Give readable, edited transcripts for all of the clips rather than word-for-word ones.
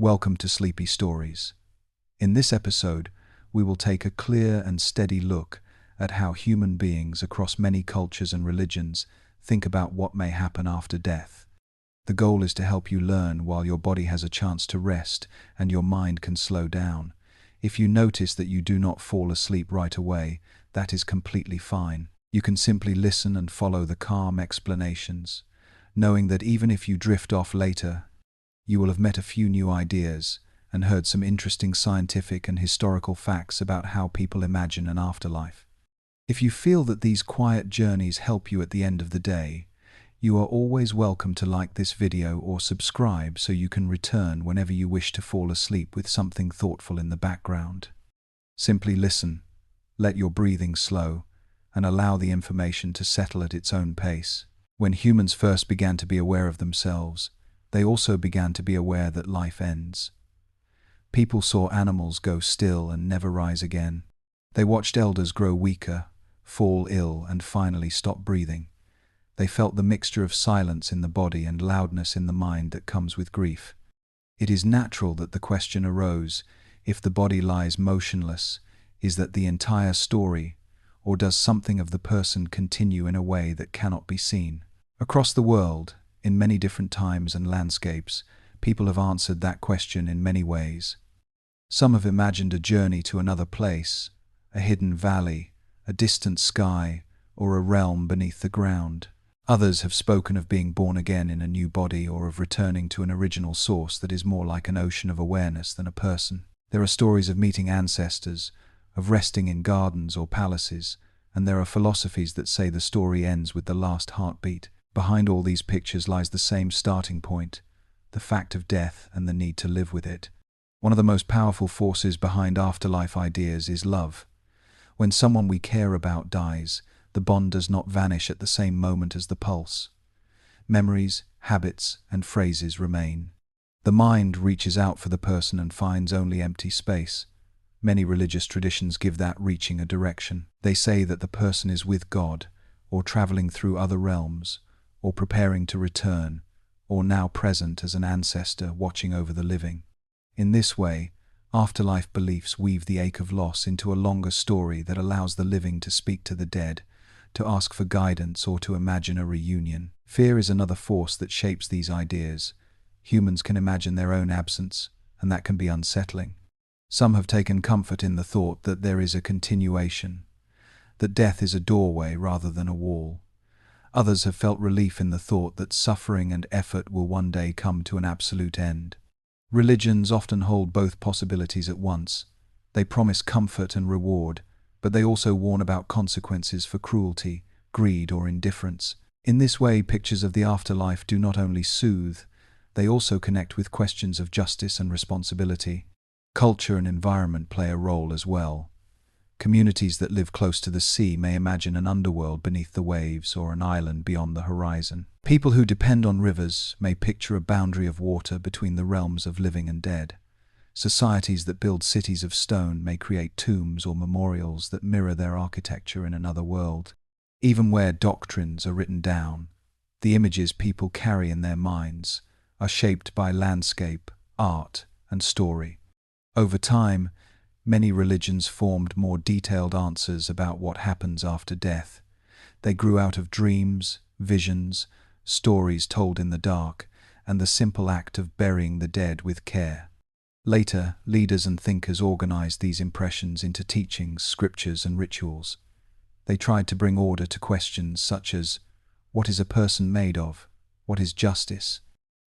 Welcome to Sleepy Stories. In this episode, we will take a clear and steady look at how human beings across many cultures and religions think about what may happen after death. The goal is to help you learn while your body has a chance to rest and your mind can slow down. If you notice that you do not fall asleep right away, that is completely fine. You can simply listen and follow the calm explanations, knowing that even if you drift off later, you will have met a few new ideas and heard some interesting scientific and historical facts about how people imagine an afterlife. If you feel that these quiet journeys help you at the end of the day, you are always welcome to like this video or subscribe so you can return whenever you wish to fall asleep with something thoughtful in the background. Simply listen, let your breathing slow, and allow the information to settle at its own pace. When humans first began to be aware of themselves, they also began to be aware that life ends. People saw animals go still and never rise again. They watched elders grow weaker, fall ill, and finally stop breathing. They felt the mixture of silence in the body and loudness in the mind that comes with grief. It is natural that the question arose, if the body lies motionless, is that the entire story, or does something of the person continue in a way that cannot be seen? Across the world, in many different times and landscapes, people have answered that question in many ways. Some have imagined a journey to another place, a hidden valley, a distant sky, or a realm beneath the ground. Others have spoken of being born again in a new body or of returning to an original source that is more like an ocean of awareness than a person. There are stories of meeting ancestors, of resting in gardens or palaces, and there are philosophies that say the story ends with the last heartbeat. Behind all these pictures lies the same starting point, the fact of death and the need to live with it. One of the most powerful forces behind afterlife ideas is love. When someone we care about dies, the bond does not vanish at the same moment as the pulse. Memories, habits, and phrases remain. The mind reaches out for the person and finds only empty space. Many religious traditions give that reaching a direction. They say that the person is with God, or traveling through other realms, or preparing to return, or now present as an ancestor watching over the living. In this way, afterlife beliefs weave the ache of loss into a longer story that allows the living to speak to the dead, to ask for guidance, or to imagine a reunion. Fear is another force that shapes these ideas. Humans can imagine their own absence, and that can be unsettling. Some have taken comfort in the thought that there is a continuation, that death is a doorway rather than a wall. Others have felt relief in the thought that suffering and effort will one day come to an absolute end. Religions often hold both possibilities at once. They promise comfort and reward, but they also warn about consequences for cruelty, greed, or indifference. In this way, pictures of the afterlife do not only soothe, they also connect with questions of justice and responsibility. Culture and environment play a role as well. Communities that live close to the sea may imagine an underworld beneath the waves or an island beyond the horizon. People who depend on rivers may picture a boundary of water between the realms of living and dead. Societies that build cities of stone may create tombs or memorials that mirror their architecture in another world. Even where doctrines are written down, the images people carry in their minds are shaped by landscape, art, and story. Over time, many religions formed more detailed answers about what happens after death. They grew out of dreams, visions, stories told in the dark, and the simple act of burying the dead with care. Later, leaders and thinkers organized these impressions into teachings, scriptures, and rituals. They tried to bring order to questions such as, what is a person made of? What is justice?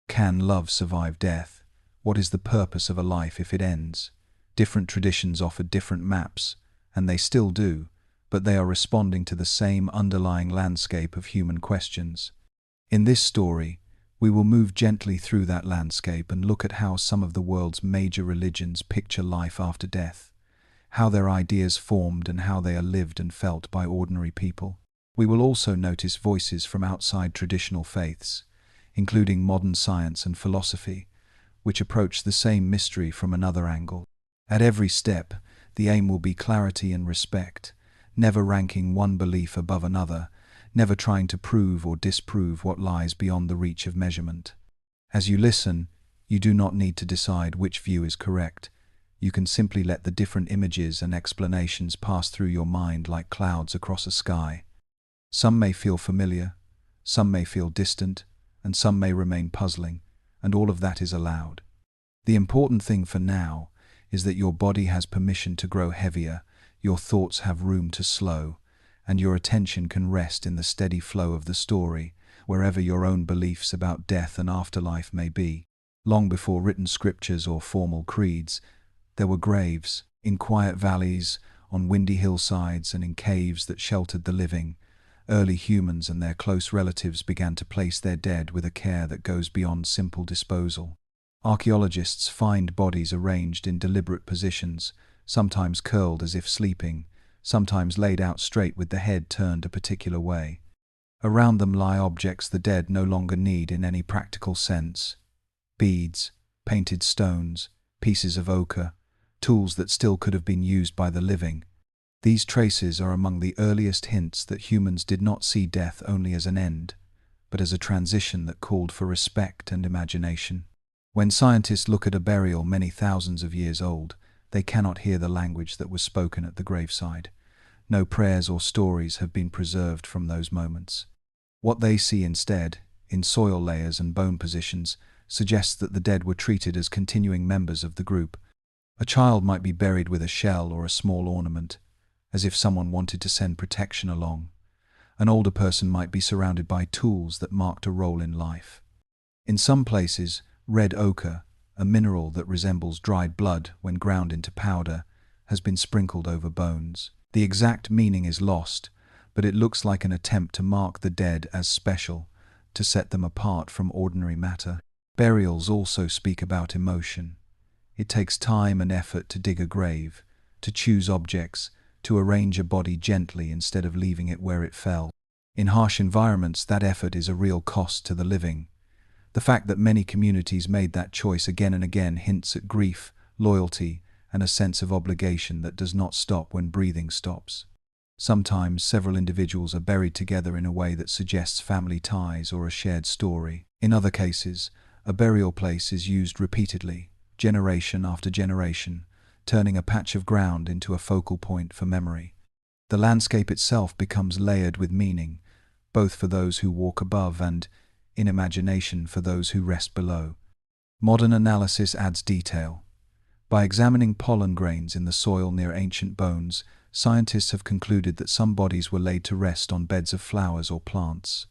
Can love survive death? What is the purpose of a life if it ends? Different traditions offered different maps, and they still do, but they are responding to the same underlying landscape of human questions. In this story, we will move gently through that landscape and look at how some of the world's major religions picture life after death, how their ideas formed and how they are lived and felt by ordinary people. We will also notice voices from outside traditional faiths, including modern science and philosophy, which approach the same mystery from another angle. At every step, the aim will be clarity and respect, never ranking one belief above another, never trying to prove or disprove what lies beyond the reach of measurement. As you listen, You do not need to decide which view is correct. You can simply let the different images and explanations pass through your mind like clouds across a sky. Some may feel familiar, some may feel distant, and some may remain puzzling, and all of that is allowed. The important thing for now is that your body has permission to grow heavier, your thoughts have room to slow, and your attention can rest in the steady flow of the story, wherever your own beliefs about death and afterlife may be. Long before written scriptures or formal creeds, there were graves, in quiet valleys, on windy hillsides, and in caves that sheltered the living. Early humans and their close relatives began to place their dead with a care that goes beyond simple disposal. Archaeologists find bodies arranged in deliberate positions, sometimes curled as if sleeping, sometimes laid out straight with the head turned a particular way. Around them lie objects the dead no longer need in any practical sense. Beads, painted stones, pieces of ochre, tools that still could have been used by the living. These traces are among the earliest hints that humans did not see death only as an end, but as a transition that called for respect and imagination. When scientists look at a burial many thousands of years old, they cannot hear the language that was spoken at the graveside. No prayers or stories have been preserved from those moments. What they see instead, in soil layers and bone positions, suggests that the dead were treated as continuing members of the group. A child might be buried with a shell or a small ornament, as if someone wanted to send protection along. An older person might be surrounded by tools that marked a role in life. In some places, red ochre, a mineral that resembles dried blood when ground into powder, has been sprinkled over bones. The exact meaning is lost, but it looks like an attempt to mark the dead as special, to set them apart from ordinary matter. Burials also speak about emotion. It takes time and effort to dig a grave, to choose objects, to arrange a body gently instead of leaving it where it fell. In harsh environments, that effort is a real cost to the living. The fact that many communities made that choice again and again hints at grief, loyalty, and a sense of obligation that does not stop when breathing stops. Sometimes several individuals are buried together in a way that suggests family ties or a shared story. In other cases, a burial place is used repeatedly, generation after generation, turning a patch of ground into a focal point for memory. The landscape itself becomes layered with meaning, both for those who walk above and, in imagination, for those who rest below. Modern analysis adds detail. By examining pollen grains in the soil near ancient bones, scientists have concluded that some bodies were laid to rest on beds of flowers or plants.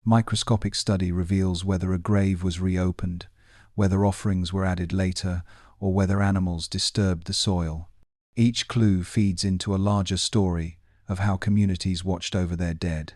Microscopic study reveals whether a grave was reopened, whether offerings were added later, or whether animals disturbed the soil. Each clue feeds into a larger story of how communities watched over their dead,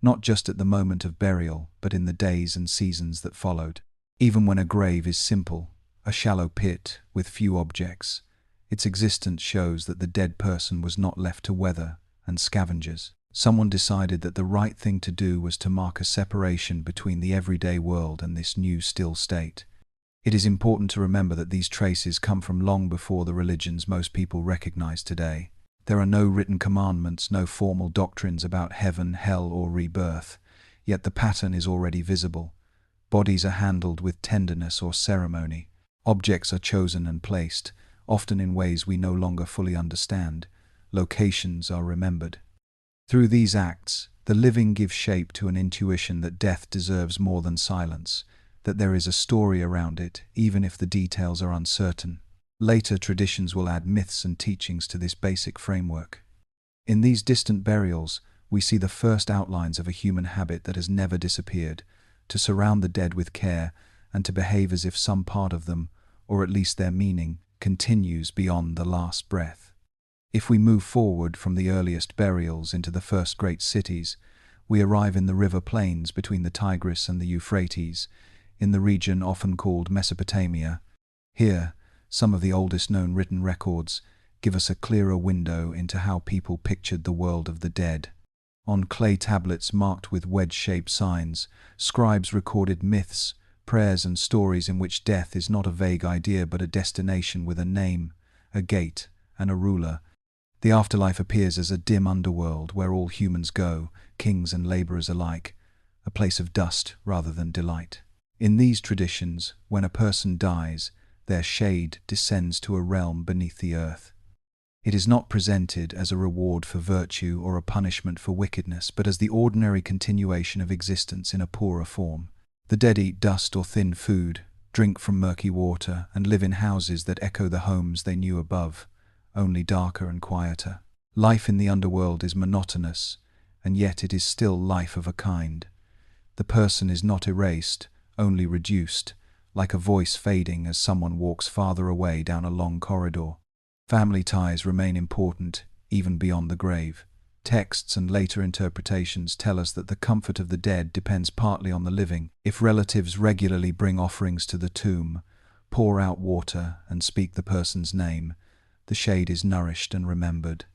not just at the moment of burial, but in the days and seasons that followed. Even when a grave is simple, a shallow pit with few objects, its existence shows that the dead person was not left to weather and scavengers. Someone decided that the right thing to do was to mark a separation between the everyday world and this new still state. It is important to remember that these traces come from long before the religions most people recognize today. There are no written commandments, no formal doctrines about heaven, hell, or rebirth, yet the pattern is already visible. Bodies are handled with tenderness or ceremony. Objects are chosen and placed, often in ways we no longer fully understand. Locations are remembered. Through these acts, the living give shape to an intuition that death deserves more than silence, that there is a story around it, even if the details are uncertain. Later traditions will add myths and teachings to this basic framework. In these distant burials, we see the first outlines of a human habit that has never disappeared, to surround the dead with care and to behave as if some part of them, or at least their meaning, continues beyond the last breath. If we move forward from the earliest burials into the first great cities, we arrive in the river plains between the Tigris and the Euphrates, in the region often called Mesopotamia. Here, some of the oldest known written records give us a clearer window into how people pictured the world of the dead. On clay tablets marked with wedge-shaped signs, scribes recorded myths, prayers and stories in which death is not a vague idea but a destination with a name, a gate, and a ruler. The afterlife appears as a dim underworld where all humans go, kings and laborers alike, a place of dust rather than delight. In these traditions, when a person dies, their shade descends to a realm beneath the earth. It is not presented as a reward for virtue or a punishment for wickedness, but as the ordinary continuation of existence in a poorer form. The dead eat dust or thin food, drink from murky water, and live in houses that echo the homes they knew above, only darker and quieter. Life in the underworld is monotonous, and yet it is still life of a kind. The person is not erased, only reduced, like a voice fading as someone walks farther away down a long corridor. Family ties remain important, even beyond the grave. Texts and later interpretations tell us that the comfort of the dead depends partly on the living. If relatives regularly bring offerings to the tomb, pour out water, and speak the person's name, the shade is nourished and remembered.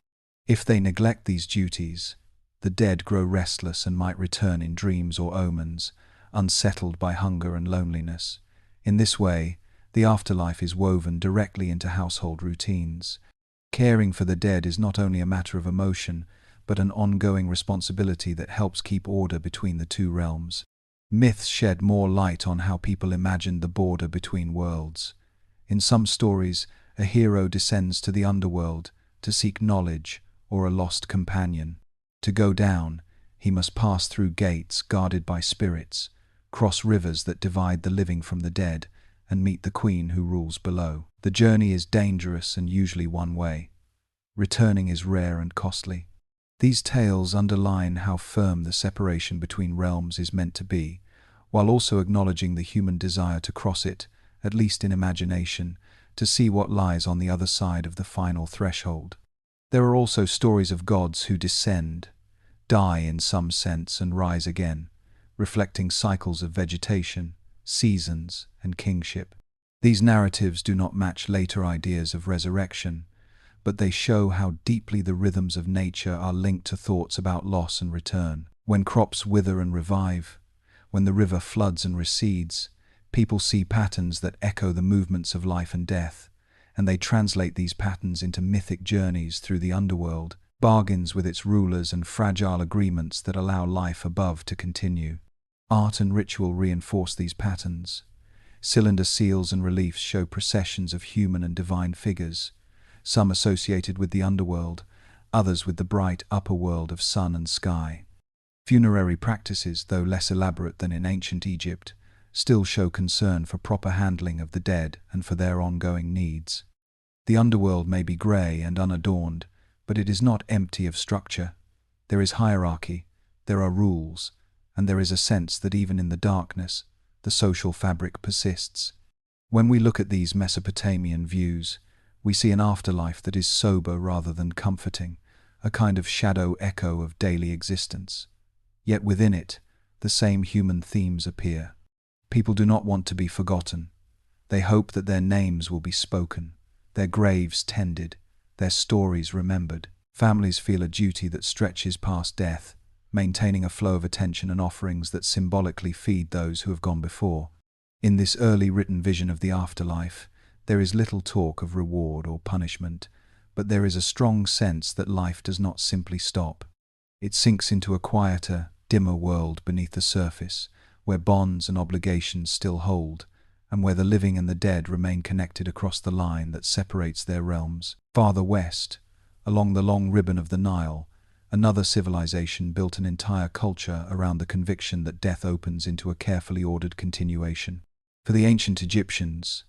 If they neglect these duties, the dead grow restless and might return in dreams or omens, unsettled by hunger and loneliness. In this way, the afterlife is woven directly into household routines. Caring for the dead is not only a matter of emotion, but an ongoing responsibility that helps keep order between the two realms. Myths shed more light on how people imagined the border between worlds. In some stories, a hero descends to the underworld to seek knowledge or a lost companion. To go down, he must pass through gates guarded by spirits, cross rivers that divide the living from the dead, and meet the queen who rules below. The journey is dangerous and usually one way. Returning is rare and costly. These tales underline how firm the separation between realms is meant to be, while also acknowledging the human desire to cross it, at least in imagination, to see what lies on the other side of the final threshold. There are also stories of gods who descend, die in some sense, and rise again, reflecting cycles of vegetation, seasons, and kingship. These narratives do not match later ideas of resurrection, but they show how deeply the rhythms of nature are linked to thoughts about loss and return. When crops wither and revive, when the river floods and recedes, people see patterns that echo the movements of life and death, and they translate these patterns into mythic journeys through the underworld, bargains with its rulers and fragile agreements that allow life above to continue. Art and ritual reinforce these patterns. Cylinder seals and reliefs show processions of human and divine figures, some associated with the underworld, others with the bright upper world of sun and sky. Funerary practices, though less elaborate than in ancient Egypt, still show concern for proper handling of the dead and for their ongoing needs. The underworld may be grey and unadorned, but it is not empty of structure. There is hierarchy, there are rules, and there is a sense that even in the darkness, the social fabric persists. When we look at these Mesopotamian views, we see an afterlife that is sober rather than comforting, a kind of shadow echo of daily existence. Yet within it, the same human themes appear. People do not want to be forgotten. They hope that their names will be spoken, their graves tended, their stories remembered. Families feel a duty that stretches past death, maintaining a flow of attention and offerings that symbolically feed those who have gone before. In this early written vision of the afterlife, there is little talk of reward or punishment, but there is a strong sense that life does not simply stop. It sinks into a quieter, dimmer world beneath the surface, where bonds and obligations still hold, and where the living and the dead remain connected across the line that separates their realms. Farther west, along the long ribbon of the Nile, another civilization built an entire culture around the conviction that death opens into a carefully ordered continuation. For the ancient Egyptians,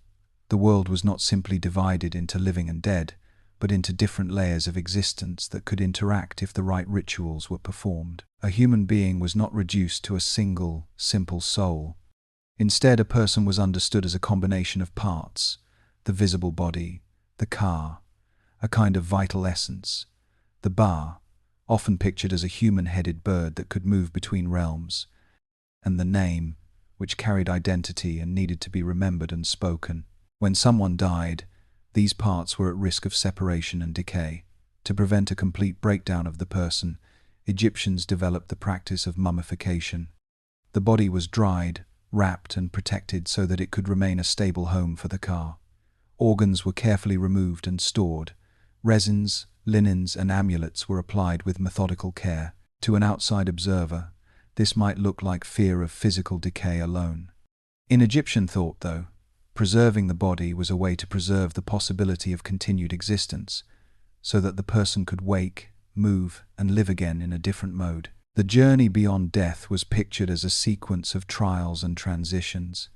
the world was not simply divided into living and dead, but into different layers of existence that could interact if the right rituals were performed. A human being was not reduced to a single, simple soul. Instead, a person was understood as a combination of parts: the visible body, the ka, a kind of vital essence, the ba, often pictured as a human-headed bird that could move between realms, and the name, which carried identity and needed to be remembered and spoken. When someone died, these parts were at risk of separation and decay. To prevent a complete breakdown of the person, Egyptians developed the practice of mummification. The body was dried, wrapped and protected so that it could remain a stable home for the ka. Organs were carefully removed and stored. Resins, linens and amulets were applied with methodical care. To an outside observer, this might look like fear of physical decay alone. In Egyptian thought, though, preserving the body was a way to preserve the possibility of continued existence, so that the person could wake, move, and live again in a different mode. The journey beyond death was pictured as a sequence of trials and transitions.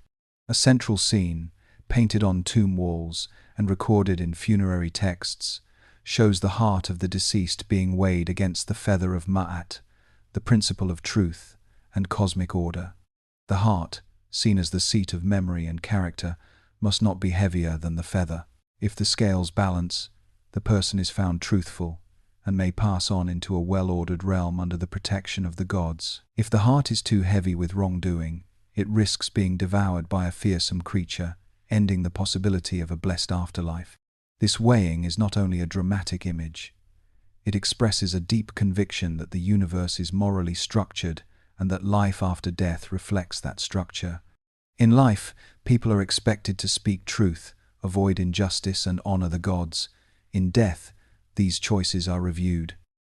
A central scene, painted on tomb walls and recorded in funerary texts, shows the heart of the deceased being weighed against the feather of Ma'at, the principle of truth and cosmic order. The heart, seen as the seat of memory and character, must not be heavier than the feather. If the scales balance, the person is found truthful and may pass on into a well-ordered realm under the protection of the gods. If the heart is too heavy with wrongdoing, it risks being devoured by a fearsome creature, ending the possibility of a blessed afterlife. This weighing is not only a dramatic image, it expresses a deep conviction that the universe is morally structured and that life after death reflects that structure. In life, people are expected to speak truth, avoid injustice, and honor the gods. In death, these choices are reviewed.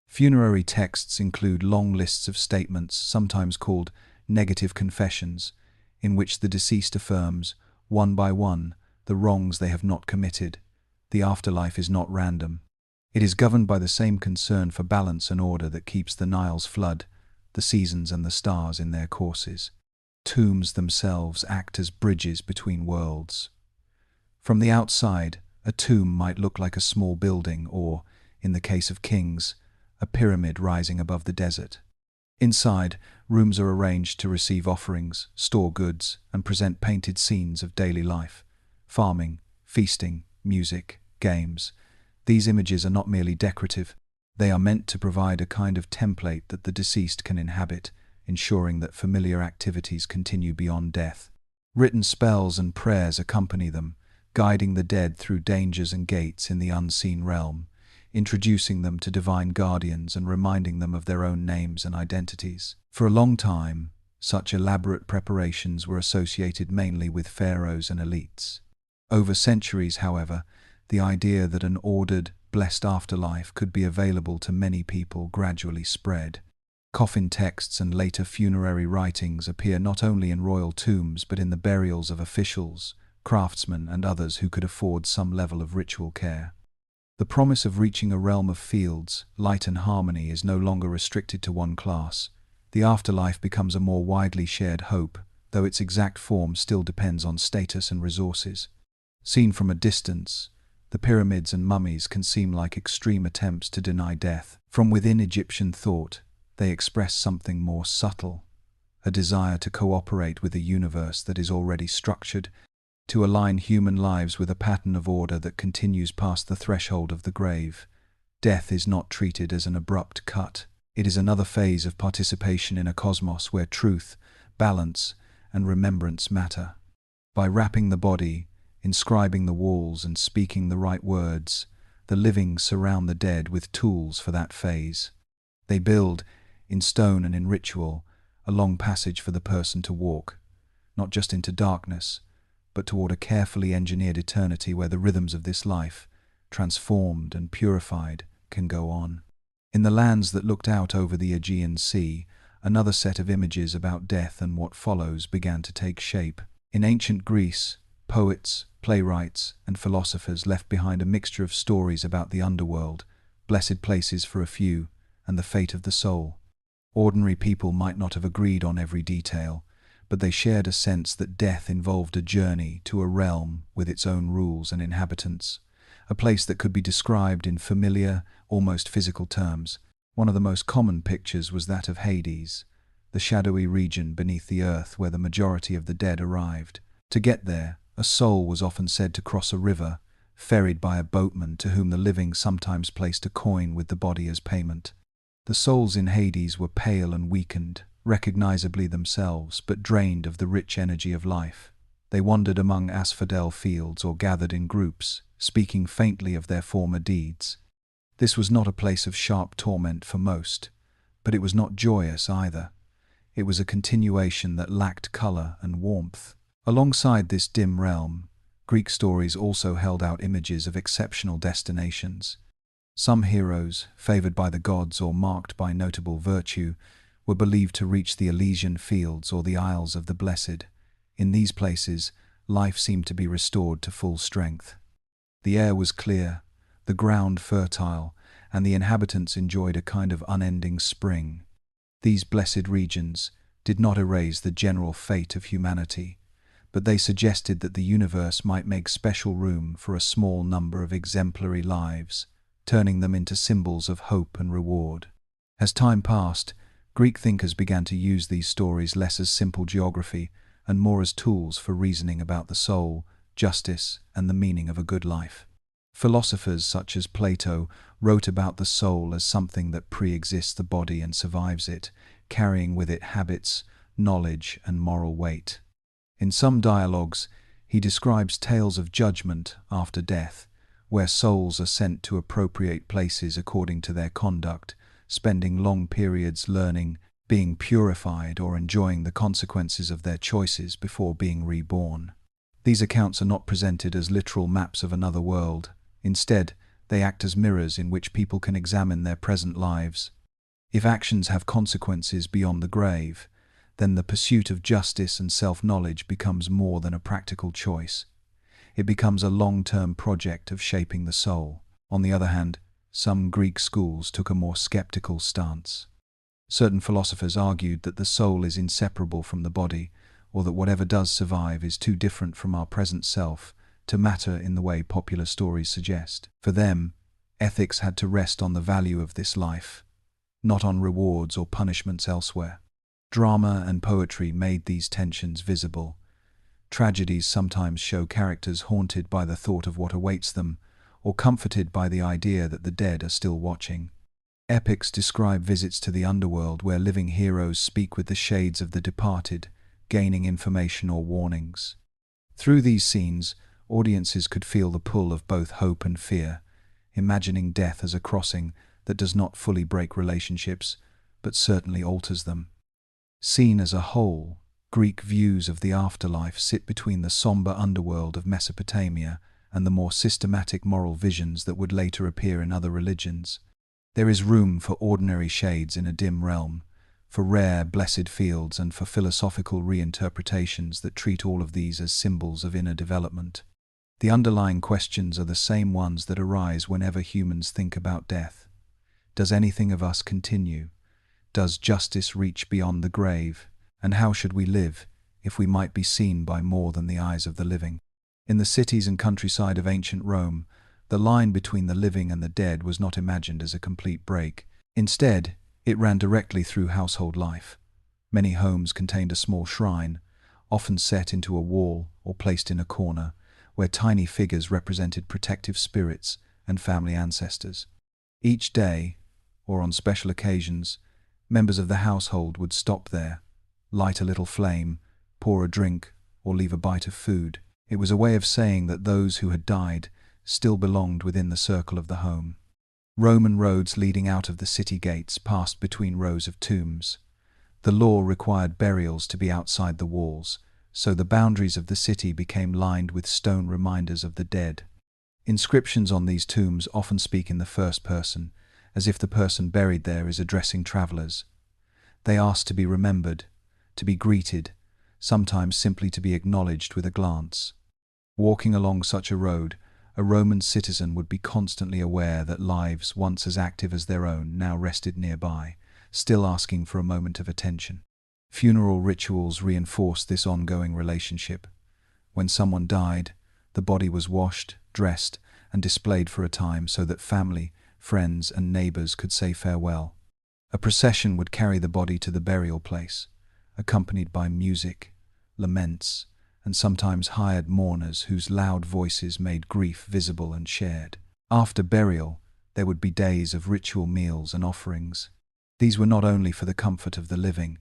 Funerary texts include long lists of statements, sometimes called negative confessions, in which the deceased affirms, one by one, the wrongs they have not committed. The afterlife is not random. It is governed by the same concern for balance and order that keeps the Nile's flood, the seasons and the stars in their courses. Tombs themselves act as bridges between worlds. From the outside, a tomb might look like a small building or, in the case of kings, a pyramid rising above the desert. Inside, rooms are arranged to receive offerings, store goods, and present painted scenes of daily life. Farming, feasting, music, games. These images are not merely decorative. They are meant to provide a kind of template that the deceased can inhabit, ensuring that familiar activities continue beyond death. Written spells and prayers accompany them, guiding the dead through dangers and gates in the unseen realm, introducing them to divine guardians and reminding them of their own names and identities. For a long time, such elaborate preparations were associated mainly with pharaohs and elites. Over centuries, however, the idea that an ordered, blessed afterlife could be available to many people gradually spread. Coffin texts and later funerary writings appear not only in royal tombs but in the burials of officials, craftsmen, and others who could afford some level of ritual care. The promise of reaching a realm of fields, light and harmony is no longer restricted to one class. The afterlife becomes a more widely shared hope, though its exact form still depends on status and resources. Seen from a distance, the pyramids and mummies can seem like extreme attempts to deny death. From within Egyptian thought, they express something more subtle, a desire to cooperate with a universe that is already structured, to align human lives with a pattern of order that continues past the threshold of the grave. Death is not treated as an abrupt cut. It is another phase of participation in a cosmos where truth, balance, and remembrance matter. By wrapping the body, inscribing the walls, and speaking the right words, the living surround the dead with tools for that phase. They build, in stone and in ritual, a long passage for the person to walk, not just into darkness, but toward a carefully engineered eternity where the rhythms of this life, transformed and purified, can go on. In the lands that looked out over the Aegean Sea, another set of images about death and what follows began to take shape. In ancient Greece, poets, playwrights, and philosophers left behind a mixture of stories about the underworld, blessed places for a few, and the fate of the soul. Ordinary people might not have agreed on every detail, but they shared a sense that death involved a journey to a realm with its own rules and inhabitants, a place that could be described in familiar, almost physical terms. One of the most common pictures was that of Hades, the shadowy region beneath the earth where the majority of the dead arrived. To get there, a soul was often said to cross a river, ferried by a boatman to whom the living sometimes placed a coin with the body as payment. The souls in Hades were pale and weakened, recognizably themselves, but drained of the rich energy of life. They wandered among asphodel fields or gathered in groups, speaking faintly of their former deeds. This was not a place of sharp torment for most, but it was not joyous either. It was a continuation that lacked color and warmth. Alongside this dim realm, Greek stories also held out images of exceptional destinations. Some heroes, favored by the gods or marked by notable virtue, were believed to reach the Elysian fields or the Isles of the Blessed. In these places, life seemed to be restored to full strength. The air was clear, the ground fertile, and the inhabitants enjoyed a kind of unending spring. These blessed regions did not erase the general fate of humanity, but they suggested that the universe might make special room for a small number of exemplary lives, turning them into symbols of hope and reward. As time passed, Greek thinkers began to use these stories less as simple geography and more as tools for reasoning about the soul, justice, and the meaning of a good life. Philosophers such as Plato wrote about the soul as something that pre-exists the body and survives it, carrying with it habits, knowledge, and moral weight. In some dialogues, he describes tales of judgment after death, where souls are sent to appropriate places according to their conduct, spending long periods learning, being purified, or enjoying the consequences of their choices before being reborn. These accounts are not presented as literal maps of another world. Instead, they act as mirrors in which people can examine their present lives. If actions have consequences beyond the grave, then the pursuit of justice and self-knowledge becomes more than a practical choice. It becomes a long-term project of shaping the soul. On the other hand, some Greek schools took a more skeptical stance. Certain philosophers argued that the soul is inseparable from the body, or that whatever does survive is too different from our present self to matter in the way popular stories suggest. For them, ethics had to rest on the value of this life, not on rewards or punishments elsewhere. Drama and poetry made these tensions visible. Tragedies sometimes show characters haunted by the thought of what awaits them, or comforted by the idea that the dead are still watching. Epics describe visits to the underworld where living heroes speak with the shades of the departed, gaining information or warnings. Through these scenes, audiences could feel the pull of both hope and fear, imagining death as a crossing that does not fully break relationships, but certainly alters them. Seen as a whole, Greek views of the afterlife sit between the somber underworld of Mesopotamia and the more systematic moral visions that would later appear in other religions. There is room for ordinary shades in a dim realm, for rare, blessed fields, and for philosophical reinterpretations that treat all of these as symbols of inner development. The underlying questions are the same ones that arise whenever humans think about death. Does anything of us continue? Does justice reach beyond the grave? And how should we live if we might be seen by more than the eyes of the living? In the cities and countryside of ancient Rome, the line between the living and the dead was not imagined as a complete break. Instead, it ran directly through household life. Many homes contained a small shrine, often set into a wall or placed in a corner, where tiny figures represented protective spirits and family ancestors. Each day, or on special occasions, members of the household would stop there, light a little flame, pour a drink, or leave a bite of food. It was a way of saying that those who had died still belonged within the circle of the home. Roman roads leading out of the city gates passed between rows of tombs. The law required burials to be outside the walls, so the boundaries of the city became lined with stone reminders of the dead. Inscriptions on these tombs often speak in the first person, as if the person buried there is addressing travelers. They ask to be remembered, to be greeted, sometimes simply to be acknowledged with a glance. Walking along such a road, a Roman citizen would be constantly aware that lives once as active as their own now rested nearby, still asking for a moment of attention. Funeral rituals reinforced this ongoing relationship. When someone died, the body was washed, dressed, and displayed for a time so that family, friends, and neighbors could say farewell. A procession would carry the body to the burial place, accompanied by music, laments, and sometimes hired mourners whose loud voices made grief visible and shared. After burial, there would be days of ritual meals and offerings. These were not only for the comfort of the living,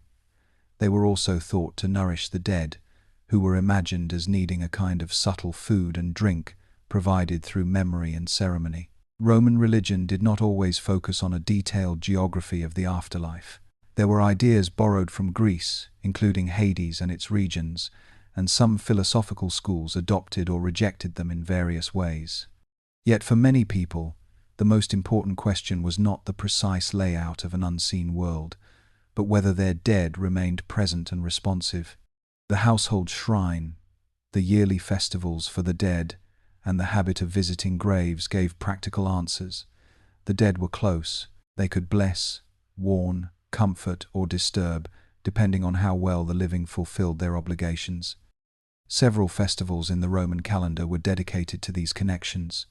they were also thought to nourish the dead, who were imagined as needing a kind of subtle food and drink provided through memory and ceremony. Roman religion did not always focus on a detailed geography of the afterlife. There were ideas borrowed from Greece, including Hades and its regions, and some philosophical schools adopted or rejected them in various ways. Yet for many people, the most important question was not the precise layout of an unseen world, but whether their dead remained present and responsive. The household shrine, the yearly festivals for the dead, and the habit of visiting graves gave practical answers. The dead were close. They could bless, warn, comfort, or disturb, depending on how well the living fulfilled their obligations. Several festivals in the Roman calendar were dedicated to these connections.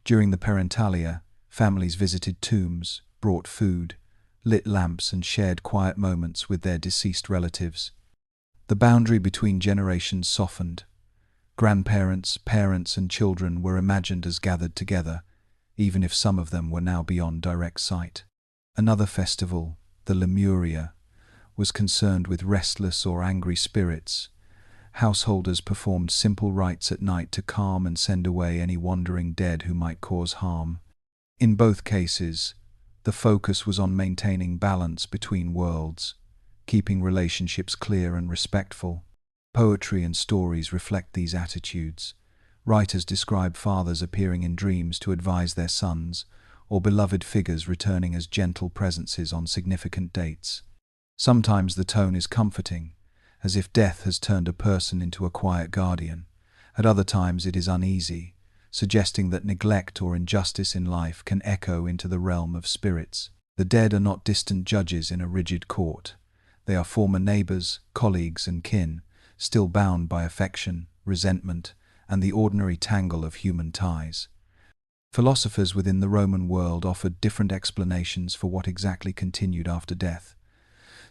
During the Parentalia, families visited tombs, brought food, lit lamps, and shared quiet moments with their deceased relatives. The boundary between generations softened. Grandparents, parents, and children were imagined as gathered together, even if some of them were now beyond direct sight. Another festival, the Lemuria, was concerned with restless or angry spirits. Householders performed simple rites at night to calm and send away any wandering dead who might cause harm. In both cases, the focus was on maintaining balance between worlds, keeping relationships clear and respectful. Poetry and stories reflect these attitudes. Writers describe fathers appearing in dreams to advise their sons, or beloved figures returning as gentle presences on significant dates. Sometimes the tone is comforting, as if death has turned a person into a quiet guardian. At other times it is uneasy, suggesting that neglect or injustice in life can echo into the realm of spirits. The dead are not distant judges in a rigid court. They are former neighbors, colleagues, and kin, still bound by affection, resentment, and the ordinary tangle of human ties. Philosophers within the Roman world offered different explanations for what exactly continued after death.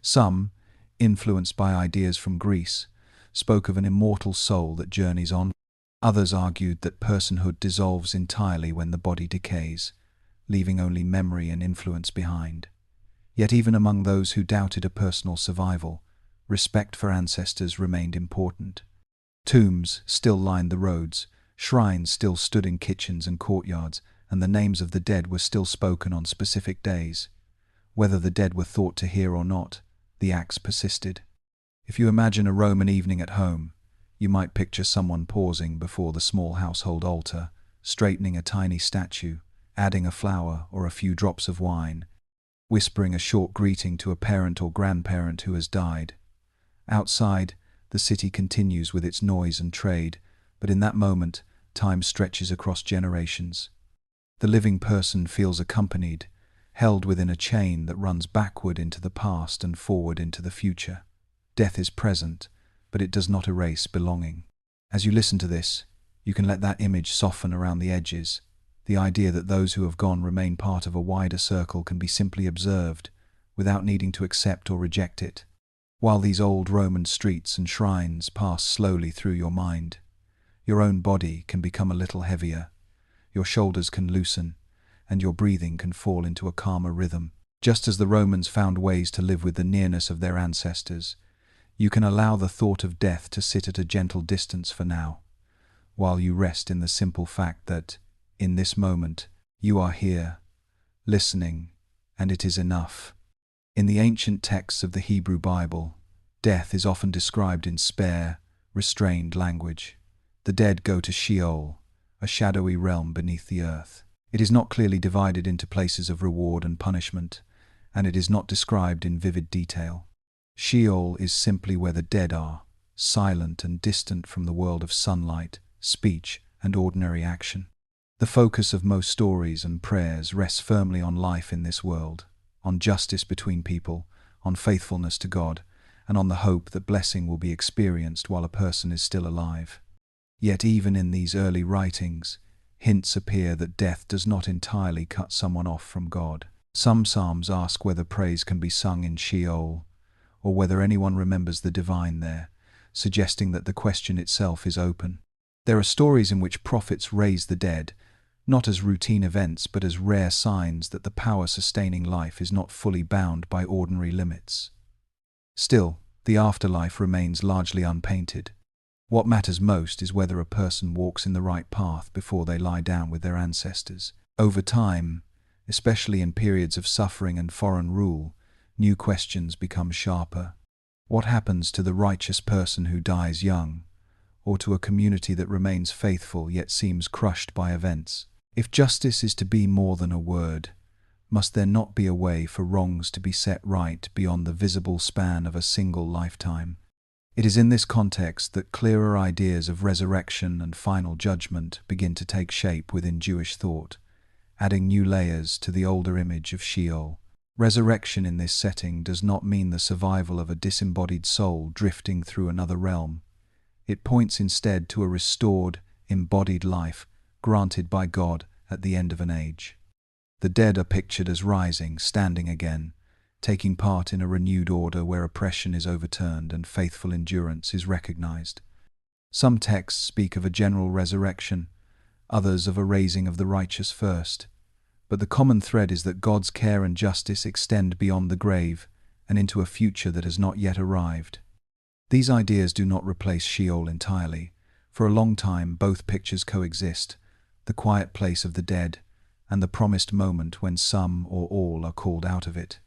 Some, influenced by ideas from Greece, spoke of an immortal soul that journeys on. Others argued that personhood dissolves entirely when the body decays, leaving only memory and influence behind. Yet even among those who doubted a personal survival, respect for ancestors remained important. Tombs still lined the roads, shrines still stood in kitchens and courtyards, and the names of the dead were still spoken on specific days. Whether the dead were thought to hear or not, the acts persisted. If you imagine a Roman evening at home, you might picture someone pausing before the small household altar, straightening a tiny statue, adding a flower or a few drops of wine, whispering a short greeting to a parent or grandparent who has died. Outside, the city continues with its noise and trade, but in that moment, time stretches across generations. The living person feels accompanied, held within a chain that runs backward into the past and forward into the future. Death is present, but it does not erase belonging. As you listen to this, you can let that image soften around the edges. The idea that those who have gone remain part of a wider circle can be simply observed, without needing to accept or reject it. While these old Roman streets and shrines pass slowly through your mind, your own body can become a little heavier, your shoulders can loosen, and your breathing can fall into a calmer rhythm. Just as the Romans found ways to live with the nearness of their ancestors, you can allow the thought of death to sit at a gentle distance for now, while you rest in the simple fact that, in this moment, you are here, listening, and it is enough. In the ancient texts of the Hebrew Bible, death is often described in spare, restrained language. The dead go to Sheol, a shadowy realm beneath the earth. It is not clearly divided into places of reward and punishment, and it is not described in vivid detail. Sheol is simply where the dead are, silent and distant from the world of sunlight, speech, and ordinary action. The focus of most stories and prayers rests firmly on life in this world, on justice between people, on faithfulness to God, and on the hope that blessing will be experienced while a person is still alive. Yet even in these early writings, hints appear that death does not entirely cut someone off from God. Some psalms ask whether praise can be sung in Sheol, or whether anyone remembers the divine there, suggesting that the question itself is open. There are stories in which prophets raise the dead, not as routine events but as rare signs that the power sustaining life is not fully bound by ordinary limits. Still, the afterlife remains largely unpainted. What matters most is whether a person walks in the right path before they lie down with their ancestors. Over time, especially in periods of suffering and foreign rule, new questions become sharper. What happens to the righteous person who dies young, or to a community that remains faithful yet seems crushed by events? If justice is to be more than a word, must there not be a way for wrongs to be set right beyond the visible span of a single lifetime? It is in this context that clearer ideas of resurrection and final judgment begin to take shape within Jewish thought, adding new layers to the older image of Sheol. Resurrection in this setting does not mean the survival of a disembodied soul drifting through another realm. It points instead to a restored, embodied life granted by God at the end of an age. The dead are pictured as rising, standing again, taking part in a renewed order where oppression is overturned and faithful endurance is recognized. Some texts speak of a general resurrection, others of a raising of the righteous first. But the common thread is that God's care and justice extend beyond the grave and into a future that has not yet arrived. These ideas do not replace Sheol entirely. For a long time, both pictures coexist, the quiet place of the dead and the promised moment when some or all are called out of it.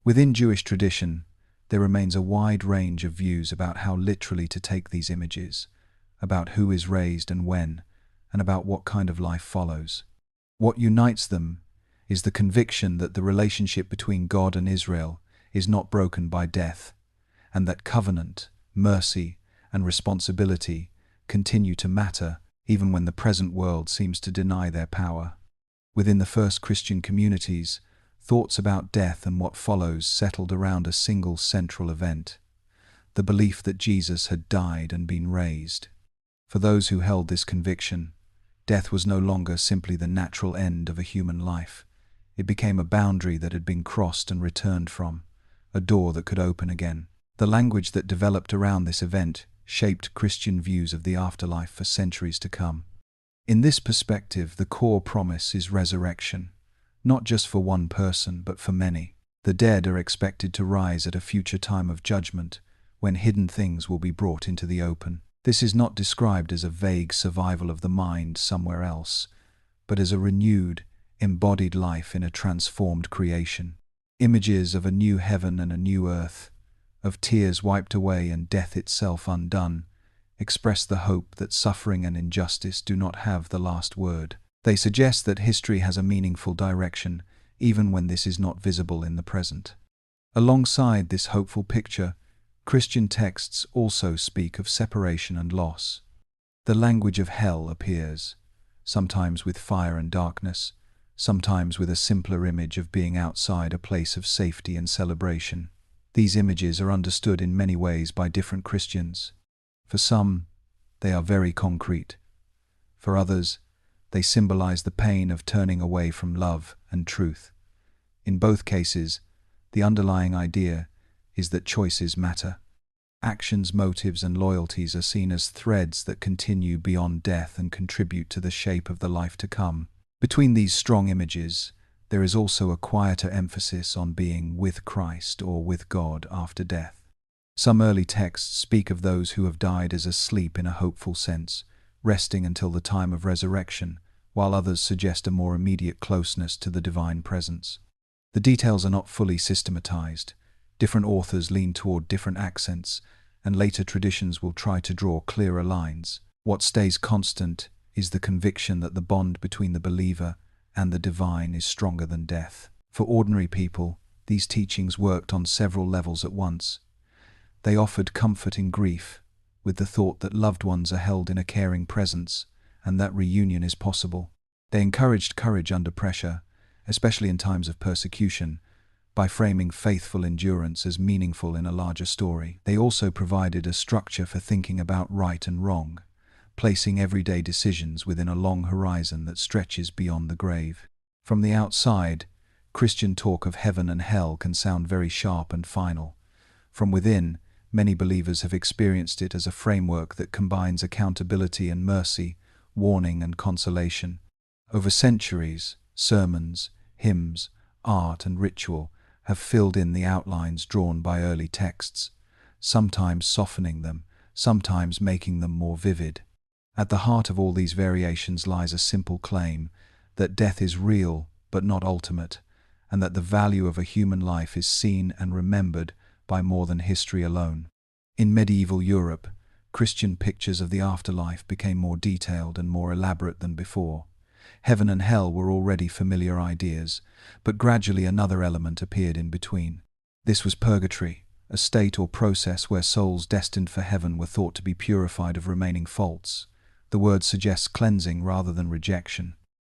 Within Jewish tradition, there remains a wide range of views about how literally to take these images, about who is raised and when, and about what kind of life follows. What unites them is the conviction that the relationship between God and Israel is not broken by death, and that covenant, mercy, and responsibility continue to matter even when the present world seems to deny their power. Within the first Christian communities, thoughts about death and what follows settled around a single central event: the belief that Jesus had died and been raised. For those who held this conviction, death was no longer simply the natural end of a human life. It became a boundary that had been crossed and returned from, a door that could open again. The language that developed around this event shaped Christian views of the afterlife for centuries to come. In this perspective, the core promise is resurrection, not just for one person, but for many. The dead are expected to rise at a future time of judgment, when hidden things will be brought into the open. This is not described as a vague survival of the mind somewhere else, but as a renewed, embodied life in a transformed creation. Images of a new heaven and a new earth, of tears wiped away and death itself undone, express the hope that suffering and injustice do not have the last word. They suggest that history has a meaningful direction, even when this is not visible in the present. Alongside this hopeful picture, Christian texts also speak of separation and loss. The language of hell appears, sometimes with fire and darkness, sometimes with a simpler image of being outside a place of safety and celebration. These images are understood in many ways by different Christians. For some, they are very concrete. For others, they symbolize the pain of turning away from love and truth. In both cases, the underlying idea is that choices matter. Actions, motives, and loyalties are seen as threads that continue beyond death and contribute to the shape of the life to come. Between these strong images, there is also a quieter emphasis on being with Christ or with God after death. Some early texts speak of those who have died as asleep in a hopeful sense, resting until the time of resurrection, while others suggest a more immediate closeness to the divine presence. The details are not fully systematized. Different authors lean toward different accents, and later traditions will try to draw clearer lines. What stays constant is the conviction that the bond between the believer and the divine is stronger than death. For ordinary people, these teachings worked on several levels at once. They offered comfort in grief, with the thought that loved ones are held in a caring presence and that reunion is possible. They encouraged courage under pressure, especially in times of persecution, by framing faithful endurance as meaningful in a larger story. They also provided a structure for thinking about right and wrong, placing everyday decisions within a long horizon that stretches beyond the grave. From the outside, Christian talk of heaven and hell can sound very sharp and final. From within, many believers have experienced it as a framework that combines accountability and mercy, warning and consolation. Over centuries, sermons, hymns, art, and ritual have filled in the outlines drawn by early texts, sometimes softening them, sometimes making them more vivid. At the heart of all these variations lies a simple claim that death is real but not ultimate, and that the value of a human life is seen and remembered by more than history alone. In medieval Europe, Christian pictures of the afterlife became more detailed and more elaborate than before. Heaven and hell were already familiar ideas, but gradually another element appeared in between. This was purgatory, a state or process where souls destined for heaven were thought to be purified of remaining faults. The word suggests cleansing rather than rejection.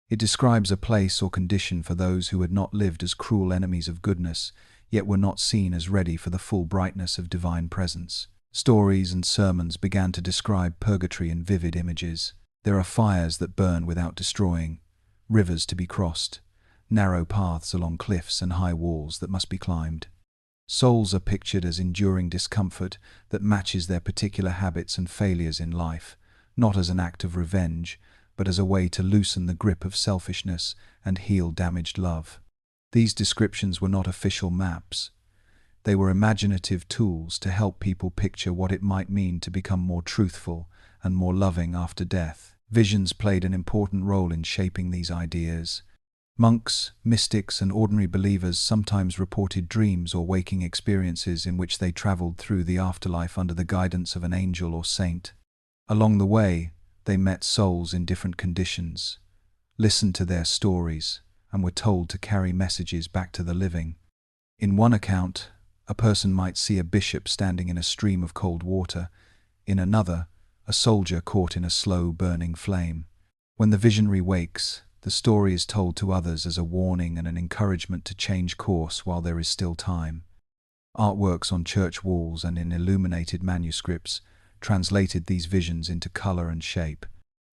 It describes a place or condition for those who had not lived as cruel enemies of goodness, yet were not seen as ready for the full brightness of divine presence. Stories and sermons began to describe purgatory in vivid images. There are fires that burn without destroying, rivers to be crossed, narrow paths along cliffs and high walls that must be climbed. Souls are pictured as enduring discomfort that matches their particular habits and failures in life, not as an act of revenge, but as a way to loosen the grip of selfishness and heal damaged love. These descriptions were not official maps. They were imaginative tools to help people picture what it might mean to become more truthful and more loving after death. Visions played an important role in shaping these ideas. Monks, mystics, and ordinary believers sometimes reported dreams or waking experiences in which they traveled through the afterlife under the guidance of an angel or saint. Along the way, they met souls in different conditions, listened to their stories, and were told to carry messages back to the living. In one account, a person might see a bishop standing in a stream of cold water. In another, a soldier caught in a slow burning flame. When the visionary wakes, the story is told to others as a warning and an encouragement to change course while there is still time. Artworks on church walls and in illuminated manuscripts translated these visions into color and shape.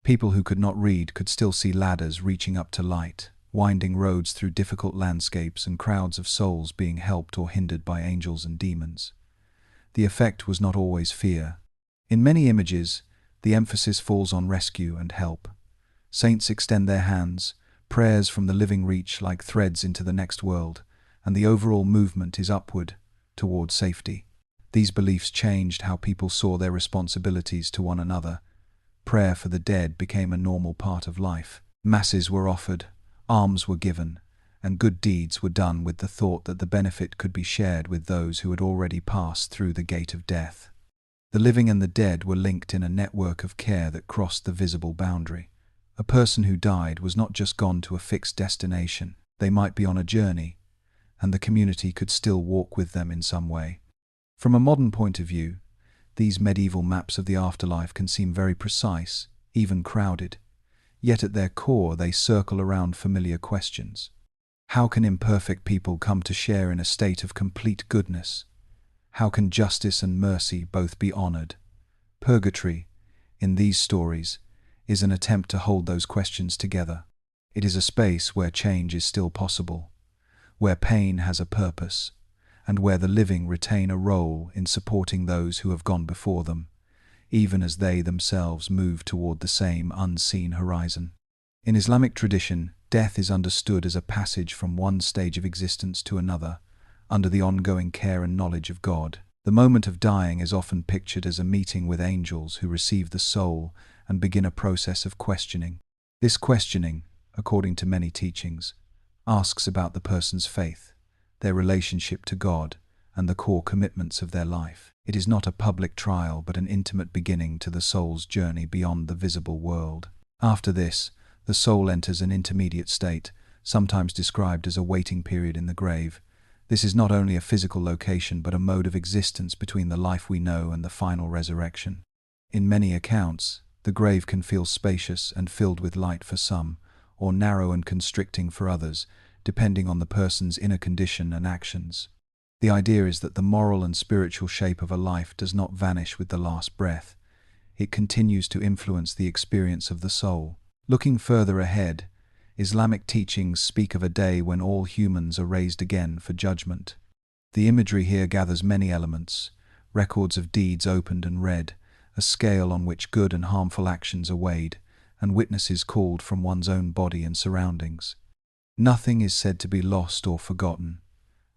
People who could not read could still see ladders reaching up to light, winding roads through difficult landscapes, and crowds of souls being helped or hindered by angels and demons. The effect was not always fear. In many images, the emphasis falls on rescue and help. Saints extend their hands, prayers from the living reach like threads into the next world, and the overall movement is upward, toward safety. These beliefs changed how people saw their responsibilities to one another. Prayer for the dead became a normal part of life. Masses were offered, alms were given, and good deeds were done with the thought that the benefit could be shared with those who had already passed through the gate of death. The living and the dead were linked in a network of care that crossed the visible boundary. A person who died was not just gone to a fixed destination. They might be on a journey, and the community could still walk with them in some way. From a modern point of view, these medieval maps of the afterlife can seem very precise, even crowded. Yet at their core they circle around familiar questions. How can imperfect people come to share in a state of complete goodness? How can justice and mercy both be honored? Purgatory, in these stories, is an attempt to hold those questions together. It is a space where change is still possible, where pain has a purpose, and where the living retain a role in supporting those who have gone before them, even as they themselves move toward the same unseen horizon. In Islamic tradition, death is understood as a passage from one stage of existence to another, under the ongoing care and knowledge of God. The moment of dying is often pictured as a meeting with angels who receive the soul and begin a process of questioning. This questioning, according to many teachings, asks about the person's faith, their relationship to God, and the core commitments of their life. It is not a public trial but an intimate beginning to the soul's journey beyond the visible world. After this, the soul enters an intermediate state, sometimes described as a waiting period in the grave. This is not only a physical location but a mode of existence between the life we know and the final resurrection. In many accounts, the grave can feel spacious and filled with light for some, or narrow and constricting for others, depending on the person's inner condition and actions. The idea is that the moral and spiritual shape of a life does not vanish with the last breath. It continues to influence the experience of the soul. Looking further ahead, Islamic teachings speak of a day when all humans are raised again for judgment. The imagery here gathers many elements: records of deeds opened and read, a scale on which good and harmful actions are weighed, and witnesses called from one's own body and surroundings. Nothing is said to be lost or forgotten.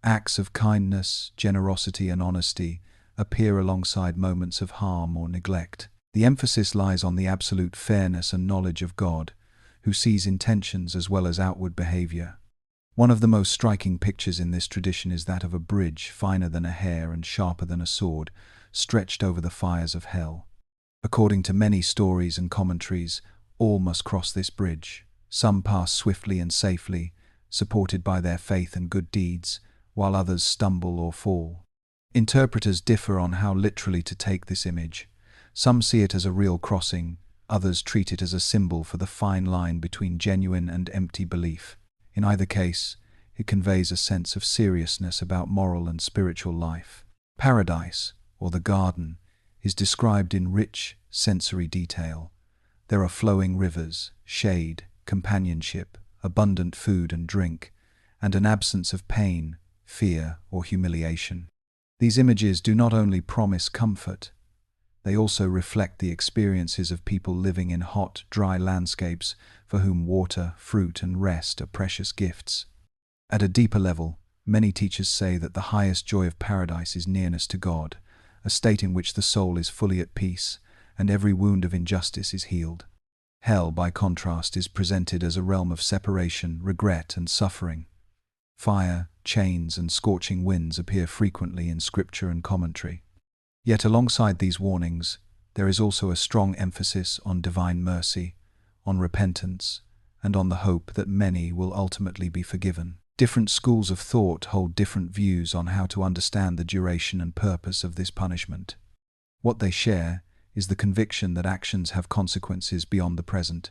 Acts of kindness, generosity, and honesty appear alongside moments of harm or neglect. The emphasis lies on the absolute fairness and knowledge of God, who sees intentions as well as outward behavior. One of the most striking pictures in this tradition is that of a bridge finer than a hair and sharper than a sword, stretched over the fires of hell. According to many stories and commentaries, all must cross this bridge. Some pass swiftly and safely, supported by their faith and good deeds, while others stumble or fall. Interpreters differ on how literally to take this image. Some see it as a real crossing, others treat it as a symbol for the fine line between genuine and empty belief. In either case, it conveys a sense of seriousness about moral and spiritual life. Paradise, or the garden, is described in rich, sensory detail. There are flowing rivers, shade, companionship, abundant food and drink, and an absence of pain, fear, or humiliation. These images do not only promise comfort, they also reflect the experiences of people living in hot, dry landscapes for whom water, fruit, and rest are precious gifts. At a deeper level, many teachers say that the highest joy of paradise is nearness to God, a state in which the soul is fully at peace and every wound of injustice is healed. Hell, by contrast, is presented as a realm of separation, regret, and suffering. Fire, chains, and scorching winds appear frequently in scripture and commentary. Yet alongside these warnings, there is also a strong emphasis on divine mercy, on repentance, and on the hope that many will ultimately be forgiven. Different schools of thought hold different views on how to understand the duration and purpose of this punishment. What they share is the conviction that actions have consequences beyond the present,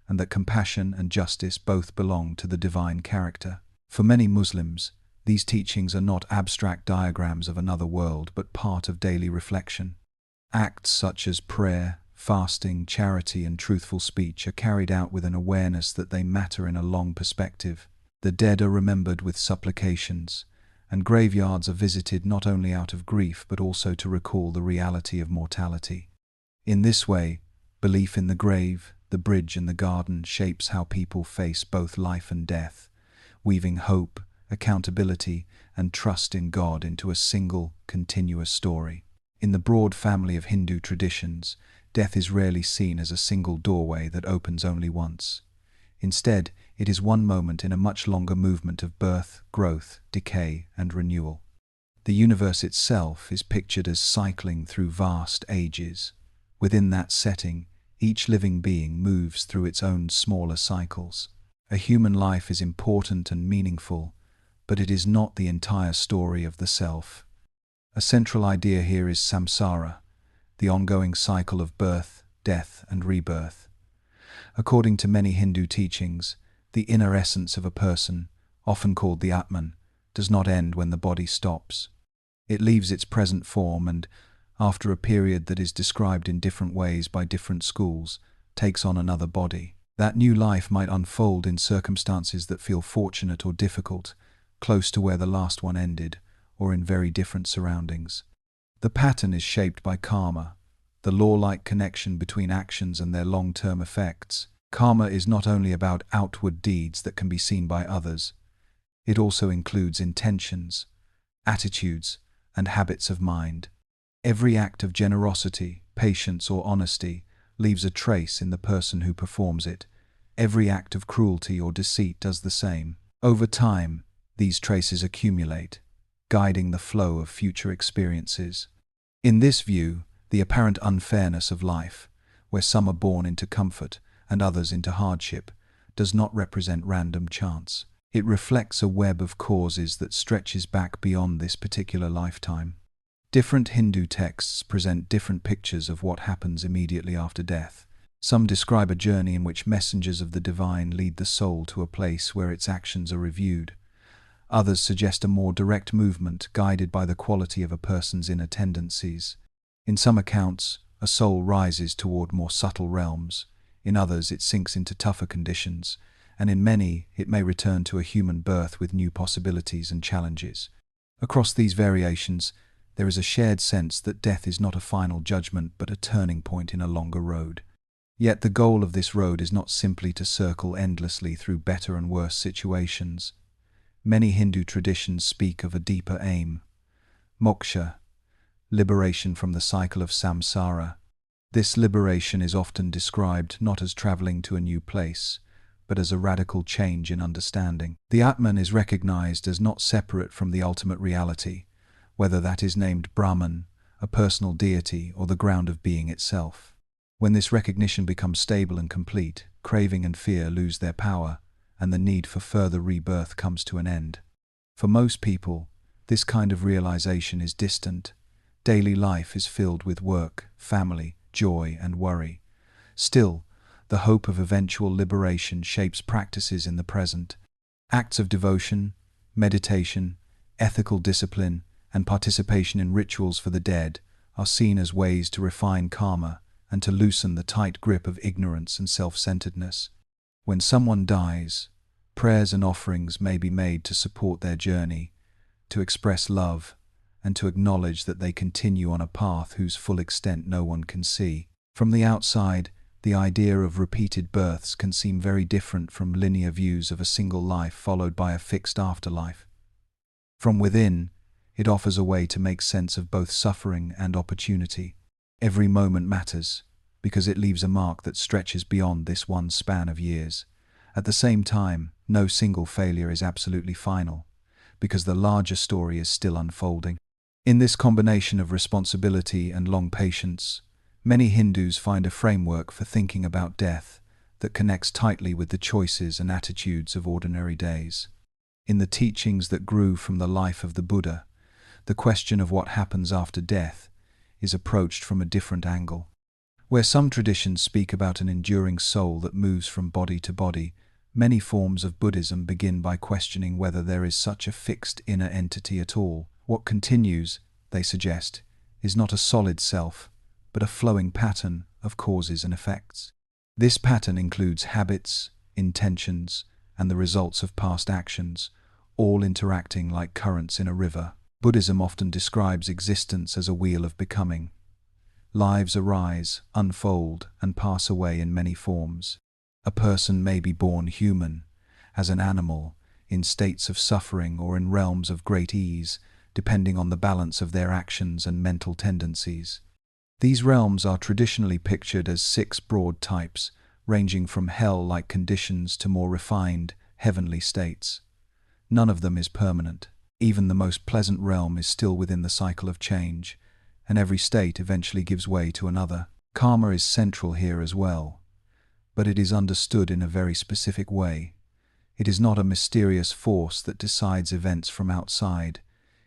and that compassion and justice both belong to the divine character. For many Muslims, these teachings are not abstract diagrams of another world, but part of daily reflection. Acts such as prayer, fasting, charity, and truthful speech are carried out with an awareness that they matter in a long perspective. The dead are remembered with supplications, and graveyards are visited not only out of grief but also to recall the reality of mortality. In this way, belief in the grave, the bridge, and the garden shapes how people face both life and death, weaving hope, accountability, and trust in God into a single, continuous story. In the broad family of Hindu traditions, death is rarely seen as a single doorway that opens only once. Instead, it is one moment in a much longer movement of birth, growth, decay, and renewal. The universe itself is pictured as cycling through vast ages. Within that setting, each living being moves through its own smaller cycles. A human life is important and meaningful, but it is not the entire story of the self. A central idea here is samsara, the ongoing cycle of birth, death, and rebirth. According to many Hindu teachings, the inner essence of a person, often called the Atman, does not end when the body stops. It leaves its present form and, after a period that is described in different ways by different schools, takes on another body. That new life might unfold in circumstances that feel fortunate or difficult, close to where the last one ended, or in very different surroundings. The pattern is shaped by karma, the law-like connection between actions and their long-term effects. Karma is not only about outward deeds that can be seen by others, it also includes intentions, attitudes, and habits of mind. Every act of generosity, patience, or honesty leaves a trace in the person who performs it. Every act of cruelty or deceit does the same. Over time, these traces accumulate, guiding the flow of future experiences. In this view, the apparent unfairness of life, where some are born into comfort and others into hardship, does not represent random chance. It reflects a web of causes that stretches back beyond this particular lifetime. Different Hindu texts present different pictures of what happens immediately after death. Some describe a journey in which messengers of the divine lead the soul to a place where its actions are reviewed. Others suggest a more direct movement guided by the quality of a person's inner tendencies. In some accounts, a soul rises toward more subtle realms. In others, it sinks into tougher conditions, and in many, it may return to a human birth with new possibilities and challenges. Across these variations, there is a shared sense that death is not a final judgment but a turning point in a longer road. Yet the goal of this road is not simply to circle endlessly through better and worse situations. Many Hindu traditions speak of a deeper aim: moksha, liberation from the cycle of samsara. This liberation is often described not as traveling to a new place, but as a radical change in understanding. The Atman is recognized as not separate from the ultimate reality, whether that is named Brahman, a personal deity, or the ground of being itself. When this recognition becomes stable and complete, craving and fear lose their power, and the need for further rebirth comes to an end. For most people, this kind of realization is distant. Daily life is filled with work, family, joy, and worry. Still, the hope of eventual liberation shapes practices in the present. Acts of devotion, meditation, ethical discipline, and participation in rituals for the dead are seen as ways to refine karma and to loosen the tight grip of ignorance and self-centeredness. When someone dies, prayers and offerings may be made to support their journey, to express love, and to acknowledge that they continue on a path whose full extent no one can see. From the outside, the idea of repeated births can seem very different from linear views of a single life followed by a fixed afterlife. From within, it offers a way to make sense of both suffering and opportunity. Every moment matters, because it leaves a mark that stretches beyond this one span of years. At the same time, no single failure is absolutely final, because the larger story is still unfolding. In this combination of responsibility and long patience, many Hindus find a framework for thinking about death that connects tightly with the choices and attitudes of ordinary days. In the teachings that grew from the life of the Buddha, the question of what happens after death is approached from a different angle. Where some traditions speak about an enduring soul that moves from body to body, many forms of Buddhism begin by questioning whether there is such a fixed inner entity at all. What continues, they suggest, is not a solid self, but a flowing pattern of causes and effects. This pattern includes habits, intentions, and the results of past actions, all interacting like currents in a river. Buddhism often describes existence as a wheel of becoming. Lives arise, unfold, and pass away in many forms. A person may be born human, as an animal, in states of suffering or in realms of great ease, depending on the balance of their actions and mental tendencies. These realms are traditionally pictured as 6 broad types, ranging from hell-like conditions to more refined, heavenly states. None of them is permanent. Even the most pleasant realm is still within the cycle of change, and every state eventually gives way to another. Karma is central here as well, but it is understood in a very specific way. It is not a mysterious force that decides events from outside.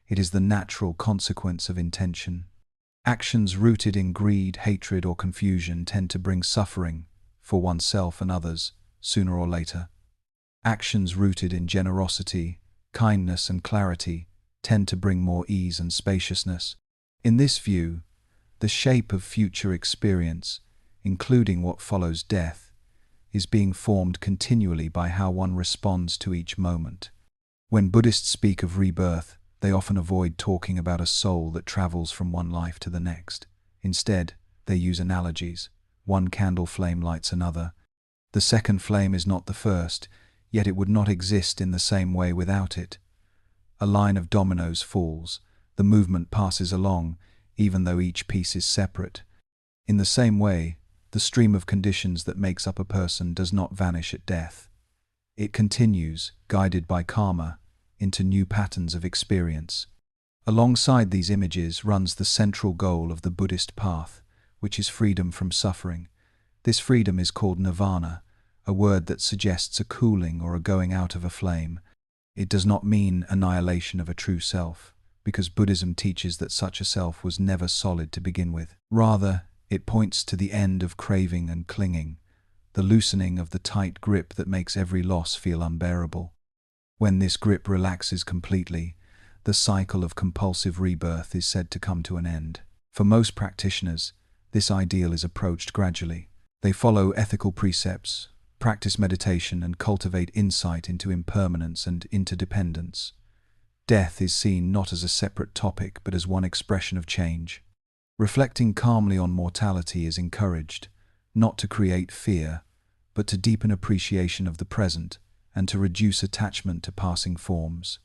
It is the natural consequence of intention. Actions rooted in greed, hatred, or confusion tend to bring suffering for oneself and others, sooner or later. Actions rooted in generosity, kindness, and clarity tend to bring more ease and spaciousness. In this view, the shape of future experience, including what follows death, is being formed continually by how one responds to each moment. When Buddhists speak of rebirth, they often avoid talking about a soul that travels from one life to the next. Instead, they use analogies. One candle flame lights another. The second flame is not the first, yet it would not exist in the same way without it. A line of dominoes falls. The movement passes along, even though each piece is separate. In the same way, the stream of conditions that makes up a person does not vanish at death. It continues, guided by karma, into new patterns of experience. Alongside these images runs the central goal of the Buddhist path, which is freedom from suffering. This freedom is called nirvana, a word that suggests a cooling or a going out of a flame. It does not mean annihilation of a true self, because Buddhism teaches that such a self was never solid to begin with. Rather, it points to the end of craving and clinging, the loosening of the tight grip that makes every loss feel unbearable. When this grip relaxes completely, the cycle of compulsive rebirth is said to come to an end. For most practitioners, this ideal is approached gradually. They follow ethical precepts, practice meditation, and cultivate insight into impermanence and interdependence. Death is seen not as a separate topic, but as one expression of change. Reflecting calmly on mortality is encouraged, not to create fear, but to deepen appreciation of the present and to reduce attachment to passing forms.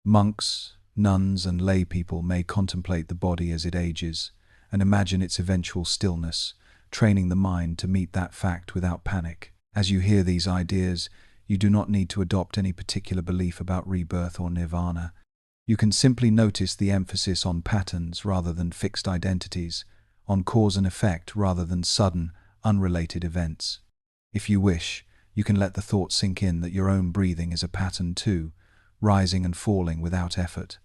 Monks, nuns, and lay people may contemplate the body as it ages and imagine its eventual stillness, training the mind to meet that fact without panic. As you hear these ideas, you do not need to adopt any particular belief about rebirth or nirvana. You can simply notice the emphasis on patterns rather than fixed identities, on cause and effect rather than sudden, unrelated events. If you wish, you can let the thought sink in that your own breathing is a pattern too, rising and falling without effort.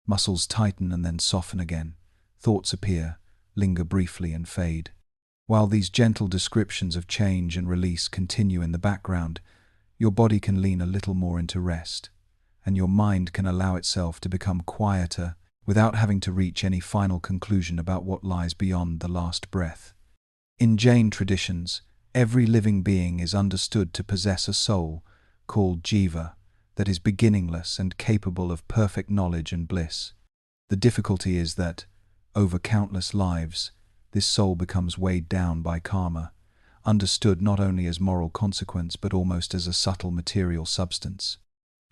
Muscles tighten and then soften again. Thoughts appear, linger briefly and fade. While these gentle descriptions of change and release continue in the background, your body can lean a little more into rest, and your mind can allow itself to become quieter without having to reach any final conclusion about what lies beyond the last breath. In Jain traditions, every living being is understood to possess a soul, called jiva, that is beginningless and capable of perfect knowledge and bliss. The difficulty is that, over countless lives, this soul becomes weighed down by karma, understood not only as moral consequence but almost as a subtle material substance.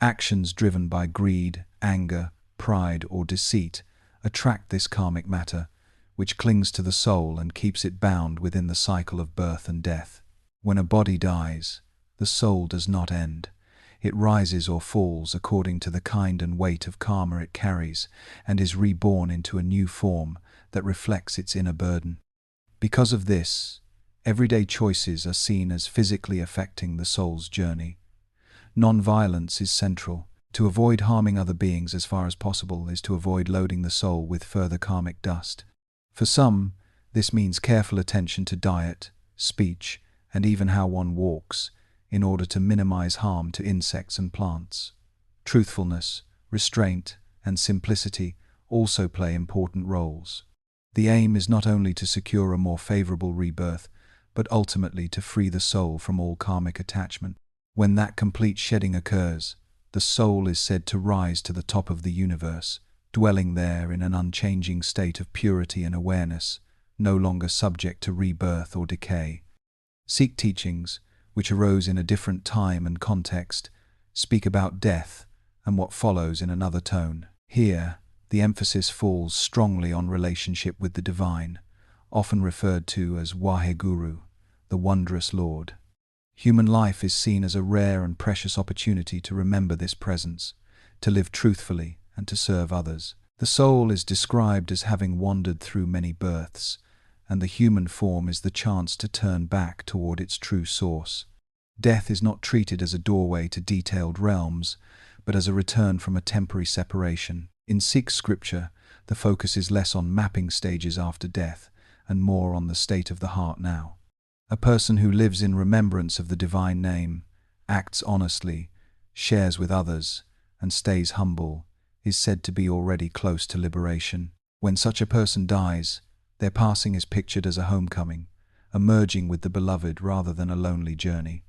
Actions driven by greed, anger, pride, or deceit attract this karmic matter, which clings to the soul and keeps it bound within the cycle of birth and death. When a body dies, the soul does not end. It rises or falls according to the kind and weight of karma it carries, and is reborn into a new form that reflects its inner burden. Because of this, everyday choices are seen as physically affecting the soul's journey. Non-violence is central. To avoid harming other beings as far as possible is to avoid loading the soul with further karmic dust. For some, this means careful attention to diet, speech, and even how one walks, in order to minimize harm to insects and plants. Truthfulness, restraint, and simplicity also play important roles. The aim is not only to secure a more favorable rebirth, but ultimately to free the soul from all karmic attachment. When that complete shedding occurs, the soul is said to rise to the top of the universe, dwelling there in an unchanging state of purity and awareness, no longer subject to rebirth or decay. Sikh teachings, which arose in a different time and context, speak about death and what follows in another tone. Here, the emphasis falls strongly on relationship with the divine, often referred to as Waheguru, the wondrous Lord. Human life is seen as a rare and precious opportunity to remember this presence, to live truthfully, and to serve others. The soul is described as having wandered through many births, and the human form is the chance to turn back toward its true source. Death is not treated as a doorway to detailed realms, but as a return from a temporary separation. In Sikh scripture, the focus is less on mapping stages after death, and more on the state of the heart now. A person who lives in remembrance of the divine name, acts honestly, shares with others, and stays humble, is said to be already close to liberation. When such a person dies, their passing is pictured as a homecoming, a merging with the beloved rather than a lonely journey.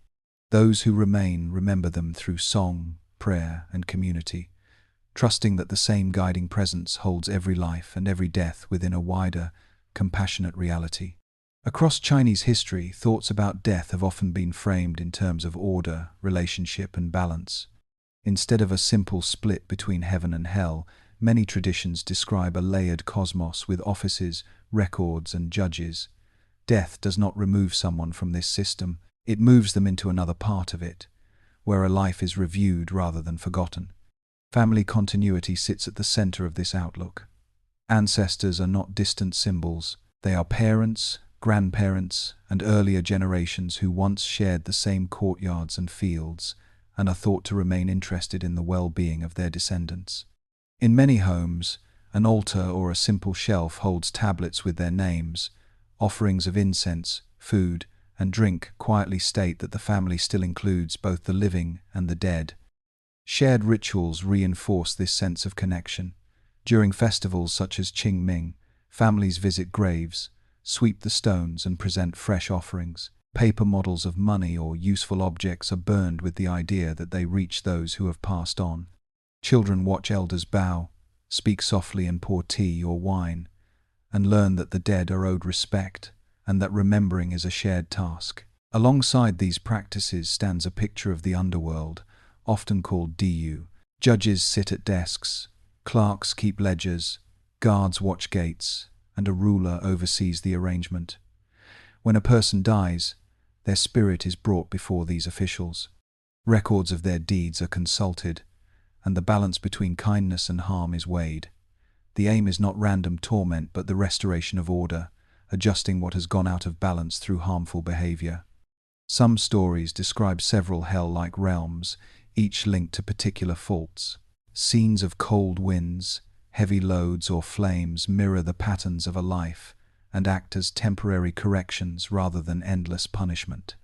Those who remain remember them through song, prayer, and community, trusting that the same guiding presence holds every life and every death within a wider, compassionate reality. Across Chinese history, thoughts about death have often been framed in terms of order, relationship, and balance. Instead of a simple split between heaven and hell, many traditions describe a layered cosmos with offices, records, and judges. Death does not remove someone from this system, it moves them into another part of it, where a life is reviewed rather than forgotten. Family continuity sits at the center of this outlook. Ancestors are not distant symbols, they are parents, grandparents, and earlier generations who once shared the same courtyards and fields, and are thought to remain interested in the well-being of their descendants. In many homes, an altar or a simple shelf holds tablets with their names. Offerings of incense, food, and drink quietly state that the family still includes both the living and the dead. Shared rituals reinforce this sense of connection. During festivals such as Qingming, families visit graves, sweep the stones, and present fresh offerings. Paper models of money or useful objects are burned with the idea that they reach those who have passed on. Children watch elders bow, speak softly and pour tea or wine, and learn that the dead are owed respect and that remembering is a shared task. Alongside these practices stands a picture of the underworld, often called Diyu. Judges sit at desks, clerks keep ledgers, guards watch gates, and a ruler oversees the arrangement. When a person dies, their spirit is brought before these officials. Records of their deeds are consulted, and the balance between kindness and harm is weighed. The aim is not random torment but the restoration of order, adjusting what has gone out of balance through harmful behavior. Some stories describe several hell-like realms, each linked to particular faults. Scenes of cold winds, Heavy loads or flames mirror the patterns of a life and act as temporary corrections rather than endless punishment.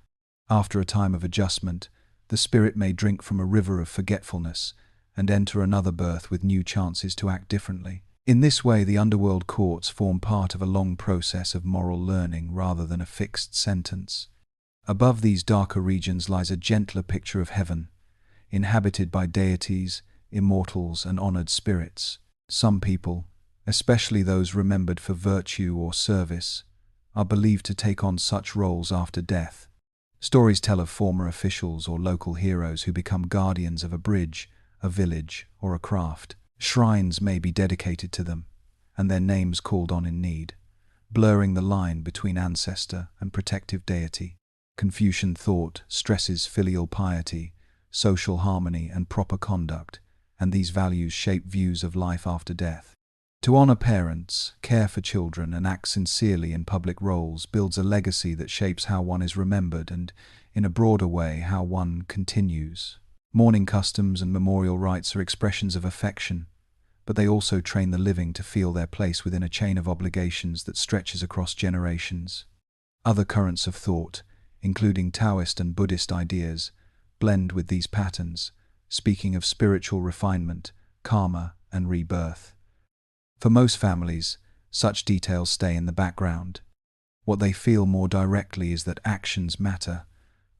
After a time of adjustment, the spirit may drink from a river of forgetfulness and enter another birth with new chances to act differently. In this way, the underworld courts form part of a long process of moral learning rather than a fixed sentence. Above these darker regions lies a gentler picture of heaven, inhabited by deities, immortals, and honored spirits. Some people, especially those remembered for virtue or service, are believed to take on such roles after death. Stories tell of former officials or local heroes who become guardians of a bridge, a village, or a craft. Shrines may be dedicated to them, and their names called on in need, blurring the line between ancestor and protective deity. Confucian thought stresses filial piety, social harmony, and proper conduct, and these values shape views of life after death. To honor parents, care for children, and act sincerely in public roles builds a legacy that shapes how one is remembered and, in a broader way, how one continues. Mourning customs and memorial rites are expressions of affection, but they also train the living to feel their place within a chain of obligations that stretches across generations. Other currents of thought, including Taoist and Buddhist ideas, blend with these patterns, speaking of spiritual refinement, karma, and rebirth. For most families, such details stay in the background. What they feel more directly is that actions matter,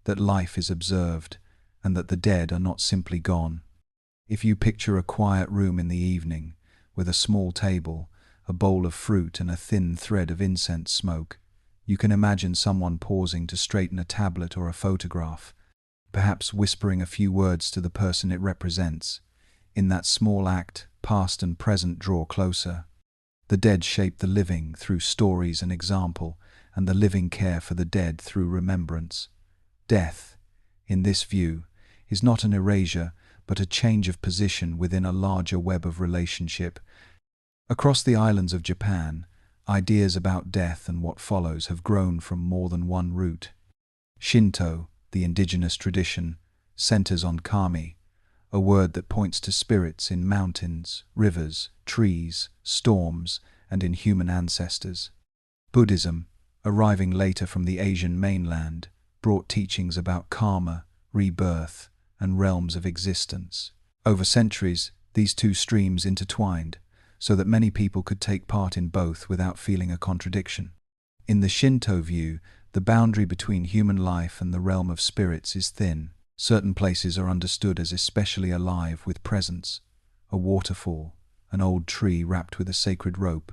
that life is observed, and that the dead are not simply gone. If you picture a quiet room in the evening, with a small table, a bowl of fruit, and a thin thread of incense smoke, you can imagine someone pausing to straighten a tablet or a photograph, perhaps whispering a few words to the person it represents. In that small act, past and present draw closer. The dead shape the living through stories and example, and the living care for the dead through remembrance. Death, in this view, is not an erasure, but a change of position within a larger web of relationship. Across the islands of Japan, ideas about death and what follows have grown from more than one root. Shinto, the indigenous tradition, centers on kami, a word that points to spirits in mountains, rivers, trees, storms, and in human ancestors. Buddhism, arriving later from the Asian mainland, brought teachings about karma, rebirth, and realms of existence. Over centuries, these two streams intertwined, so that many people could take part in both without feeling a contradiction. In the Shinto view, the boundary between human life and the realm of spirits is thin. Certain places are understood as especially alive with presence: a waterfall, an old tree wrapped with a sacred rope,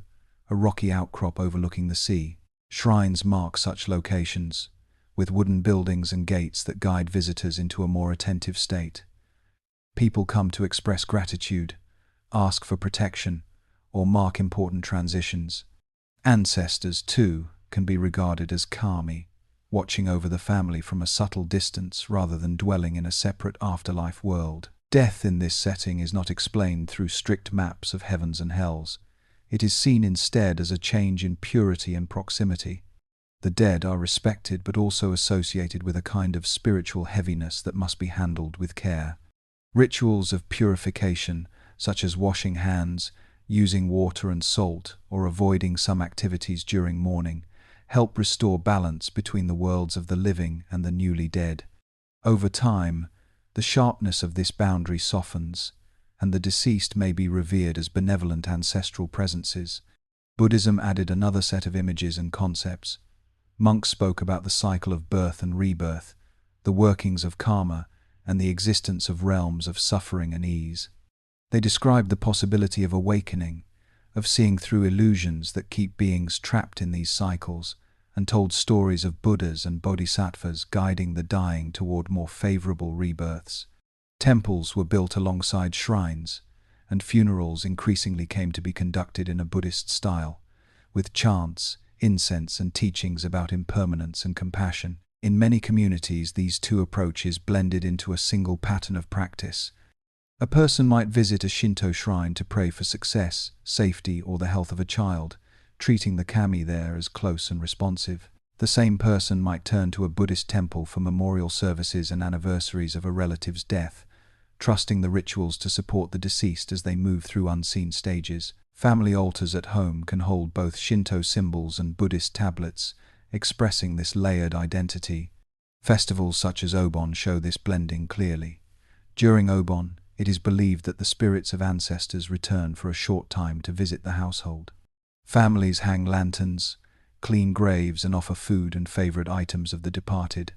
a rocky outcrop overlooking the sea. Shrines mark such locations, with wooden buildings and gates that guide visitors into a more attentive state. People come to express gratitude, ask for protection, or mark important transitions. Ancestors, too, can be regarded as kami, watching over the family from a subtle distance rather than dwelling in a separate afterlife world. Death in this setting is not explained through strict maps of heavens and hells. It is seen instead as a change in purity and proximity. The dead are respected but also associated with a kind of spiritual heaviness that must be handled with care. Rituals of purification, such as washing hands, using water and salt, or avoiding some activities during mourning, help restore balance between the worlds of the living and the newly dead. Over time, the sharpness of this boundary softens, and the deceased may be revered as benevolent ancestral presences. Buddhism added another set of images and concepts. Monks spoke about the cycle of birth and rebirth, the workings of karma, and the existence of realms of suffering and ease. They described the possibility of awakening, of seeing through illusions that keep beings trapped in these cycles, and told stories of Buddhas and Bodhisattvas guiding the dying toward more favorable rebirths. Temples were built alongside shrines, and funerals increasingly came to be conducted in a Buddhist style, with chants, incense, and teachings about impermanence and compassion. In many communities, these two approaches blended into a single pattern of practice. A person might visit a Shinto shrine to pray for success, safety, or the health of a child, treating the kami there as close and responsive. The same person might turn to a Buddhist temple for memorial services and anniversaries of a relative's death, trusting the rituals to support the deceased as they move through unseen stages. Family altars at home can hold both Shinto symbols and Buddhist tablets, expressing this layered identity. Festivals such as Obon show this blending clearly. During Obon, it is believed that the spirits of ancestors return for a short time to visit the household. Families hang lanterns, clean graves, and offer food and favorite items of the departed.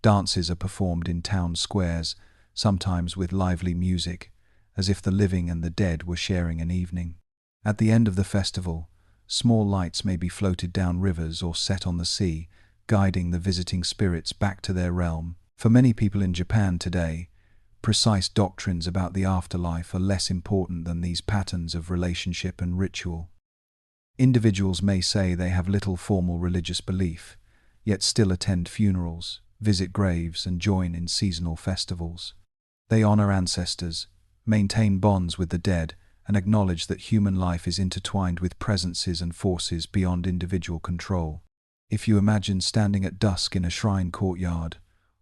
Dances are performed in town squares, sometimes with lively music, as if the living and the dead were sharing an evening. At the end of the festival, small lights may be floated down rivers or set on the sea, guiding the visiting spirits back to their realm. For many people in Japan today, precise doctrines about the afterlife are less important than these patterns of relationship and ritual. Individuals may say they have little formal religious belief, yet still attend funerals, visit graves, and join in seasonal festivals. They honor ancestors, maintain bonds with the dead, and acknowledge that human life is intertwined with presences and forces beyond individual control. If you imagine standing at dusk in a shrine courtyard,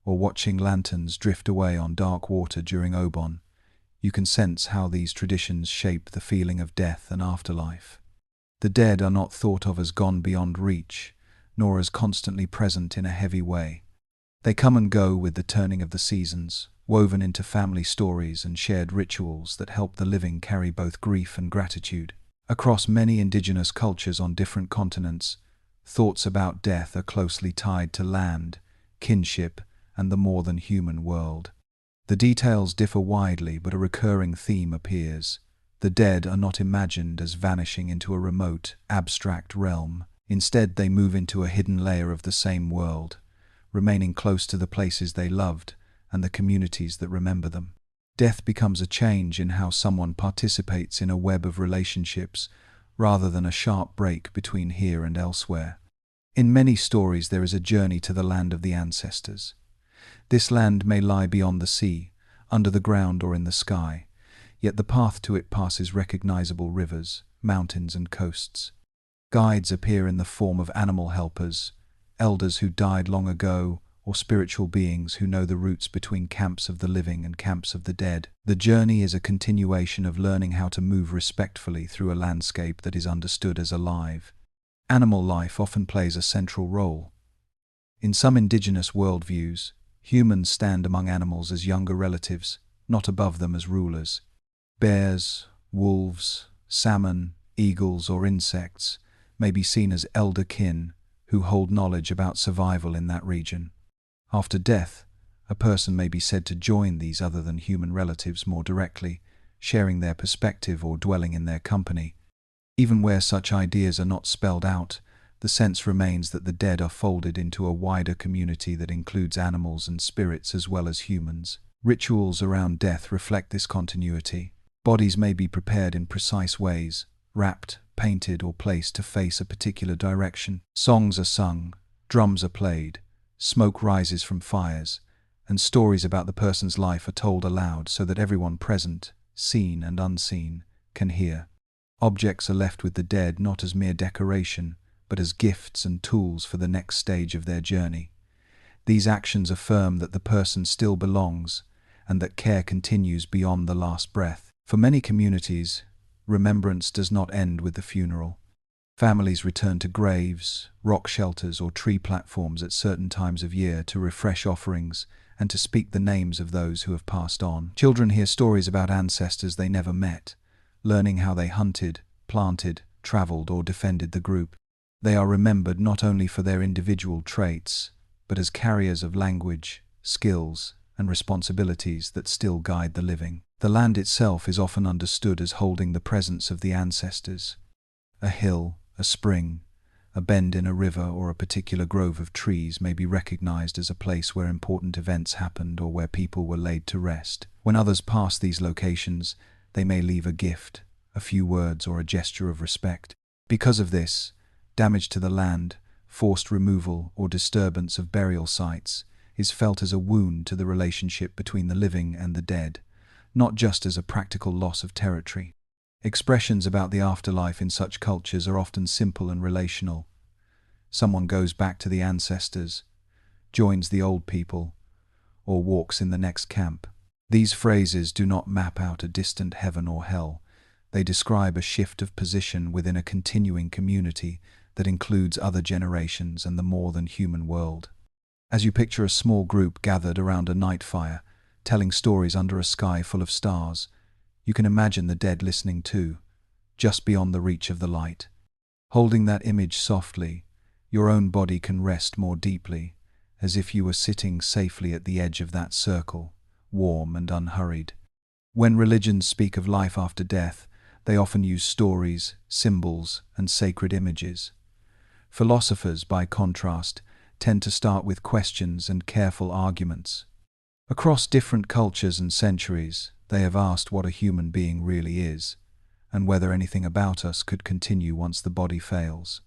or watching lanterns drift away on dark water during Obon, you can sense how these traditions shape the feeling of death and afterlife. The dead are not thought of as gone beyond reach, nor as constantly present in a heavy way. They come and go with the turning of the seasons, woven into family stories and shared rituals that help the living carry both grief and gratitude. Across many indigenous cultures on different continents, thoughts about death are closely tied to land, kinship, and the more than human world. The details differ widely, but a recurring theme appears. The dead are not imagined as vanishing into a remote, abstract realm. Instead, they move into a hidden layer of the same world, remaining close to the places they loved and the communities that remember them. Death becomes a change in how someone participates in a web of relationships, rather than a sharp break between here and elsewhere. In many stories, there is a journey to the land of the ancestors. This land may lie beyond the sea, under the ground, or in the sky, yet the path to it passes recognizable rivers, mountains, and coasts. Guides appear in the form of animal helpers, elders who died long ago, or spiritual beings who know the routes between camps of the living and camps of the dead. The journey is a continuation of learning how to move respectfully through a landscape that is understood as alive. Animal life often plays a central role. In some indigenous worldviews, humans stand among animals as younger relatives, not above them as rulers. Bears, wolves, salmon, eagles, or insects may be seen as elder kin who hold knowledge about survival in that region. After death, a person may be said to join these other than human relatives more directly, sharing their perspective or dwelling in their company. Even where such ideas are not spelled out, the sense remains that the dead are folded into a wider community that includes animals and spirits as well as humans. Rituals around death reflect this continuity. Bodies may be prepared in precise ways, wrapped, painted, or placed to face a particular direction. Songs are sung, drums are played, smoke rises from fires, and stories about the person's life are told aloud so that everyone present, seen and unseen, can hear. Objects are left with the dead not as mere decoration, but as gifts and tools for the next stage of their journey. These actions affirm that the person still belongs, and that care continues beyond the last breath. For many communities, remembrance does not end with the funeral. Families return to graves, rock shelters, or tree platforms at certain times of year to refresh offerings and to speak the names of those who have passed on. Children hear stories about ancestors they never met, learning how they hunted, planted, traveled, or defended the group. They are remembered not only for their individual traits, but as carriers of language, skills, and responsibilities that still guide the living. The land itself is often understood as holding the presence of the ancestors. A hill, a spring, a bend in a river, or a particular grove of trees may be recognized as a place where important events happened or where people were laid to rest. When others pass these locations, they may leave a gift, a few words, or a gesture of respect. Because of this, damage to the land, forced removal, or disturbance of burial sites is felt as a wound to the relationship between the living and the dead, not just as a practical loss of territory. Expressions about the afterlife in such cultures are often simple and relational. Someone goes back to the ancestors, joins the old people, or walks in the next camp. These phrases do not map out a distant heaven or hell. They describe a shift of position within a continuing community that includes other generations and the more than human world. As you picture a small group gathered around a night fire, telling stories under a sky full of stars, you can imagine the dead listening too, just beyond the reach of the light. Holding that image softly, your own body can rest more deeply, as if you were sitting safely at the edge of that circle, warm and unhurried. When religions speak of life after death, they often use stories, symbols, and sacred images. Philosophers, by contrast, tend to start with questions and careful arguments. Across different cultures and centuries, they have asked what a human being really is, and whether anything about us could continue once the body fails.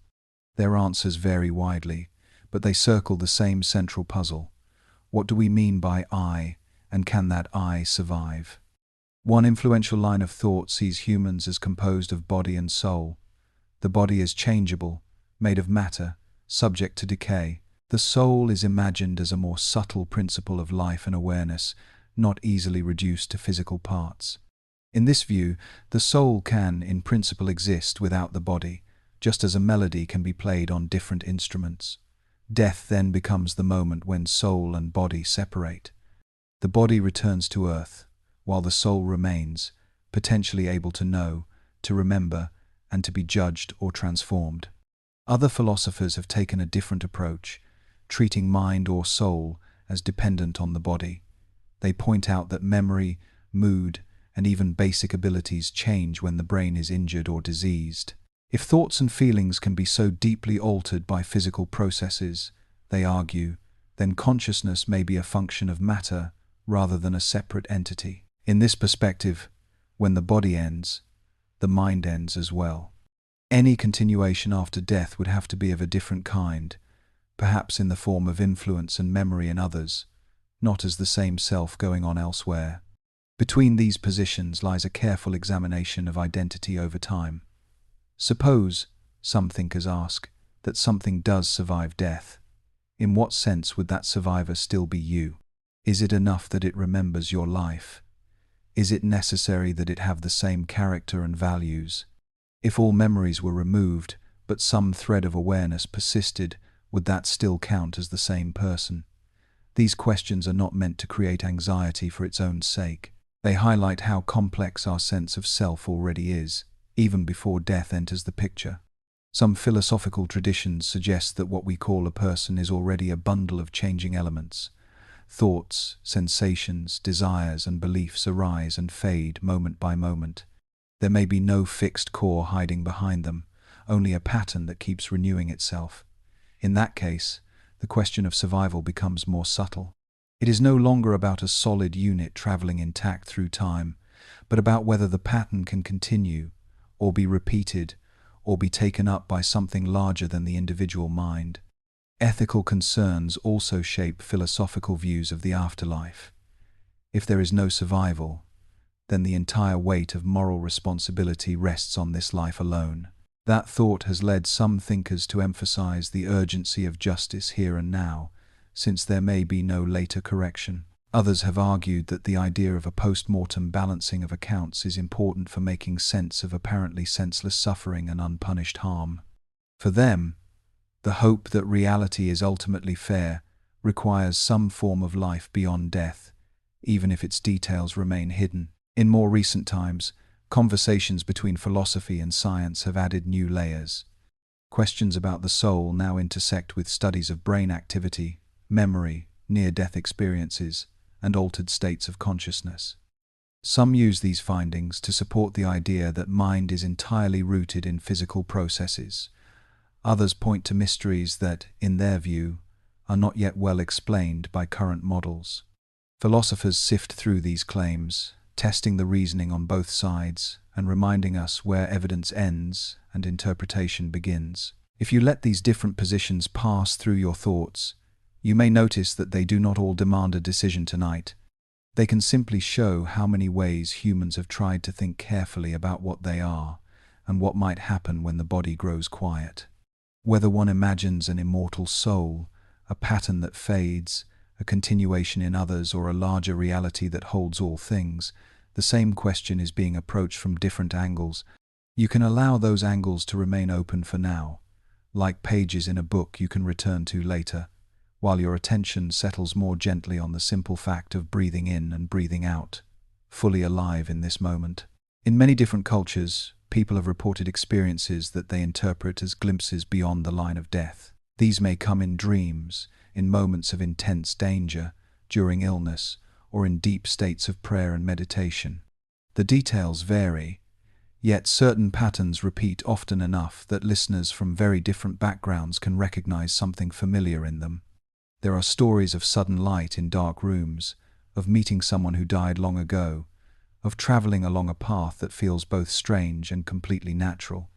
Their answers vary widely, but they circle the same central puzzle. What do we mean by I, and can that I survive? One influential line of thought sees humans as composed of body and soul. The body is changeable, made of matter, subject to decay. The soul is imagined as a more subtle principle of life and awareness, not easily reduced to physical parts. In this view, the soul can, in principle, exist without the body, just as a melody can be played on different instruments. Death then becomes the moment when soul and body separate. The body returns to earth, while the soul remains, potentially able to know, to remember, and to be judged or transformed. Other philosophers have taken a different approach, treating mind or soul as dependent on the body. They point out that memory, mood, and even basic abilities change when the brain is injured or diseased. If thoughts and feelings can be so deeply altered by physical processes, they argue, then consciousness may be a function of matter rather than a separate entity. In this perspective, when the body ends, the mind ends as well. Any continuation after death would have to be of a different kind, perhaps in the form of influence and memory in others, not as the same self going on elsewhere. Between these positions lies a careful examination of identity over time. Suppose, some thinkers ask, that something does survive death. In what sense would that survivor still be you? Is it enough that it remembers your life? Is it necessary that it have the same character and values? If all memories were removed, but some thread of awareness persisted, would that still count as the same person? These questions are not meant to create anxiety for its own sake. They highlight how complex our sense of self already is, even before death enters the picture. Some philosophical traditions suggest that what we call a person is already a bundle of changing elements. Thoughts, sensations, desires, and beliefs arise and fade moment by moment. There may be no fixed core hiding behind them, only a pattern that keeps renewing itself. In that case, the question of survival becomes more subtle. It is no longer about a solid unit traveling intact through time, but about whether the pattern can continue, or be repeated, or be taken up by something larger than the individual mind. Ethical concerns also shape philosophical views of the afterlife. If there is no survival, then the entire weight of moral responsibility rests on this life alone. That thought has led some thinkers to emphasize the urgency of justice here and now, since there may be no later correction. Others have argued that the idea of a post-mortem balancing of accounts is important for making sense of apparently senseless suffering and unpunished harm. For them, the hope that reality is ultimately fair requires some form of life beyond death, even if its details remain hidden. In more recent times, conversations between philosophy and science have added new layers. Questions about the soul now intersect with studies of brain activity, memory, near-death experiences, and altered states of consciousness. Some use these findings to support the idea that mind is entirely rooted in physical processes. Others point to mysteries that, in their view, are not yet well explained by current models. Philosophers sift through these claims, testing the reasoning on both sides and reminding us where evidence ends and interpretation begins. If you let these different positions pass through your thoughts, you may notice that they do not all demand a decision tonight. They can simply show how many ways humans have tried to think carefully about what they are and what might happen when the body grows quiet. Whether one imagines an immortal soul, a pattern that fades, a continuation in others, or a larger reality that holds all things, the same question is being approached from different angles. You can allow those angles to remain open for now, like pages in a book you can return to later, while your attention settles more gently on the simple fact of breathing in and breathing out, fully alive in this moment. In many different cultures, people have reported experiences that they interpret as glimpses beyond the line of death. These may come in dreams, in moments of intense danger, during illness, or in deep states of prayer and meditation. The details vary, yet certain patterns repeat often enough that listeners from very different backgrounds can recognize something familiar in them. There are stories of sudden light in dark rooms, of meeting someone who died long ago, of traveling along a path that feels both strange and completely natural.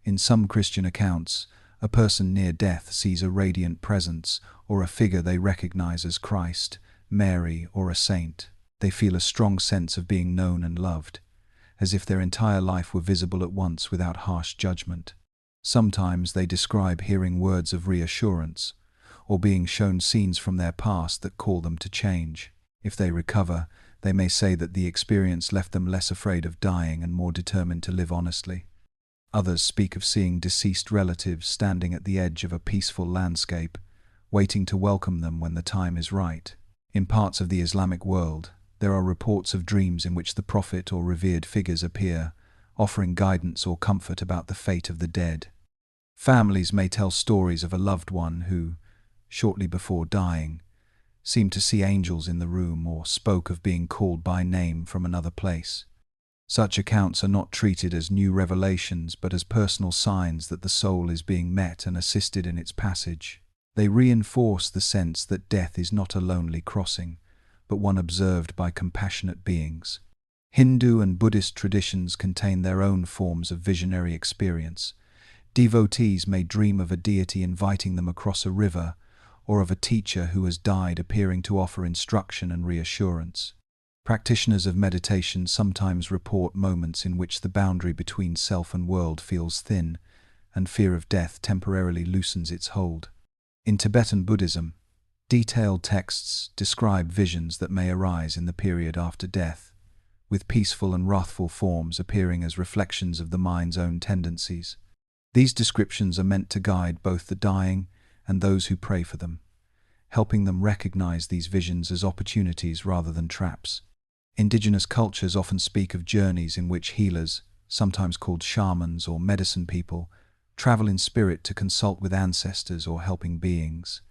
In some Christian accounts, a person near death sees a radiant presence or a figure they recognize as Christ, Mary, or a saint. They feel a strong sense of being known and loved, as if their entire life were visible at once without harsh judgment. Sometimes they describe hearing words of reassurance, or being shown scenes from their past that call them to change. If they recover, they may say that the experience left them less afraid of dying and more determined to live honestly. Others speak of seeing deceased relatives standing at the edge of a peaceful landscape, waiting to welcome them when the time is right. In parts of the Islamic world, there are reports of dreams in which the prophet or revered figures appear, offering guidance or comfort about the fate of the dead. Families may tell stories of a loved one who, shortly before dying, seemed to see angels in the room or spoke of being called by name from another place. Such accounts are not treated as new revelations but as personal signs that the soul is being met and assisted in its passage. They reinforce the sense that death is not a lonely crossing, but one observed by compassionate beings. Hindu and Buddhist traditions contain their own forms of visionary experience. Devotees may dream of a deity inviting them across a river, or of a teacher who has died appearing to offer instruction and reassurance. Practitioners of meditation sometimes report moments in which the boundary between self and world feels thin, and fear of death temporarily loosens its hold. In Tibetan Buddhism, detailed texts describe visions that may arise in the period after death, with peaceful and wrathful forms appearing as reflections of the mind's own tendencies. These descriptions are meant to guide both the dying and those who pray for them, helping them recognize these visions as opportunities rather than traps. Indigenous cultures often speak of journeys in which healers, sometimes called shamans or medicine people, travel in spirit to consult with ancestors or helping beings.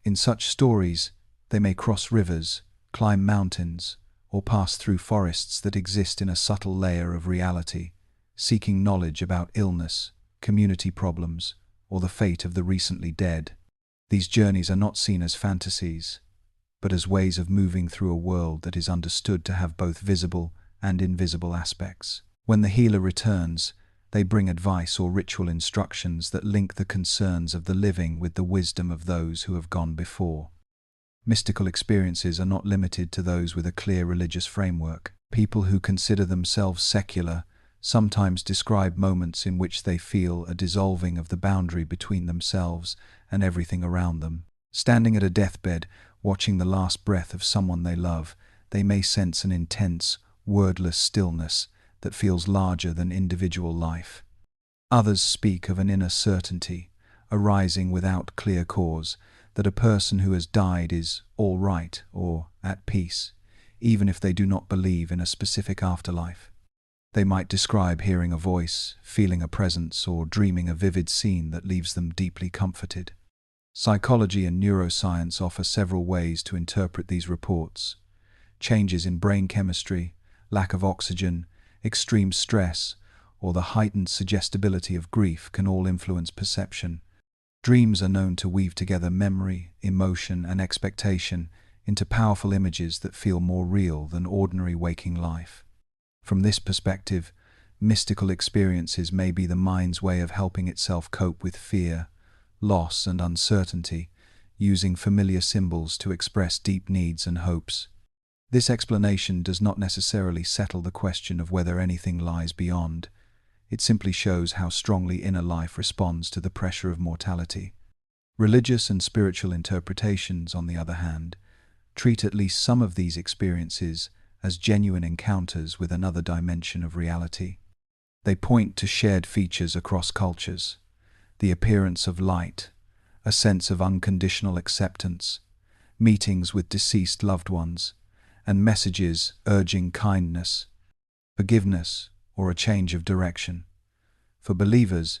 In such stories, they may cross rivers, climb mountains, or pass through forests that exist in a subtle layer of reality, seeking knowledge about illness, community problems, or the fate of the recently dead. These journeys are not seen as fantasies, but as ways of moving through a world that is understood to have both visible and invisible aspects. When the healer returns, they bring advice or ritual instructions that link the concerns of the living with the wisdom of those who have gone before. Mystical experiences are not limited to those with a clear religious framework. People who consider themselves secular sometimes describe moments in which they feel a dissolving of the boundary between themselves and everything around them. Standing at a deathbed, watching the last breath of someone they love, they may sense an intense, wordless stillness that feels larger than individual life. Others speak of an inner certainty, arising without clear cause, that a person who has died is all right or at peace, even if they do not believe in a specific afterlife. They might describe hearing a voice, feeling a presence, or dreaming a vivid scene that leaves them deeply comforted. Psychology and neuroscience offer several ways to interpret these reports. Changes in brain chemistry, lack of oxygen, extreme stress, or the heightened suggestibility of grief can all influence perception. Dreams are known to weave together memory, emotion, and expectation into powerful images that feel more real than ordinary waking life. From this perspective, mystical experiences may be the mind's way of helping itself cope with fear, loss, and uncertainty, using familiar symbols to express deep needs and hopes. This explanation does not necessarily settle the question of whether anything lies beyond. It simply shows how strongly inner life responds to the pressure of mortality. Religious and spiritual interpretations, on the other hand, treat at least some of these experiences as genuine encounters with another dimension of reality. They point to shared features across cultures: the appearance of light, a sense of unconditional acceptance, meetings with deceased loved ones, and messages urging kindness, forgiveness, or a change of direction. For believers,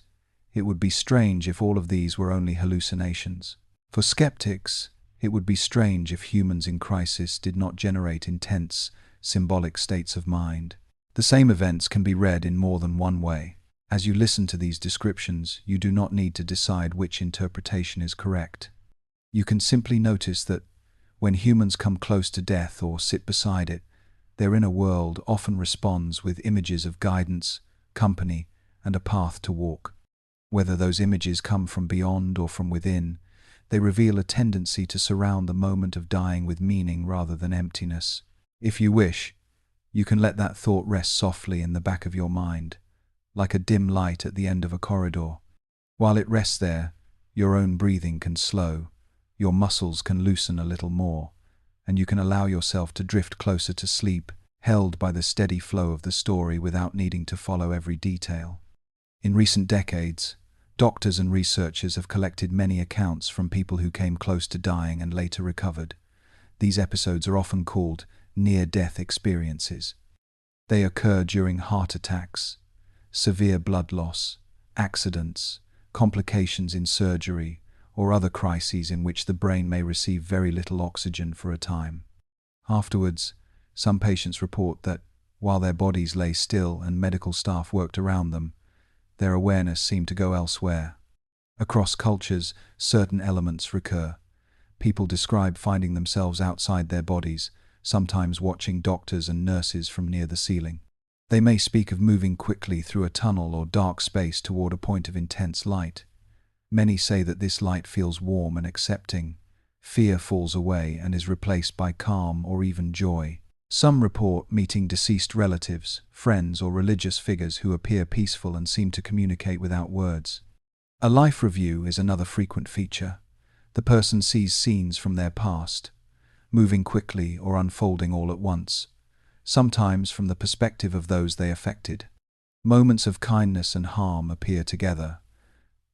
it would be strange if all of these were only hallucinations. For skeptics, it would be strange if humans in crisis did not generate intense, symbolic states of mind. The same events can be read in more than one way. As you listen to these descriptions, you do not need to decide which interpretation is correct. You can simply notice that when humans come close to death or sit beside it, their inner world often responds with images of guidance, company, and a path to walk. Whether those images come from beyond or from within, they reveal a tendency to surround the moment of dying with meaning rather than emptiness. If you wish, you can let that thought rest softly in the back of your mind, like a dim light at the end of a corridor. While it rests there, your own breathing can slow, your muscles can loosen a little more, and you can allow yourself to drift closer to sleep, held by the steady flow of the story without needing to follow every detail. In recent decades, doctors and researchers have collected many accounts from people who came close to dying and later recovered. These episodes are often called near-death experiences. They occur during heart attacks, severe blood loss, accidents, complications in surgery, or other crises in which the brain may receive very little oxygen for a time. Afterwards, some patients report that, while their bodies lay still and medical staff worked around them, their awareness seemed to go elsewhere. Across cultures, certain elements recur. People describe finding themselves outside their bodies, sometimes watching doctors and nurses from near the ceiling. They may speak of moving quickly through a tunnel or dark space toward a point of intense light. Many say that this light feels warm and accepting. Fear falls away and is replaced by calm or even joy. Some report meeting deceased relatives, friends, or religious figures who appear peaceful and seem to communicate without words. A life review is another frequent feature. The person sees scenes from their past, moving quickly or unfolding all at once, sometimes from the perspective of those they affected. Moments of kindness and harm appear together.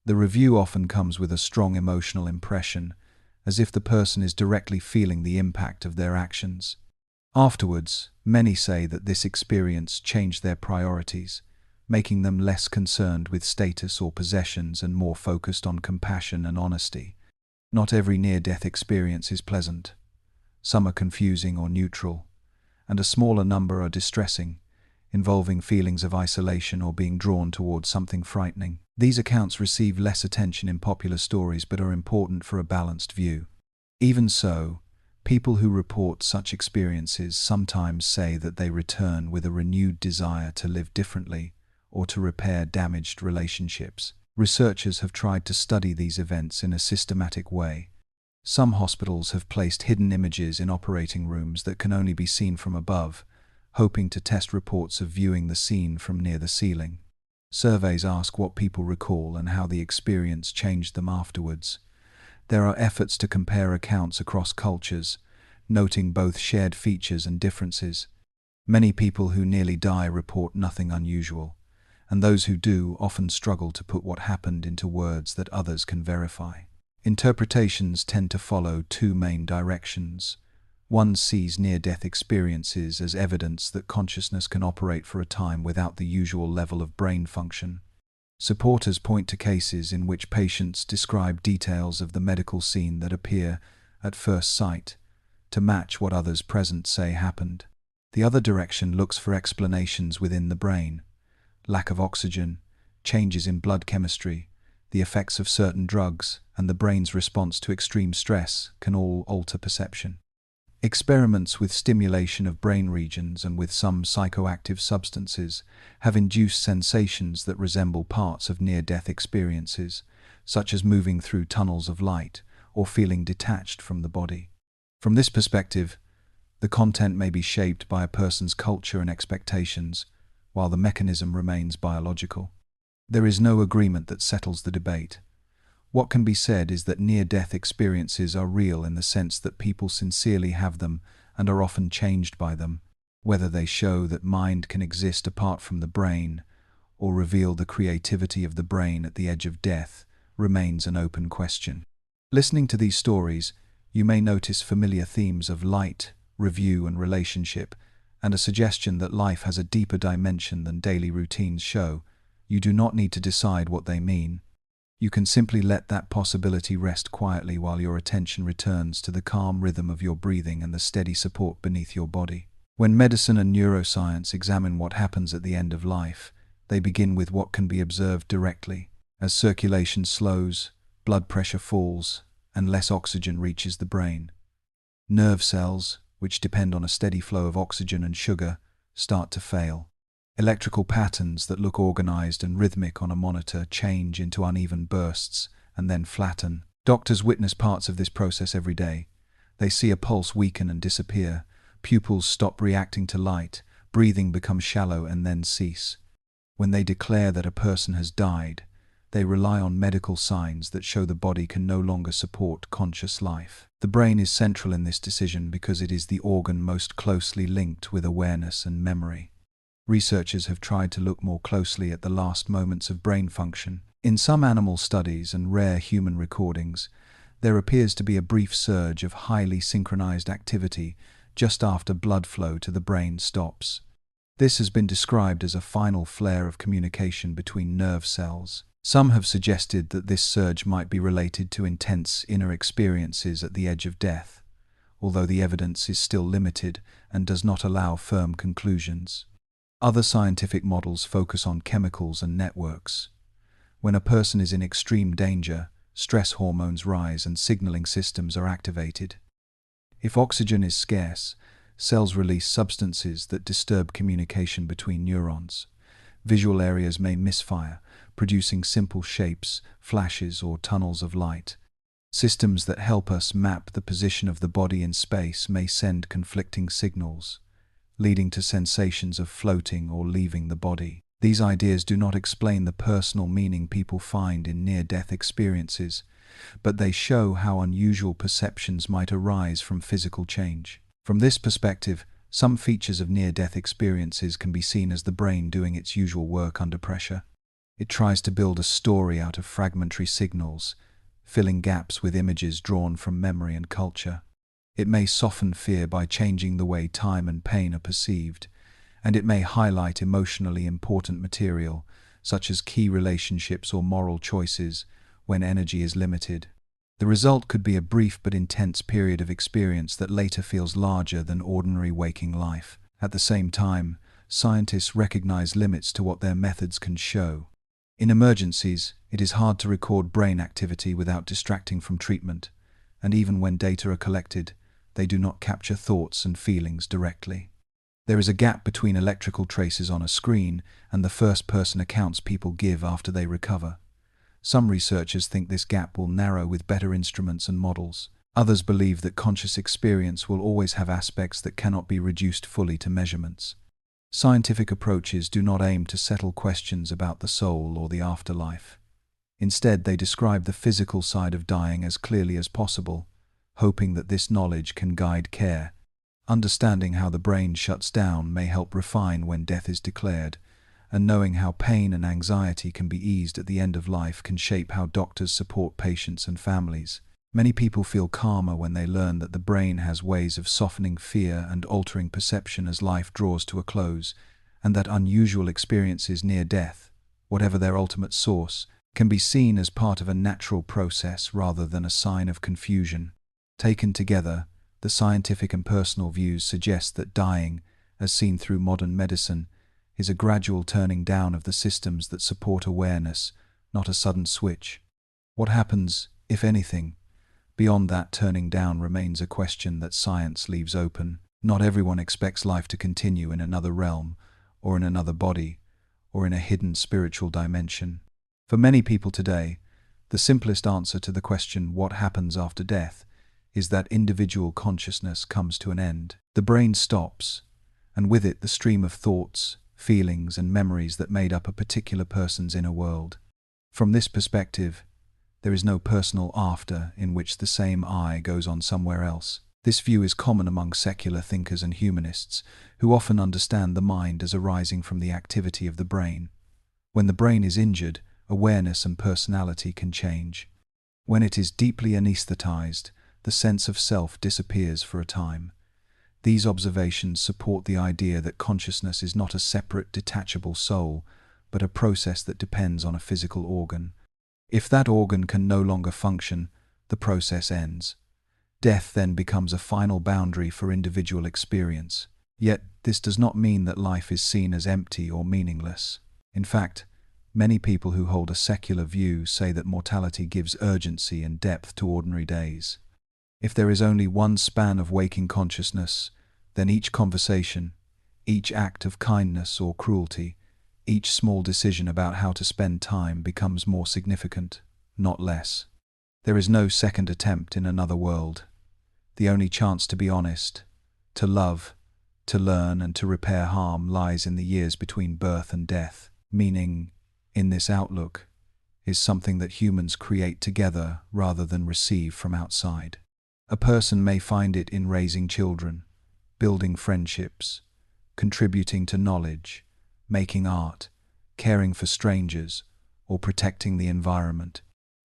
The review often comes with a strong emotional impression, as if the person is directly feeling the impact of their actions. Afterwards, many say that this experience changed their priorities, making them less concerned with status or possessions and more focused on compassion and honesty. Not every near-death experience is pleasant. Some are confusing or neutral, and a smaller number are distressing, involving feelings of isolation or being drawn towards something frightening. These accounts receive less attention in popular stories but are important for a balanced view. Even so, people who report such experiences sometimes say that they return with a renewed desire to live differently or to repair damaged relationships. Researchers have tried to study these events in a systematic way. Some hospitals have placed hidden images in operating rooms that can only be seen from above, hoping to test reports of viewing the scene from near the ceiling. Surveys ask what people recall and how the experience changed them afterwards. There are efforts to compare accounts across cultures, noting both shared features and differences. Many people who nearly die report nothing unusual, and those who do often struggle to put what happened into words that others can verify. Interpretations tend to follow two main directions. One sees near-death experiences as evidence that consciousness can operate for a time without the usual level of brain function. Supporters point to cases in which patients describe details of the medical scene that appear, at first sight, to match what others present say happened. The other direction looks for explanations within the brain. Lack of oxygen, changes in blood chemistry, the effects of certain drugs, and the brain's response to extreme stress can all alter perception. Experiments with stimulation of brain regions and with some psychoactive substances have induced sensations that resemble parts of near-death experiences, such as moving through tunnels of light or feeling detached from the body. From this perspective, the content may be shaped by a person's culture and expectations, while the mechanism remains biological. There is no agreement that settles the debate. What can be said is that near-death experiences are real in the sense that people sincerely have them and are often changed by them. Whether they show that mind can exist apart from the brain, or reveal the creativity of the brain at the edge of death, remains an open question. Listening to these stories, you may notice familiar themes of light, review, and relationship, and a suggestion that life has a deeper dimension than daily routines show. You do not need to decide what they mean. You can simply let that possibility rest quietly while your attention returns to the calm rhythm of your breathing and the steady support beneath your body. When medicine and neuroscience examine what happens at the end of life, they begin with what can be observed directly. As circulation slows, blood pressure falls, and less oxygen reaches the brain. Nerve cells, which depend on a steady flow of oxygen and sugar, start to fail. Electrical patterns that look organized and rhythmic on a monitor change into uneven bursts and then flatten. Doctors witness parts of this process every day. They see a pulse weaken and disappear, pupils stop reacting to light, breathing becomes shallow and then cease. When they declare that a person has died, they rely on medical signs that show the body can no longer support conscious life. The brain is central in this decision because it is the organ most closely linked with awareness and memory. Researchers have tried to look more closely at the last moments of brain function. In some animal studies and rare human recordings, there appears to be a brief surge of highly synchronized activity just after blood flow to the brain stops. This has been described as a final flare of communication between nerve cells. Some have suggested that this surge might be related to intense inner experiences at the edge of death, although the evidence is still limited and does not allow firm conclusions. Other scientific models focus on chemicals and networks. When a person is in extreme danger, stress hormones rise and signaling systems are activated. If oxygen is scarce, cells release substances that disturb communication between neurons. Visual areas may misfire, producing simple shapes, flashes, or tunnels of light. Systems that help us map the position of the body in space may send conflicting signals, leading to sensations of floating or leaving the body. These ideas do not explain the personal meaning people find in near-death experiences, but they show how unusual perceptions might arise from physical change. From this perspective, some features of near-death experiences can be seen as the brain doing its usual work under pressure. It tries to build a story out of fragmentary signals, filling gaps with images drawn from memory and culture. It may soften fear by changing the way time and pain are perceived, and it may highlight emotionally important material, such as key relationships or moral choices, when energy is limited. The result could be a brief but intense period of experience that later feels larger than ordinary waking life. At the same time, scientists recognize limits to what their methods can show. In emergencies, it is hard to record brain activity without distracting from treatment, and even when data are collected, they do not capture thoughts and feelings directly. There is a gap between electrical traces on a screen and the first-person accounts people give after they recover. Some researchers think this gap will narrow with better instruments and models. Others believe that conscious experience will always have aspects that cannot be reduced fully to measurements. Scientific approaches do not aim to settle questions about the soul or the afterlife. Instead, they describe the physical side of dying as clearly as possible, hoping that this knowledge can guide care. Understanding how the brain shuts down may help refine when death is declared, and knowing how pain and anxiety can be eased at the end of life can shape how doctors support patients and families. Many people feel calmer when they learn that the brain has ways of softening fear and altering perception as life draws to a close, and that unusual experiences near death, whatever their ultimate source, can be seen as part of a natural process rather than a sign of confusion. Taken together, the scientific and personal views suggest that dying, as seen through modern medicine, is a gradual turning down of the systems that support awareness, not a sudden switch. What happens, if anything, beyond that turning down remains a question that science leaves open. Not everyone expects life to continue in another realm, or in another body, or in a hidden spiritual dimension. For many people today, the simplest answer to the question, what happens after death, is that individual consciousness comes to an end. The brain stops, and with it the stream of thoughts, feelings, and memories that made up a particular person's inner world. From this perspective, There is no personal after in which the same I goes on somewhere else. This view is common among secular thinkers and humanists, who often understand the mind as arising from the activity of the brain. When the brain is injured, awareness and personality can change. When it is deeply anesthetized, the sense of self disappears for a time. These observations support the idea that consciousness is not a separate, detachable soul, but a process that depends on a physical organ. If that organ can no longer function, the process ends. Death then becomes a final boundary for individual experience. Yet, this does not mean that life is seen as empty or meaningless. In fact, many people who hold a secular view say that mortality gives urgency and depth to ordinary days. If there is only one span of waking consciousness, then each conversation, each act of kindness or cruelty, each small decision about how to spend time becomes more significant, not less. There is no second attempt in another world. The only chance to be honest, to love, to learn and to repair harm lies in the years between birth and death. Meaning, in this outlook, is something that humans create together rather than receive from outside. A person may find it in raising children, building friendships, contributing to knowledge, making art, caring for strangers, or protecting the environment.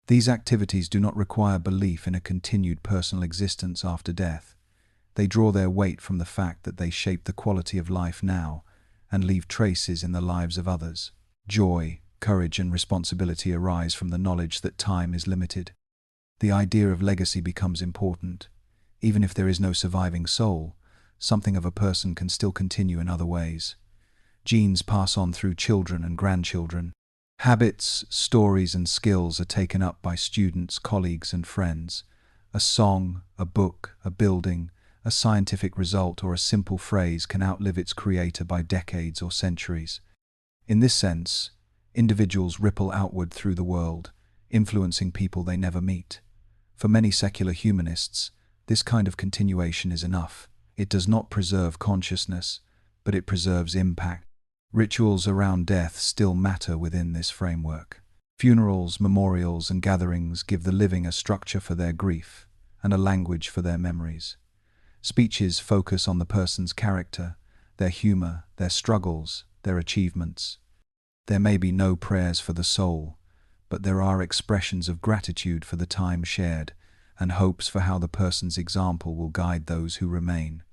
These activities do not require belief in a continued personal existence after death. They draw their weight from the fact that they shape the quality of life now and leave traces in the lives of others. Joy, courage, and responsibility arise from the knowledge that time is limited. The idea of legacy becomes important. Even if there is no surviving soul, something of a person can still continue in other ways. Genes pass on through children and grandchildren. Habits, stories, and skills are taken up by students, colleagues, and friends. A song, a book, a building, a scientific result, or a simple phrase can outlive its creator by decades or centuries. In this sense, individuals ripple outward through the world, influencing people they never meet. For many secular humanists, this kind of continuation is enough. It does not preserve consciousness, but it preserves impact. Rituals around death still matter within this framework. Funerals, memorials, and gatherings give the living a structure for their grief and a language for their memories. Speeches focus on the person's character, their humor, their struggles, their achievements. There may be no prayers for the soul, but there are expressions of gratitude for the time shared and hopes for how the person's example will guide those who remain.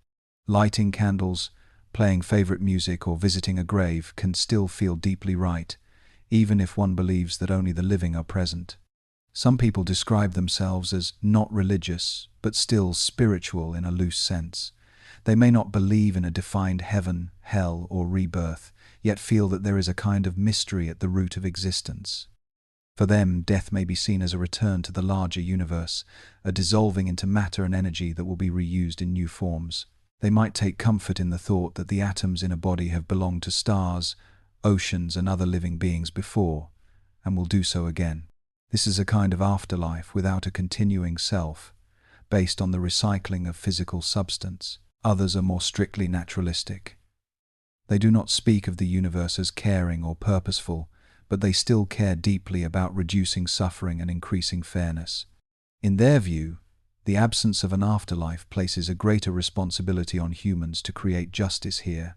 Lighting candles, playing favorite music, or visiting a grave can still feel deeply right, even if one believes that only the living are present. Some people describe themselves as not religious, but still spiritual in a loose sense. They may not believe in a defined heaven, hell, or rebirth, yet feel that there is a kind of mystery at the root of existence. For them, death may be seen as a return to the larger universe, a dissolving into matter and energy that will be reused in new forms. They might take comfort in the thought that the atoms in a body have belonged to stars, oceans, and other living beings before, and will do so again. This is a kind of afterlife without a continuing self, based on the recycling of physical substance. Others are more strictly naturalistic. They do not speak of the universe as caring or purposeful, but they still care deeply about reducing suffering and increasing fairness. In their view, the absence of an afterlife places a greater responsibility on humans to create justice here,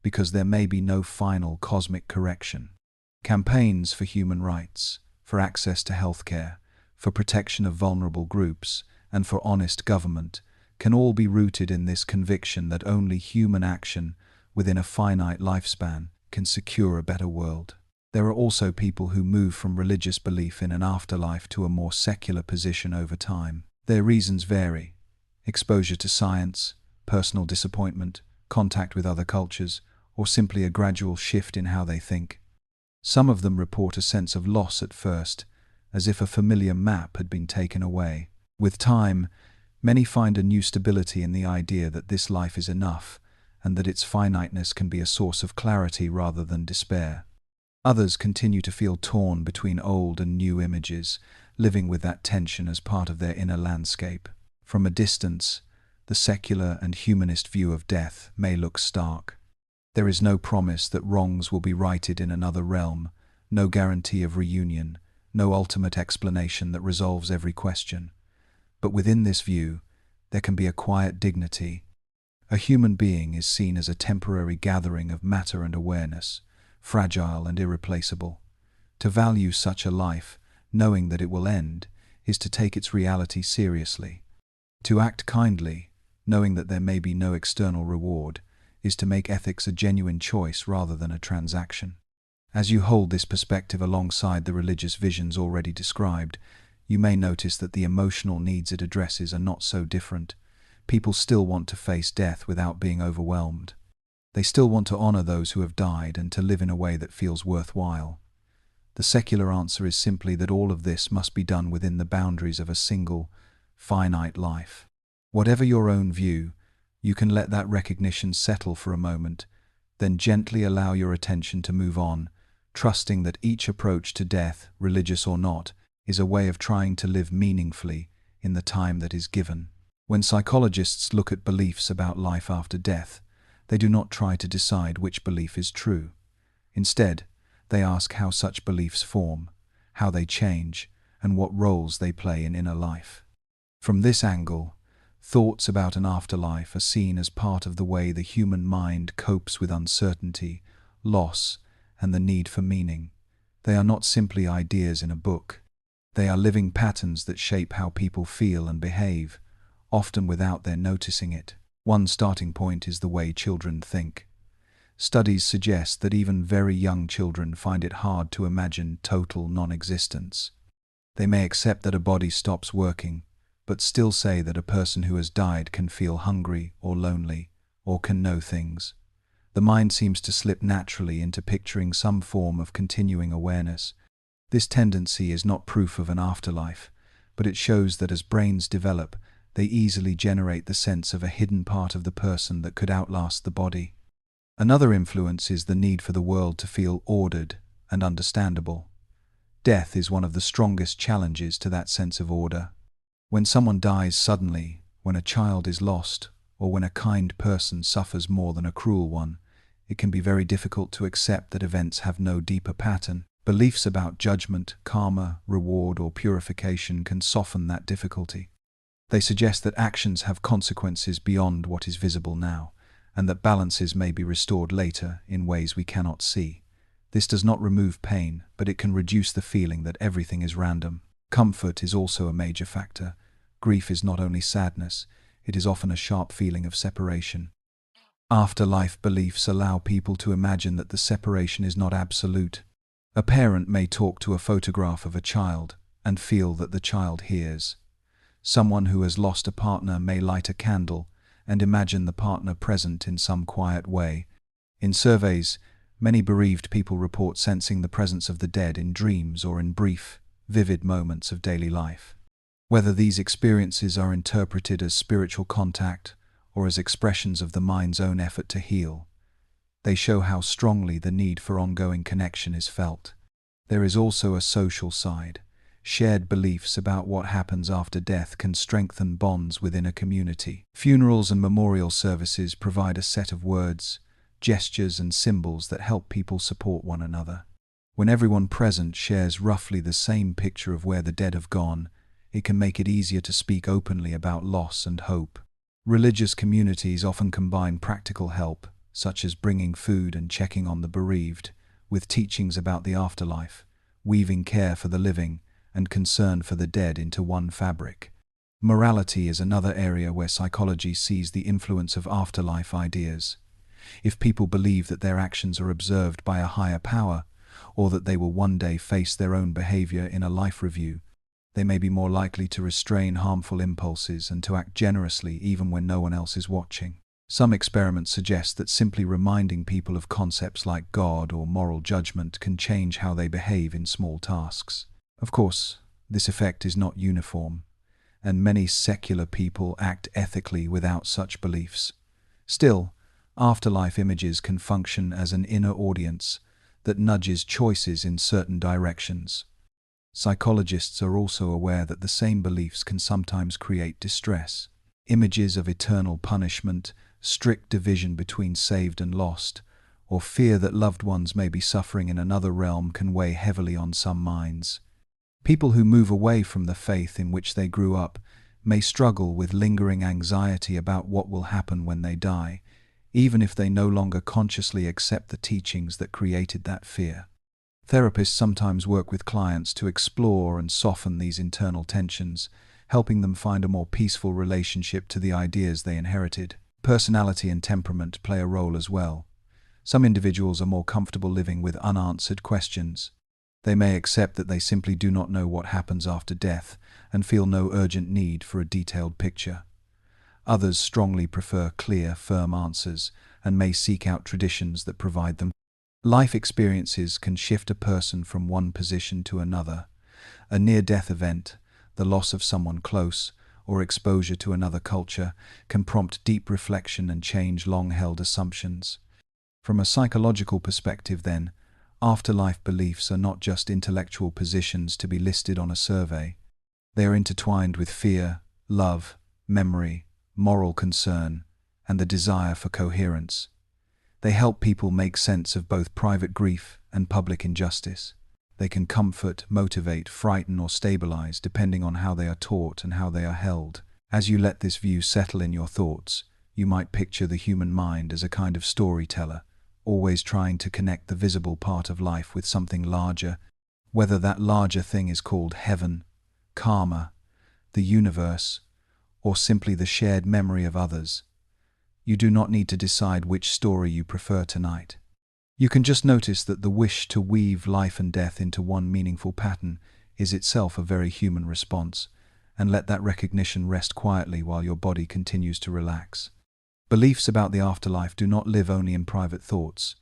because there may be no final cosmic correction. Campaigns for human rights, for access to healthcare, for protection of vulnerable groups, and for honest government can all be rooted in this conviction that only human action within a finite lifespan can secure a better world. There are also people who move from religious belief in an afterlife to a more secular position over time. Their reasons vary: exposure to science, personal disappointment, contact with other cultures, or simply a gradual shift in how they think. Some of them report a sense of loss at first, as if a familiar map had been taken away. With time, many find a new stability in the idea that this life is enough, and that its finiteness can be a source of clarity rather than despair. Others continue to feel torn between old and new images, living with that tension as part of their inner landscape. From a distance, the secular and humanist view of death may look stark. There is no promise that wrongs will be righted in another realm, no guarantee of reunion, no ultimate explanation that resolves every question. But within this view, there can be a quiet dignity. A human being is seen as a temporary gathering of matter and awareness, fragile and irreplaceable. To value such a life, knowing that it will end, is to take its reality seriously. To act kindly, knowing that there may be no external reward, is to make ethics a genuine choice rather than a transaction. As you hold this perspective alongside the religious visions already described, you may notice that the emotional needs it addresses are not so different. People still want to face death without being overwhelmed. They still want to honor those who have died and to live in a way that feels worthwhile. The secular answer is simply that all of this must be done within the boundaries of a single, finite life. Whatever your own view, you can let that recognition settle for a moment, then gently allow your attention to move on, trusting that each approach to death, religious or not, is a way of trying to live meaningfully in the time that is given. When psychologists look at beliefs about life after death, they do not try to decide which belief is true. Instead, they ask how such beliefs form, how they change, and what roles they play in inner life. From this angle, thoughts about an afterlife are seen as part of the way the human mind copes with uncertainty, loss, and the need for meaning. They are not simply ideas in a book. They are living patterns that shape how people feel and behave, often without their noticing it. One starting point is the way children think. Studies suggest that even very young children find it hard to imagine total non-existence. They may accept that a body stops working, but still say that a person who has died can feel hungry or lonely, or can know things. The mind seems to slip naturally into picturing some form of continuing awareness. This tendency is not proof of an afterlife, but it shows that as brains develop, they easily generate the sense of a hidden part of the person that could outlast the body. Another influence is the need for the world to feel ordered and understandable. Death is one of the strongest challenges to that sense of order. When someone dies suddenly, when a child is lost, or when a kind person suffers more than a cruel one, it can be very difficult to accept that events have no deeper pattern. Beliefs about judgment, karma, reward, or purification can soften that difficulty. They suggest that actions have consequences beyond what is visible now, and that balances may be restored later in ways we cannot see. This does not remove pain, but it can reduce the feeling that everything is random. Comfort is also a major factor. Grief is not only sadness, it is often a sharp feeling of separation. Afterlife beliefs allow people to imagine that the separation is not absolute. A parent may talk to a photograph of a child and feel that the child hears. Someone who has lost a partner may light a candle and imagine the partner present in some quiet way. In surveys, many bereaved people report sensing the presence of the dead in dreams or in brief, vivid moments of daily life. Whether these experiences are interpreted as spiritual contact or as expressions of the mind's own effort to heal, they show how strongly the need for ongoing connection is felt. There is also a social side. Shared beliefs about what happens after death can strengthen bonds within a community. Funerals and memorial services provide a set of words, gestures, and symbols that help people support one another. When everyone present shares roughly the same picture of where the dead have gone, it can make it easier to speak openly about loss and hope. Religious communities often combine practical help, such as bringing food and checking on the bereaved, with teachings about the afterlife, weaving care for the living and concern for the dead into one fabric. Morality is another area where psychology sees the influence of afterlife ideas. If people believe that their actions are observed by a higher power, or that they will one day face their own behavior in a life review, they may be more likely to restrain harmful impulses and to act generously even when no one else is watching. Some experiments suggest that simply reminding people of concepts like God or moral judgment can change how they behave in small tasks. Of course, this effect is not uniform, and many secular people act ethically without such beliefs. Still, afterlife images can function as an inner audience that nudges choices in certain directions. Psychologists are also aware that the same beliefs can sometimes create distress. Images of eternal punishment, strict division between saved and lost, or fear that loved ones may be suffering in another realm can weigh heavily on some minds. People who move away from the faith in which they grew up may struggle with lingering anxiety about what will happen when they die, even if they no longer consciously accept the teachings that created that fear. Therapists sometimes work with clients to explore and soften these internal tensions, helping them find a more peaceful relationship to the ideas they inherited. Personality and temperament play a role as well. Some individuals are more comfortable living with unanswered questions. They may accept that they simply do not know what happens after death and feel no urgent need for a detailed picture. Others strongly prefer clear, firm answers and may seek out traditions that provide them. Life experiences can shift a person from one position to another. A near-death event, the loss of someone close, or exposure to another culture can prompt deep reflection and change long-held assumptions. From a psychological perspective, then, afterlife beliefs are not just intellectual positions to be listed on a survey. They are intertwined with fear, love, memory, moral concern, and the desire for coherence. They help people make sense of both private grief and public injustice. They can comfort, motivate, frighten, or stabilize depending on how they are taught and how they are held. As you let this view settle in your thoughts, you might picture the human mind as a kind of storyteller, always trying to connect the visible part of life with something larger, whether that larger thing is called heaven, karma, the universe, or simply the shared memory of others. You do not need to decide which story you prefer tonight. You can just notice that the wish to weave life and death into one meaningful pattern is itself a very human response, and let that recognition rest quietly while your body continues to relax. Beliefs about the afterlife do not live only in private thoughts.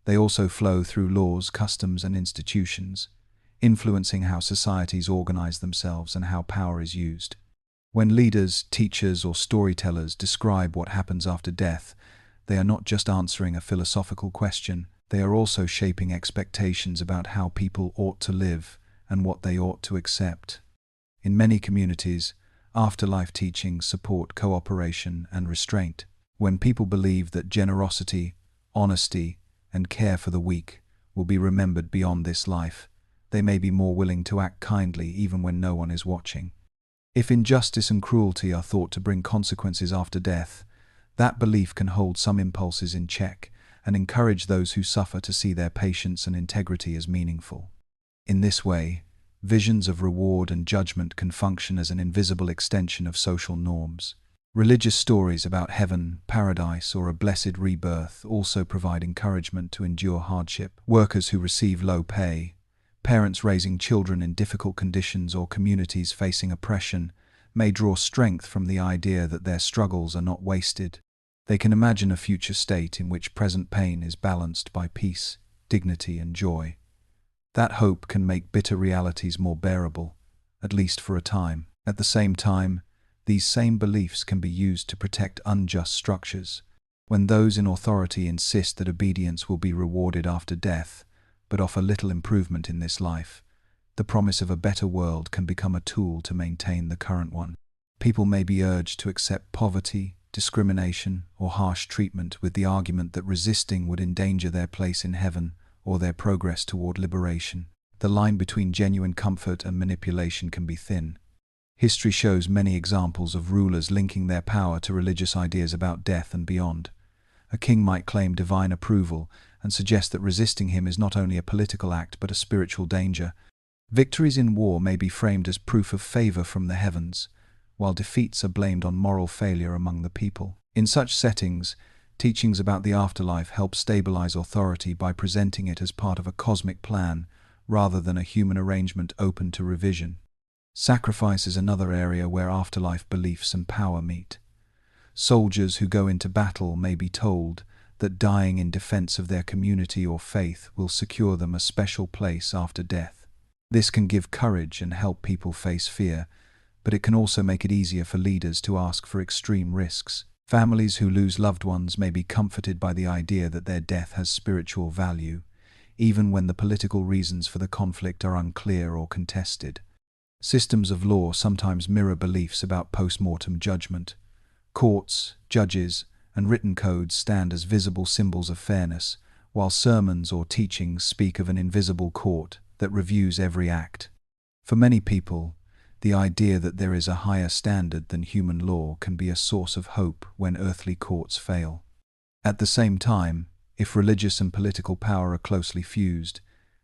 They also flow through laws, customs, and institutions, influencing how societies organize themselves and how power is used. When leaders, teachers, or storytellers describe what happens after death, they are not just answering a philosophical question, they are also shaping expectations about how people ought to live and what they ought to accept. In many communities, afterlife teachings support cooperation and restraint. When people believe that generosity, honesty, and care for the weak will be remembered beyond this life, they may be more willing to act kindly even when no one is watching. If injustice and cruelty are thought to bring consequences after death, that belief can hold some impulses in check and encourage those who suffer to see their patience and integrity as meaningful. In this way, visions of reward and judgment can function as an invisible extension of social norms. Religious stories about heaven, paradise, or a blessed rebirth also provide encouragement to endure hardship. Workers who receive low pay, parents raising children in difficult conditions, or communities facing oppression may draw strength from the idea that their struggles are not wasted. They can imagine a future state in which present pain is balanced by peace, dignity, and joy. That hope can make bitter realities more bearable, at least for a time. At the same time, these same beliefs can be used to protect unjust structures. When those in authority insist that obedience will be rewarded after death, but offer little improvement in this life, the promise of a better world can become a tool to maintain the current one. People may be urged to accept poverty, discrimination, or harsh treatment with the argument that resisting would endanger their place in heaven or their progress toward liberation. The line between genuine comfort and manipulation can be thin. History shows many examples of rulers linking their power to religious ideas about death and beyond. A king might claim divine approval and suggest that resisting him is not only a political act but a spiritual danger. Victories in war may be framed as proof of favor from the heavens, while defeats are blamed on moral failure among the people. In such settings, teachings about the afterlife help stabilize authority by presenting it as part of a cosmic plan rather than a human arrangement open to revision. Sacrifice is another area where afterlife beliefs and power meet. Soldiers who go into battle may be told that dying in defense of their community or faith will secure them a special place after death. This can give courage and help people face fear, but it can also make it easier for leaders to ask for extreme risks. Families who lose loved ones may be comforted by the idea that their death has spiritual value, even when the political reasons for the conflict are unclear or contested. Systems of law sometimes mirror beliefs about post-mortem judgment. Courts, judges, and written codes stand as visible symbols of fairness, while sermons or teachings speak of an invisible court that reviews every act. For many people, the idea that there is a higher standard than human law can be a source of hope when earthly courts fail. At the same time, if religious and political power are closely fused,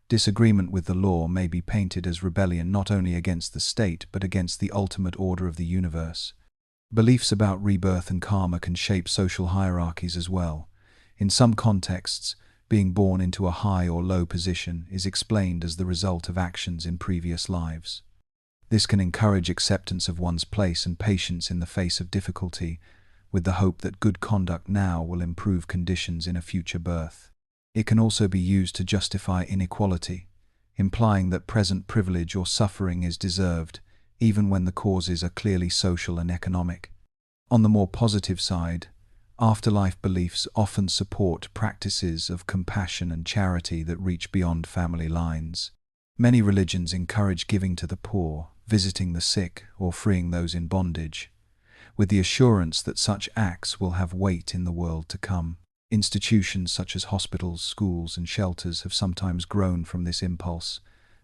disagreement with the law may be painted as rebellion not only against the state but against the ultimate order of the universe. Beliefs about rebirth and karma can shape social hierarchies as well. In some contexts, being born into a high or low position is explained as the result of actions in previous lives. This can encourage acceptance of one's place and patience in the face of difficulty, with the hope that good conduct now will improve conditions in a future birth. It can also be used to justify inequality, implying that present privilege or suffering is deserved, even when the causes are clearly social and economic. On the more positive side, afterlife beliefs often support practices of compassion and charity that reach beyond family lines. Many religions encourage giving to the poor, visiting the sick, or freeing those in bondage, with the assurance that such acts will have weight in the world to come. Institutions such as hospitals, schools, and shelters have sometimes grown from this impulse,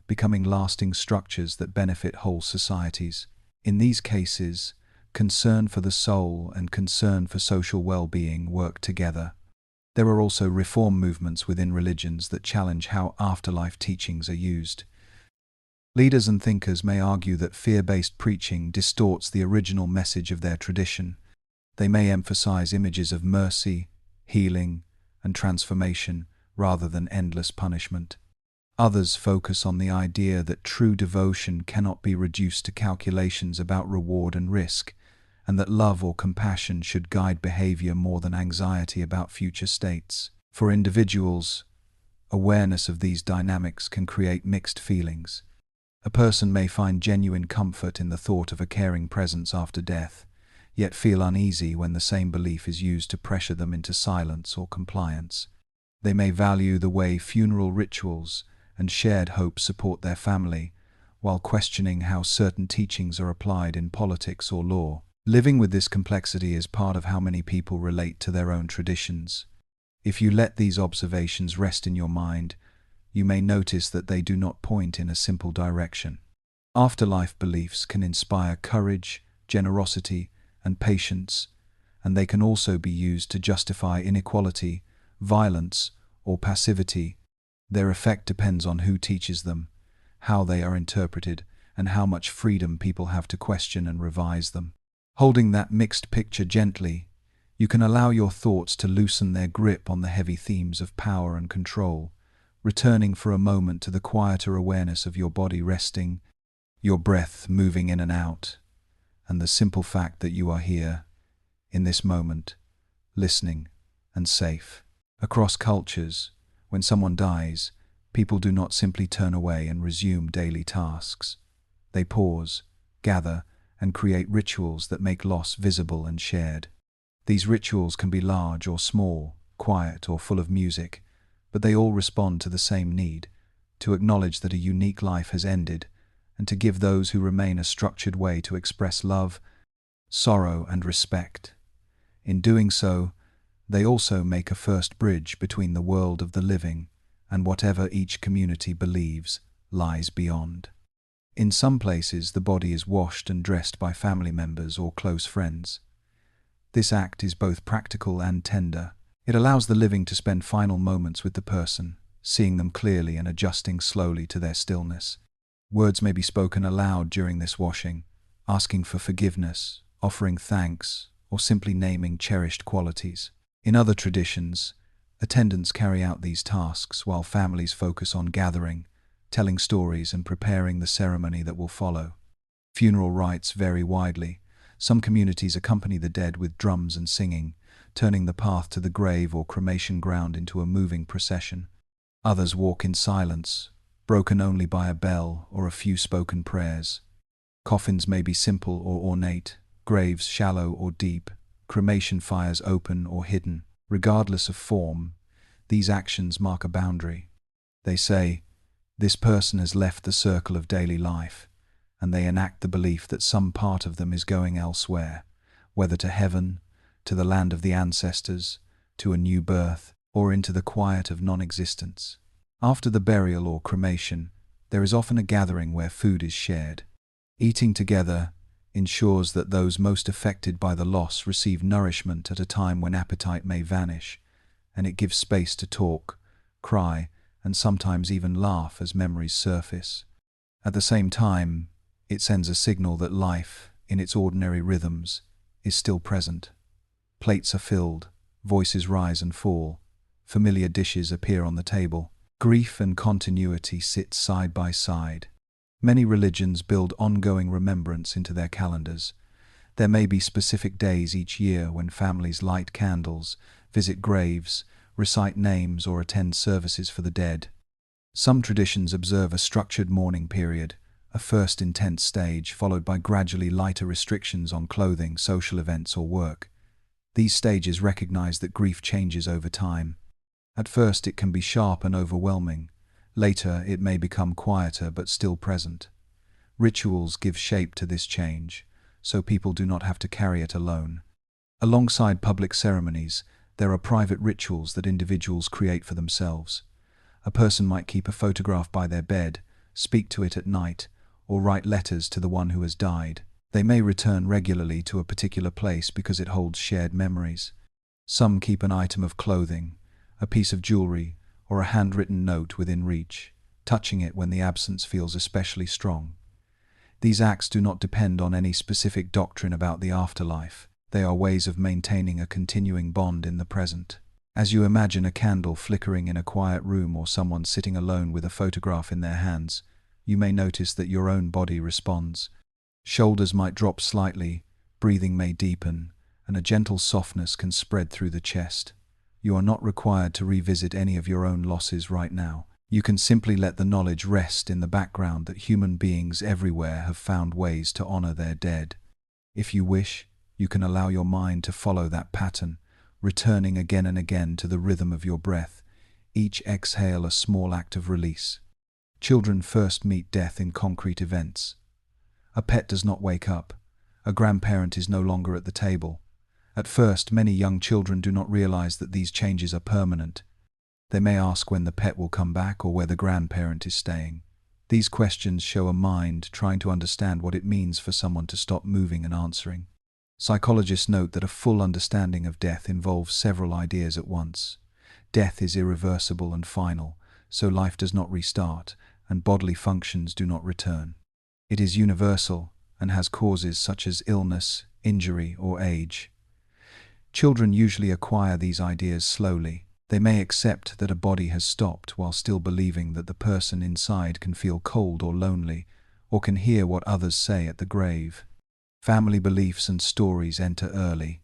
becoming lasting structures that benefit whole societies. In these cases, concern for the soul and concern for social well-being work together. There are also reform movements within religions that challenge how afterlife teachings are used. Leaders and thinkers may argue that fear-based preaching distorts the original message of their tradition. They may emphasize images of mercy, healing, and transformation rather than endless punishment. Others focus on the idea that true devotion cannot be reduced to calculations about reward and risk, and that love or compassion should guide behavior more than anxiety about future states. For individuals, awareness of these dynamics can create mixed feelings. A person may find genuine comfort in the thought of a caring presence after death, yet feel uneasy when the same belief is used to pressure them into silence or compliance. They may value the way funeral rituals and shared hope support their family, while questioning how certain teachings are applied in politics or law. Living with this complexity is part of how many people relate to their own traditions. If you let these observations rest in your mind, you may notice that they do not point in a simple direction. Afterlife beliefs can inspire courage, generosity, and patience, and they can also be used to justify inequality, violence, or passivity. Their effect depends on who teaches them, how they are interpreted, and how much freedom people have to question and revise them. Holding that mixed picture gently, you can allow your thoughts to loosen their grip on the heavy themes of power and control, returning for a moment to the quieter awareness of your body resting, your breath moving in and out, and the simple fact that you are here, in this moment, listening and safe. Across cultures, when someone dies, people do not simply turn away and resume daily tasks. They pause, gather, and create rituals that make loss visible and shared. These rituals can be large or small, quiet or full of music, but they all respond to the same need, to acknowledge that a unique life has ended, and to give those who remain a structured way to express love, sorrow, and respect. In doing so, they also make a first bridge between the world of the living and whatever each community believes lies beyond. In some places, the body is washed and dressed by family members or close friends. This act is both practical and tender. It allows the living to spend final moments with the person, seeing them clearly and adjusting slowly to their stillness. Words may be spoken aloud during this washing, asking for forgiveness, offering thanks, or simply naming cherished qualities. In other traditions, attendants carry out these tasks while families focus on gathering, telling stories, and preparing the ceremony that will follow. Funeral rites vary widely. Some communities accompany the dead with drums and singing, turning the path to the grave or cremation ground into a moving procession. Others walk in silence, broken only by a bell or a few spoken prayers. Coffins may be simple or ornate, graves shallow or deep, cremation fires open or hidden. Regardless of form, these actions mark a boundary. They say, this person has left the circle of daily life, and they enact the belief that some part of them is going elsewhere, whether to heaven, to the land of the ancestors, to a new birth, or into the quiet of non-existence. After the burial or cremation, There is often a gathering where food is shared. Eating together ensures that those most affected by the loss receive nourishment at a time when appetite may vanish, and it gives space to talk, cry, and sometimes even laugh as memories surface. At the same time, it sends a signal that life, in its ordinary rhythms, is still present. Plates are filled, voices rise and fall, familiar dishes appear on the table. Grief and continuity sit side by side. Many religions build ongoing remembrance into their calendars. There may be specific days each year when families light candles, visit graves, recite names, or attend services for the dead. Some traditions observe a structured mourning period, a first intense stage followed by gradually lighter restrictions on clothing, social events, or work. These stages recognize that grief changes over time. At first it can be sharp and overwhelming. Later it may become quieter but still present. Rituals give shape to this change, so people do not have to carry it alone. Alongside public ceremonies, there are private rituals that individuals create for themselves. A person might keep a photograph by their bed, speak to it at night, or write letters to the one who has died. They may return regularly to a particular place because it holds shared memories. Some keep an item of clothing, a piece of jewelry, or a handwritten note within reach, touching it when the absence feels especially strong. These acts do not depend on any specific doctrine about the afterlife. They are ways of maintaining a continuing bond in the present. As you imagine a candle flickering in a quiet room or someone sitting alone with a photograph in their hands, you may notice that your own body responds. Shoulders might drop slightly, breathing may deepen, and a gentle softness can spread through the chest. You are not required to revisit any of your own losses right now. You can simply let the knowledge rest in the background that human beings everywhere have found ways to honor their dead. If you wish, you can allow your mind to follow that pattern, returning again and again to the rhythm of your breath, each exhale a small act of release. Children first meet death in concrete events. A pet does not wake up. A grandparent is no longer at the table. At first, many young children do not realize that these changes are permanent. They may ask when the pet will come back or where the grandparent is staying. These questions show a mind trying to understand what it means for someone to stop moving and answering. Psychologists note that a full understanding of death involves several ideas at once. Death is irreversible and final, so life does not restart, and bodily functions do not return. It is universal and has causes such as illness, injury, or age. Children usually acquire these ideas slowly. They may accept that a body has stopped while still believing that the person inside can feel cold or lonely, or can hear what others say at the grave. Family beliefs and stories enter early.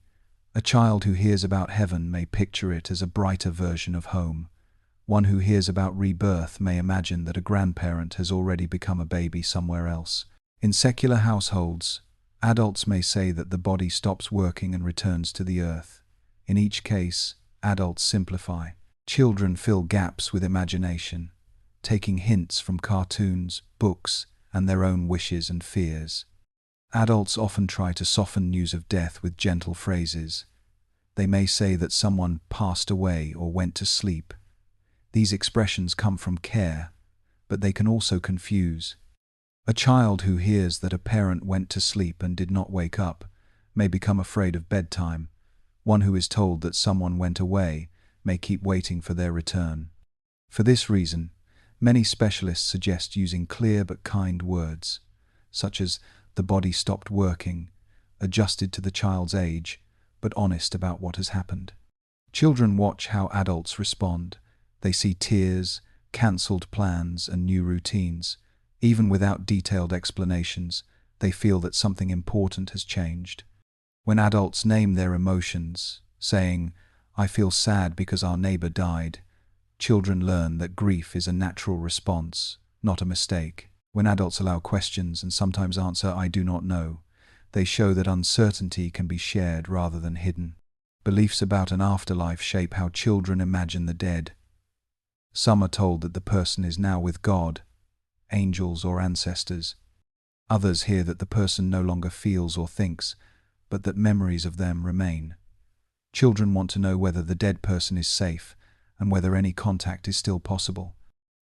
A child who hears about heaven may picture it as a brighter version of home. One who hears about rebirth may imagine that a grandparent has already become a baby somewhere else. In secular households, adults may say that the body stops working and returns to the earth. In each case, adults simplify. Children fill gaps with imagination, taking hints from cartoons, books, and their own wishes and fears. Adults often try to soften news of death with gentle phrases. They may say that someone passed away or went to sleep. These expressions come from care, but they can also confuse. A child who hears that a parent went to sleep and did not wake up may become afraid of bedtime. One who is told that someone went away may keep waiting for their return. For this reason, many specialists suggest using clear but kind words, such as the body stopped working, adjusted to the child's age, but honest about what has happened. Children watch how adults respond. They see tears, cancelled plans, and new routines. Even without detailed explanations, they feel that something important has changed. When adults name their emotions, saying, "I feel sad because our neighbor died," children learn that grief is a natural response, not a mistake. When adults allow questions and sometimes answer, "I do not know," they show that uncertainty can be shared rather than hidden. Beliefs about an afterlife shape how children imagine the dead. Some are told that the person is now with God, angels, or ancestors. Others hear that the person no longer feels or thinks, but that memories of them remain. Children want to know whether the dead person is safe and whether any contact is still possible.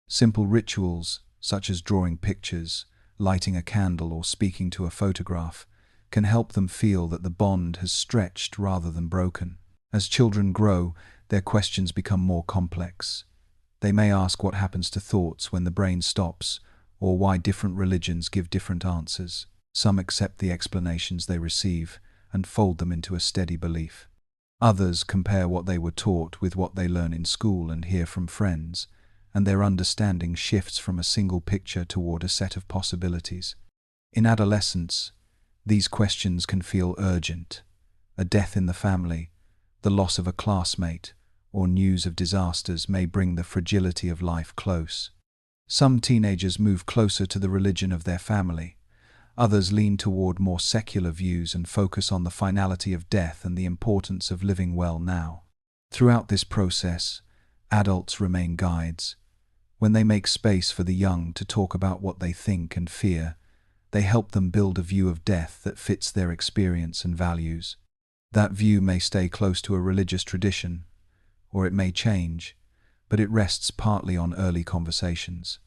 Simple rituals, such as drawing pictures, lighting a candle, or speaking to a photograph, can help them feel that the bond has stretched rather than broken. As children grow, their questions become more complex. They may ask what happens to thoughts when the brain stops, or why different religions give different answers. Some accept the explanations they receive and fold them into a steady belief. Others compare what they were taught with what they learn in school and hear from friends, and their understanding shifts from a single picture toward a set of possibilities. In adolescence, these questions can feel urgent. A death in the family, the loss of a classmate, or news of disasters may bring the fragility of life close. Some teenagers move closer to the religion of their family. Others lean toward more secular views and focus on the finality of death and the importance of living well now. Throughout this process, adults remain guides. When they make space for the young to talk about what they think and fear, they help them build a view of death that fits their experience and values. That view may stay close to a religious tradition, or it may change, but it rests partly on early conversations.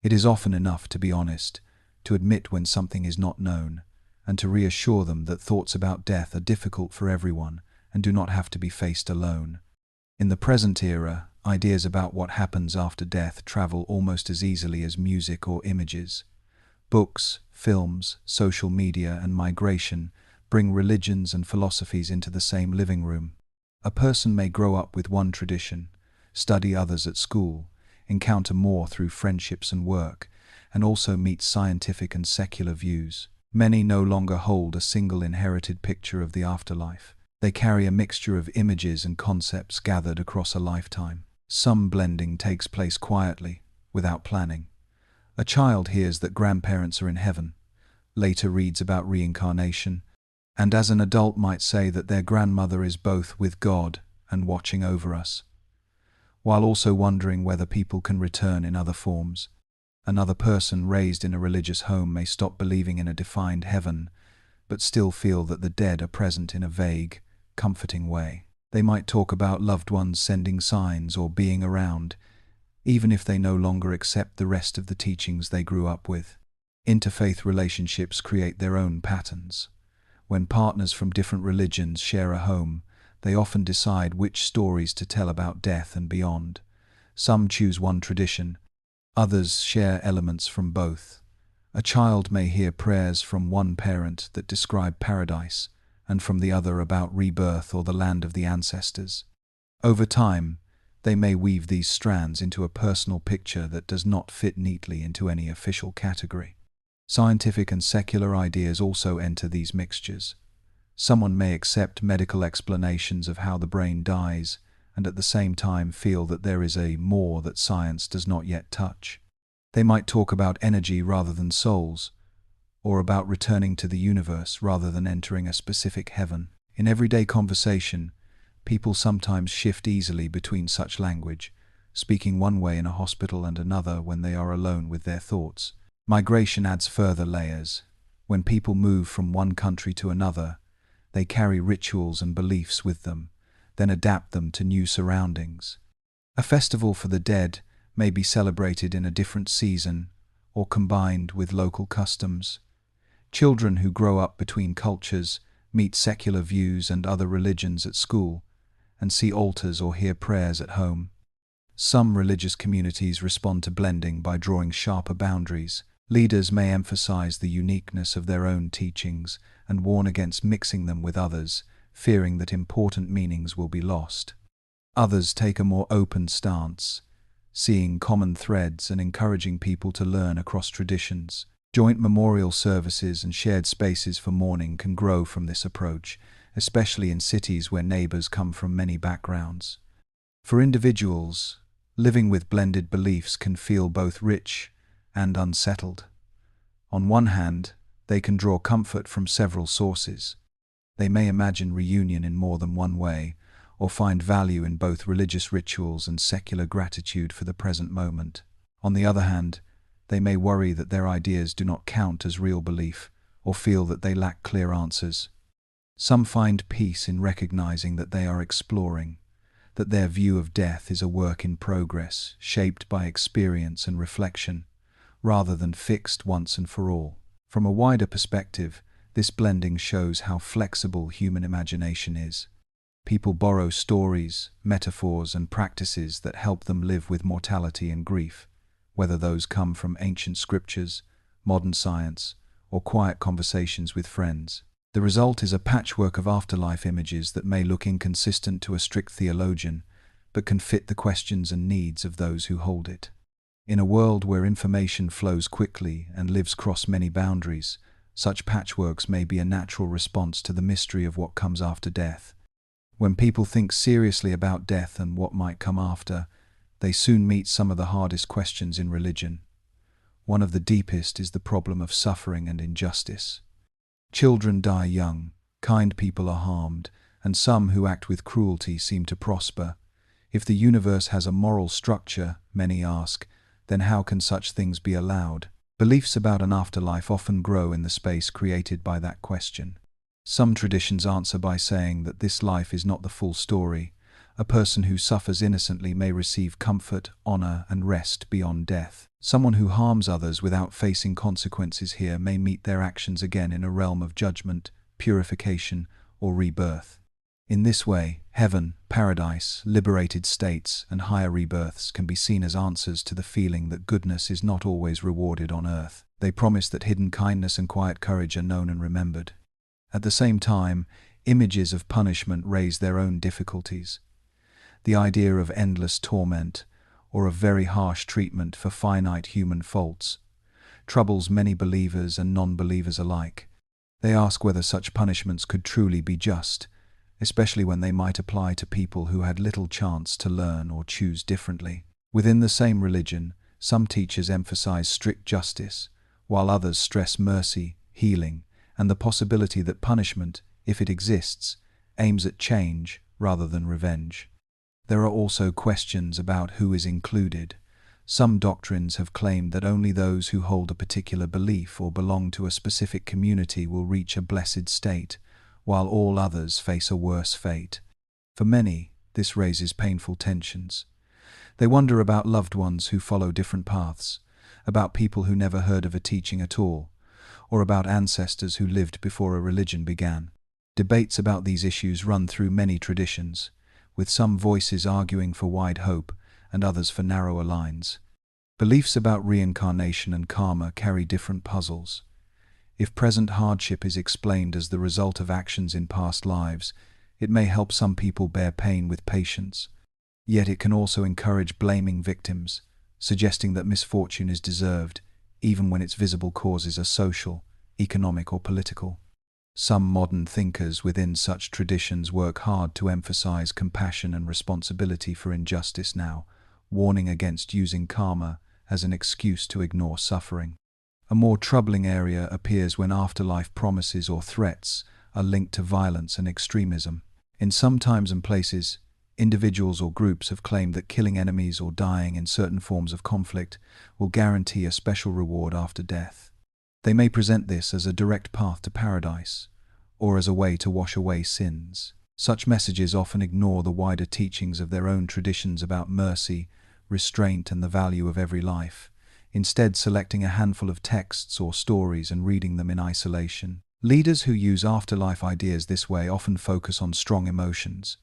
It is often enough to be honest, to admit when something is not known, and to reassure them that thoughts about death are difficult for everyone and do not have to be faced alone. In the present era, ideas about what happens after death travel almost as easily as music or images. Books, films, social media, and migration bring religions and philosophies into the same living room. A person may grow up with one tradition, study others at school, encounter more through friendships and work, and also meet scientific and secular views. Many no longer hold a single inherited picture of the afterlife. They carry a mixture of images and concepts gathered across a lifetime. Some blending takes place quietly, without planning. A child hears that grandparents are in heaven, later reads about reincarnation, and as an adult might say that their grandmother is both with God and watching over us, while also wondering whether people can return in other forms. Another person raised in a religious home may stop believing in a defined heaven, but still feel that the dead are present in a vague, comforting way. They might talk about loved ones sending signs or being around, even if they no longer accept the rest of the teachings they grew up with. Interfaith relationships create their own patterns. When partners from different religions share a home, they often decide which stories to tell about death and beyond. Some choose one tradition, others share elements from both. A child may hear prayers from one parent that describe paradise, and from the other about rebirth or the land of the ancestors. Over time, they may weave these strands into a personal picture that does not fit neatly into any official category. Scientific and secular ideas also enter these mixtures. Someone may accept medical explanations of how the brain dies, and at the same time feel that there is a more that science does not yet touch. They might talk about energy rather than souls, or about returning to the universe rather than entering a specific heaven. In everyday conversation, people sometimes shift easily between such language, speaking one way in a hospital and another when they are alone with their thoughts. Migration adds further layers. When people move from one country to another, they carry rituals and beliefs with them, then adapt them to new surroundings. A festival for the dead may be celebrated in a different season or combined with local customs. Children who grow up between cultures meet secular views and other religions at school, and see altars or hear prayers at home. Some religious communities respond to blending by drawing sharper boundaries. Leaders may emphasize the uniqueness of their own teachings and warn against mixing them with others, fearing that important meanings will be lost. Others take a more open stance, seeing common threads and encouraging people to learn across traditions. Joint memorial services and shared spaces for mourning can grow from this approach, especially in cities where neighbors come from many backgrounds. For individuals, living with blended beliefs can feel both rich and unsettled. On one hand, they can draw comfort from several sources. They may imagine reunion in more than one way, or find value in both religious rituals and secular gratitude for the present moment. On the other hand, they may worry that their ideas do not count as real belief, or feel that they lack clear answers. Some find peace in recognizing that they are exploring, that their view of death is a work in progress, shaped by experience and reflection, rather than fixed once and for all. From a wider perspective, this blending shows how flexible human imagination is. People borrow stories, metaphors, and practices that help them live with mortality and grief, whether those come from ancient scriptures, modern science, or quiet conversations with friends. The result is a patchwork of afterlife images that may look inconsistent to a strict theologian, but can fit the questions and needs of those who hold it. In a world where information flows quickly and lives across many boundaries, such patchworks may be a natural response to the mystery of what comes after death. When people think seriously about death and what might come after, they soon meet some of the hardest questions in religion. One of the deepest is the problem of suffering and injustice. Children die young, kind people are harmed, and some who act with cruelty seem to prosper. If the universe has a moral structure, many ask, then how can such things be allowed? Beliefs about an afterlife often grow in the space created by that question. Some traditions answer by saying that this life is not the full story. A person who suffers innocently may receive comfort, honor, and rest beyond death. Someone who harms others without facing consequences here may meet their actions again in a realm of judgment, purification, or rebirth. In this way, heaven, paradise, liberated states, and higher rebirths can be seen as answers to the feeling that goodness is not always rewarded on earth. They promise that hidden kindness and quiet courage are known and remembered. At the same time, images of punishment raise their own difficulties. The idea of endless torment, or of very harsh treatment for finite human faults, troubles many believers and non-believers alike. They ask whether such punishments could truly be just, especially when they might apply to people who had little chance to learn or choose differently. Within the same religion, some teachers emphasize strict justice, while others stress mercy, healing, and the possibility that punishment, if it exists, aims at change rather than revenge. There are also questions about who is included. Some doctrines have claimed that only those who hold a particular belief or belong to a specific community will reach a blessed state, while all others face a worse fate. For many, this raises painful tensions. They wonder about loved ones who follow different paths, about people who never heard of a teaching at all, or about ancestors who lived before a religion began. Debates about these issues run through many traditions, with some voices arguing for wide hope and others for narrower lines. Beliefs about reincarnation and karma carry different puzzles. If present hardship is explained as the result of actions in past lives, it may help some people bear pain with patience. Yet it can also encourage blaming victims, suggesting that misfortune is deserved, even when its visible causes are social, economic, or political. Some modern thinkers within such traditions work hard to emphasize compassion and responsibility for injustice now, warning against using karma as an excuse to ignore suffering. A more troubling area appears when afterlife promises or threats are linked to violence and extremism. In some times and places, individuals or groups have claimed that killing enemies or dying in certain forms of conflict will guarantee a special reward after death. They may present this as a direct path to paradise, or as a way to wash away sins. Such messages often ignore the wider teachings of their own traditions about mercy, restraint, and the value of every life, instead selecting a handful of texts or stories and reading them in isolation. Leaders who use afterlife ideas this way often focus on strong emotions.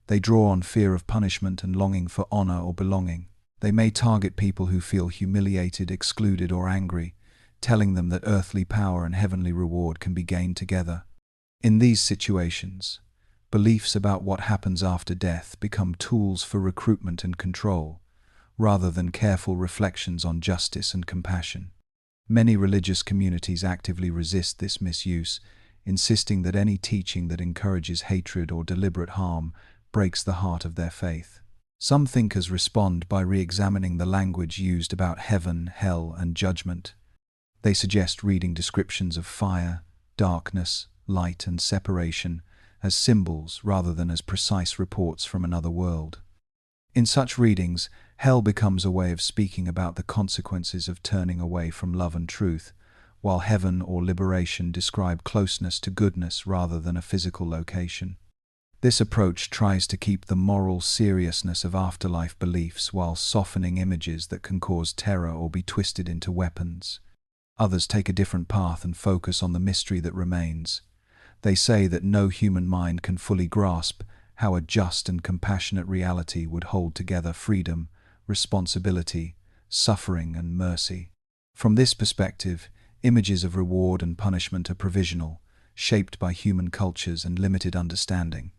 They draw on fear of punishment and longing for honor or belonging. They may target people who feel humiliated, excluded, or angry, telling them that earthly power and heavenly reward can be gained together. In these situations, beliefs about what happens after death become tools for recruitment and control, rather than careful reflections on justice and compassion. Many religious communities actively resist this misuse, insisting that any teaching that encourages hatred or deliberate harm breaks the heart of their faith. Some thinkers respond by re-examining the language used about heaven, hell, and judgment. They suggest reading descriptions of fire, darkness, light, and separation as symbols rather than as precise reports from another world. In such readings, hell becomes a way of speaking about the consequences of turning away from love and truth, while heaven or liberation describe closeness to goodness rather than a physical location. This approach tries to keep the moral seriousness of afterlife beliefs while softening images that can cause terror or be twisted into weapons. Others take a different path and focus on the mystery that remains. They say that no human mind can fully grasp how a just and compassionate reality would hold together freedom, responsibility, suffering, and mercy. From this perspective, images of reward and punishment are provisional, shaped by human cultures and limited understanding.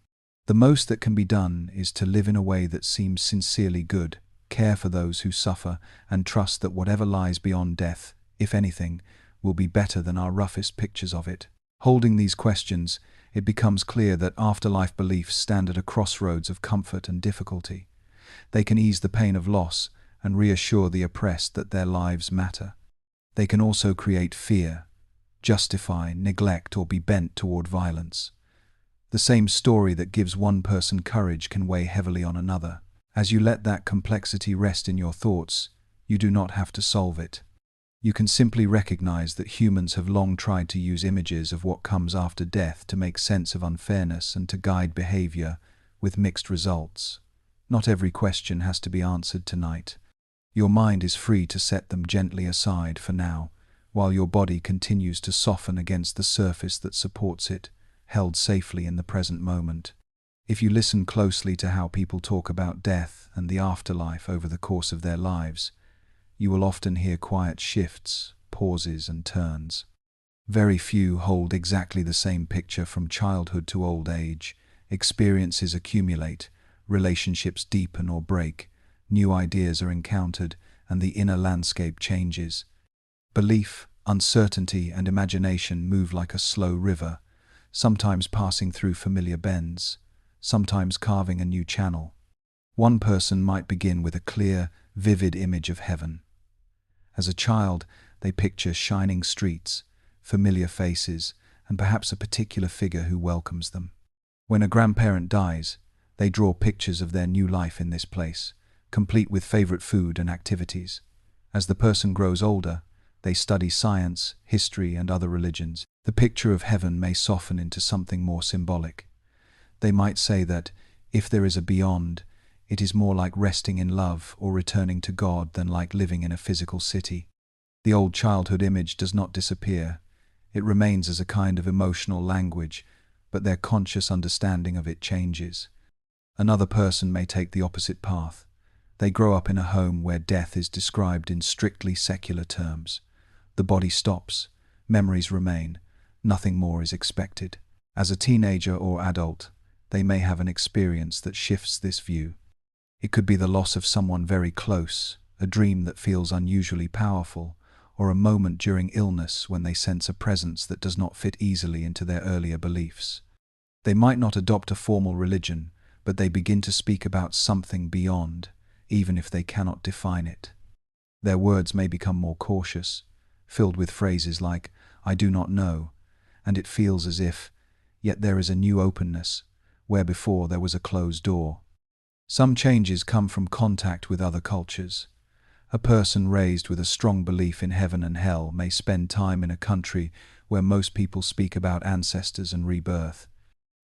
The most that can be done is to live in a way that seems sincerely good, care for those who suffer, and trust that whatever lies beyond death, if anything, will be better than our roughest pictures of it. Holding these questions, it becomes clear that afterlife beliefs stand at a crossroads of comfort and difficulty. They can ease the pain of loss and reassure the oppressed that their lives matter. They can also create fear, justify, neglect, or be bent toward violence. The same story that gives one person courage can weigh heavily on another. As you let that complexity rest in your thoughts, you do not have to solve it. You can simply recognize that humans have long tried to use images of what comes after death to make sense of unfairness and to guide behavior, with mixed results. Not every question has to be answered tonight. Your mind is free to set them gently aside for now, while your body continues to soften against the surface that supports it, held safely in the present moment. If you listen closely to how people talk about death and the afterlife over the course of their lives, you will often hear quiet shifts, pauses, and turns. Very few hold exactly the same picture from childhood to old age. Experiences accumulate, relationships deepen or break, new ideas are encountered, and the inner landscape changes. Belief, uncertainty, and imagination move like a slow river, sometimes passing through familiar bends, sometimes carving a new channel. One person might begin with a clear, vivid image of heaven. As a child, they picture shining streets, familiar faces, and perhaps a particular figure who welcomes them. When a grandparent dies, they draw pictures of their new life in this place, complete with favorite food and activities. As the person grows older, they study science, history, and other religions. The picture of heaven may soften into something more symbolic. They might say that, if there is a beyond, it is more like resting in love or returning to God than like living in a physical city. The old childhood image does not disappear. It remains as a kind of emotional language, but their conscious understanding of it changes. Another person may take the opposite path. They grow up in a home where death is described in strictly secular terms. The body stops, memories remain, nothing more is expected. As a teenager or adult, they may have an experience that shifts this view. It could be the loss of someone very close, a dream that feels unusually powerful, or a moment during illness when they sense a presence that does not fit easily into their earlier beliefs. They might not adopt a formal religion, but they begin to speak about something beyond, even if they cannot define it. Their words may become more cautious, filled with phrases like, "I do not know," and it feels as if, yet there is a new openness, where before there was a closed door. Some changes come from contact with other cultures. A person raised with a strong belief in heaven and hell may spend time in a country where most people speak about ancestors and rebirth.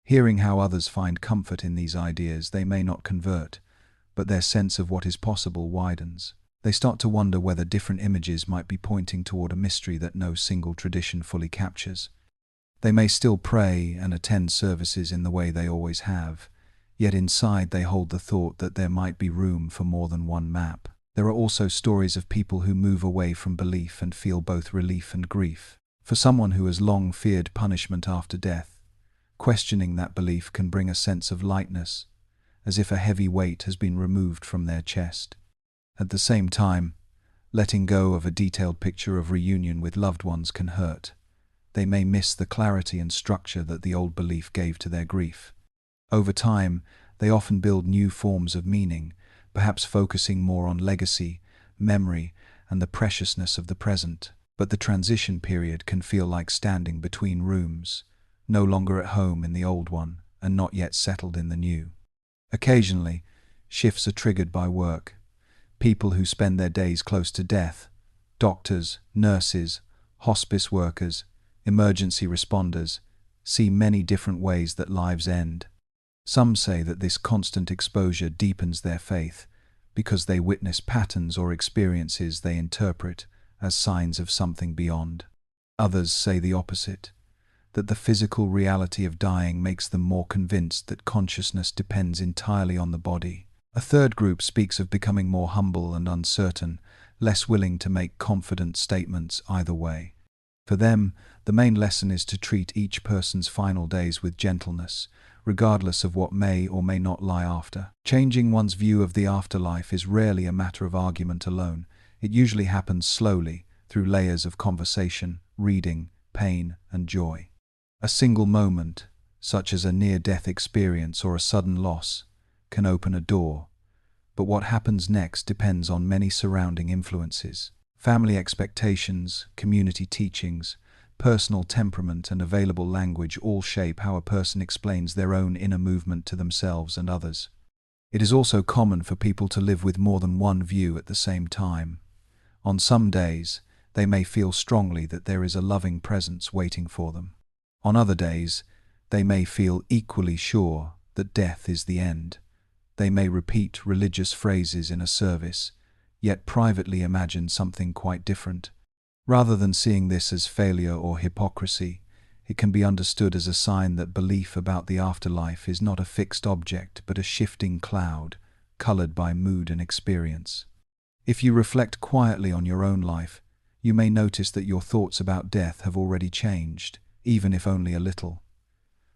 Hearing how others find comfort in these ideas, they may not convert, but their sense of what is possible widens. They start to wonder whether different images might be pointing toward a mystery that no single tradition fully captures. They may still pray and attend services in the way they always have, yet inside they hold the thought that there might be room for more than one map. There are also stories of people who move away from belief and feel both relief and grief. For someone who has long feared punishment after death, questioning that belief can bring a sense of lightness, as if a heavy weight has been removed from their chest. At the same time, letting go of a detailed picture of reunion with loved ones can hurt. They may miss the clarity and structure that the old belief gave to their grief. Over time, they often build new forms of meaning, perhaps focusing more on legacy, memory, and the preciousness of the present. But the transition period can feel like standing between rooms, no longer at home in the old one and not yet settled in the new. Occasionally, shifts are triggered by work. People who spend their days close to death, doctors, nurses, hospice workers, emergency responders, see many different ways that lives end. Some say that this constant exposure deepens their faith because they witness patterns or experiences they interpret as signs of something beyond. Others say the opposite, that the physical reality of dying makes them more convinced that consciousness depends entirely on the body. A third group speaks of becoming more humble and uncertain, less willing to make confident statements either way. For them, the main lesson is to treat each person's final days with gentleness, regardless of what may or may not lie after. Changing one's view of the afterlife is rarely a matter of argument alone. It usually happens slowly, through layers of conversation, reading, pain, and joy. A single moment, such as a near-death experience or a sudden loss, can open a door, but what happens next depends on many surrounding influences. Family expectations, community teachings, personal temperament, and available language all shape how a person explains their own inner movement to themselves and others. It is also common for people to live with more than one view at the same time. On some days, they may feel strongly that there is a loving presence waiting for them. On other days, they may feel equally sure that death is the end. They may repeat religious phrases in a service, yet privately imagine something quite different. Rather than seeing this as failure or hypocrisy, it can be understood as a sign that belief about the afterlife is not a fixed object but a shifting cloud, colored by mood and experience. If you reflect quietly on your own life, you may notice that your thoughts about death have already changed, even if only a little.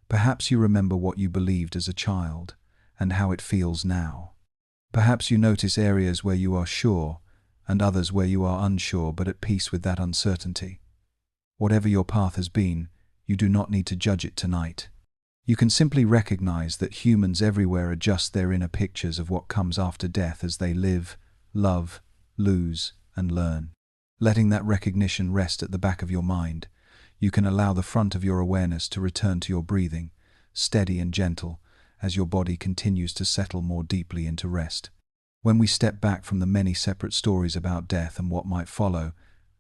Perhaps you remember what you believed as a child, and how it feels now. Perhaps you notice areas where you are sure, and others where you are unsure but at peace with that uncertainty. Whatever your path has been, you do not need to judge it tonight. You can simply recognize that humans everywhere adjust their inner pictures of what comes after death as they live, love, lose, and learn. Letting that recognition rest at the back of your mind, you can allow the front of your awareness to return to your breathing, steady and gentle, as your body continues to settle more deeply into rest. When we step back from the many separate stories about death and what might follow,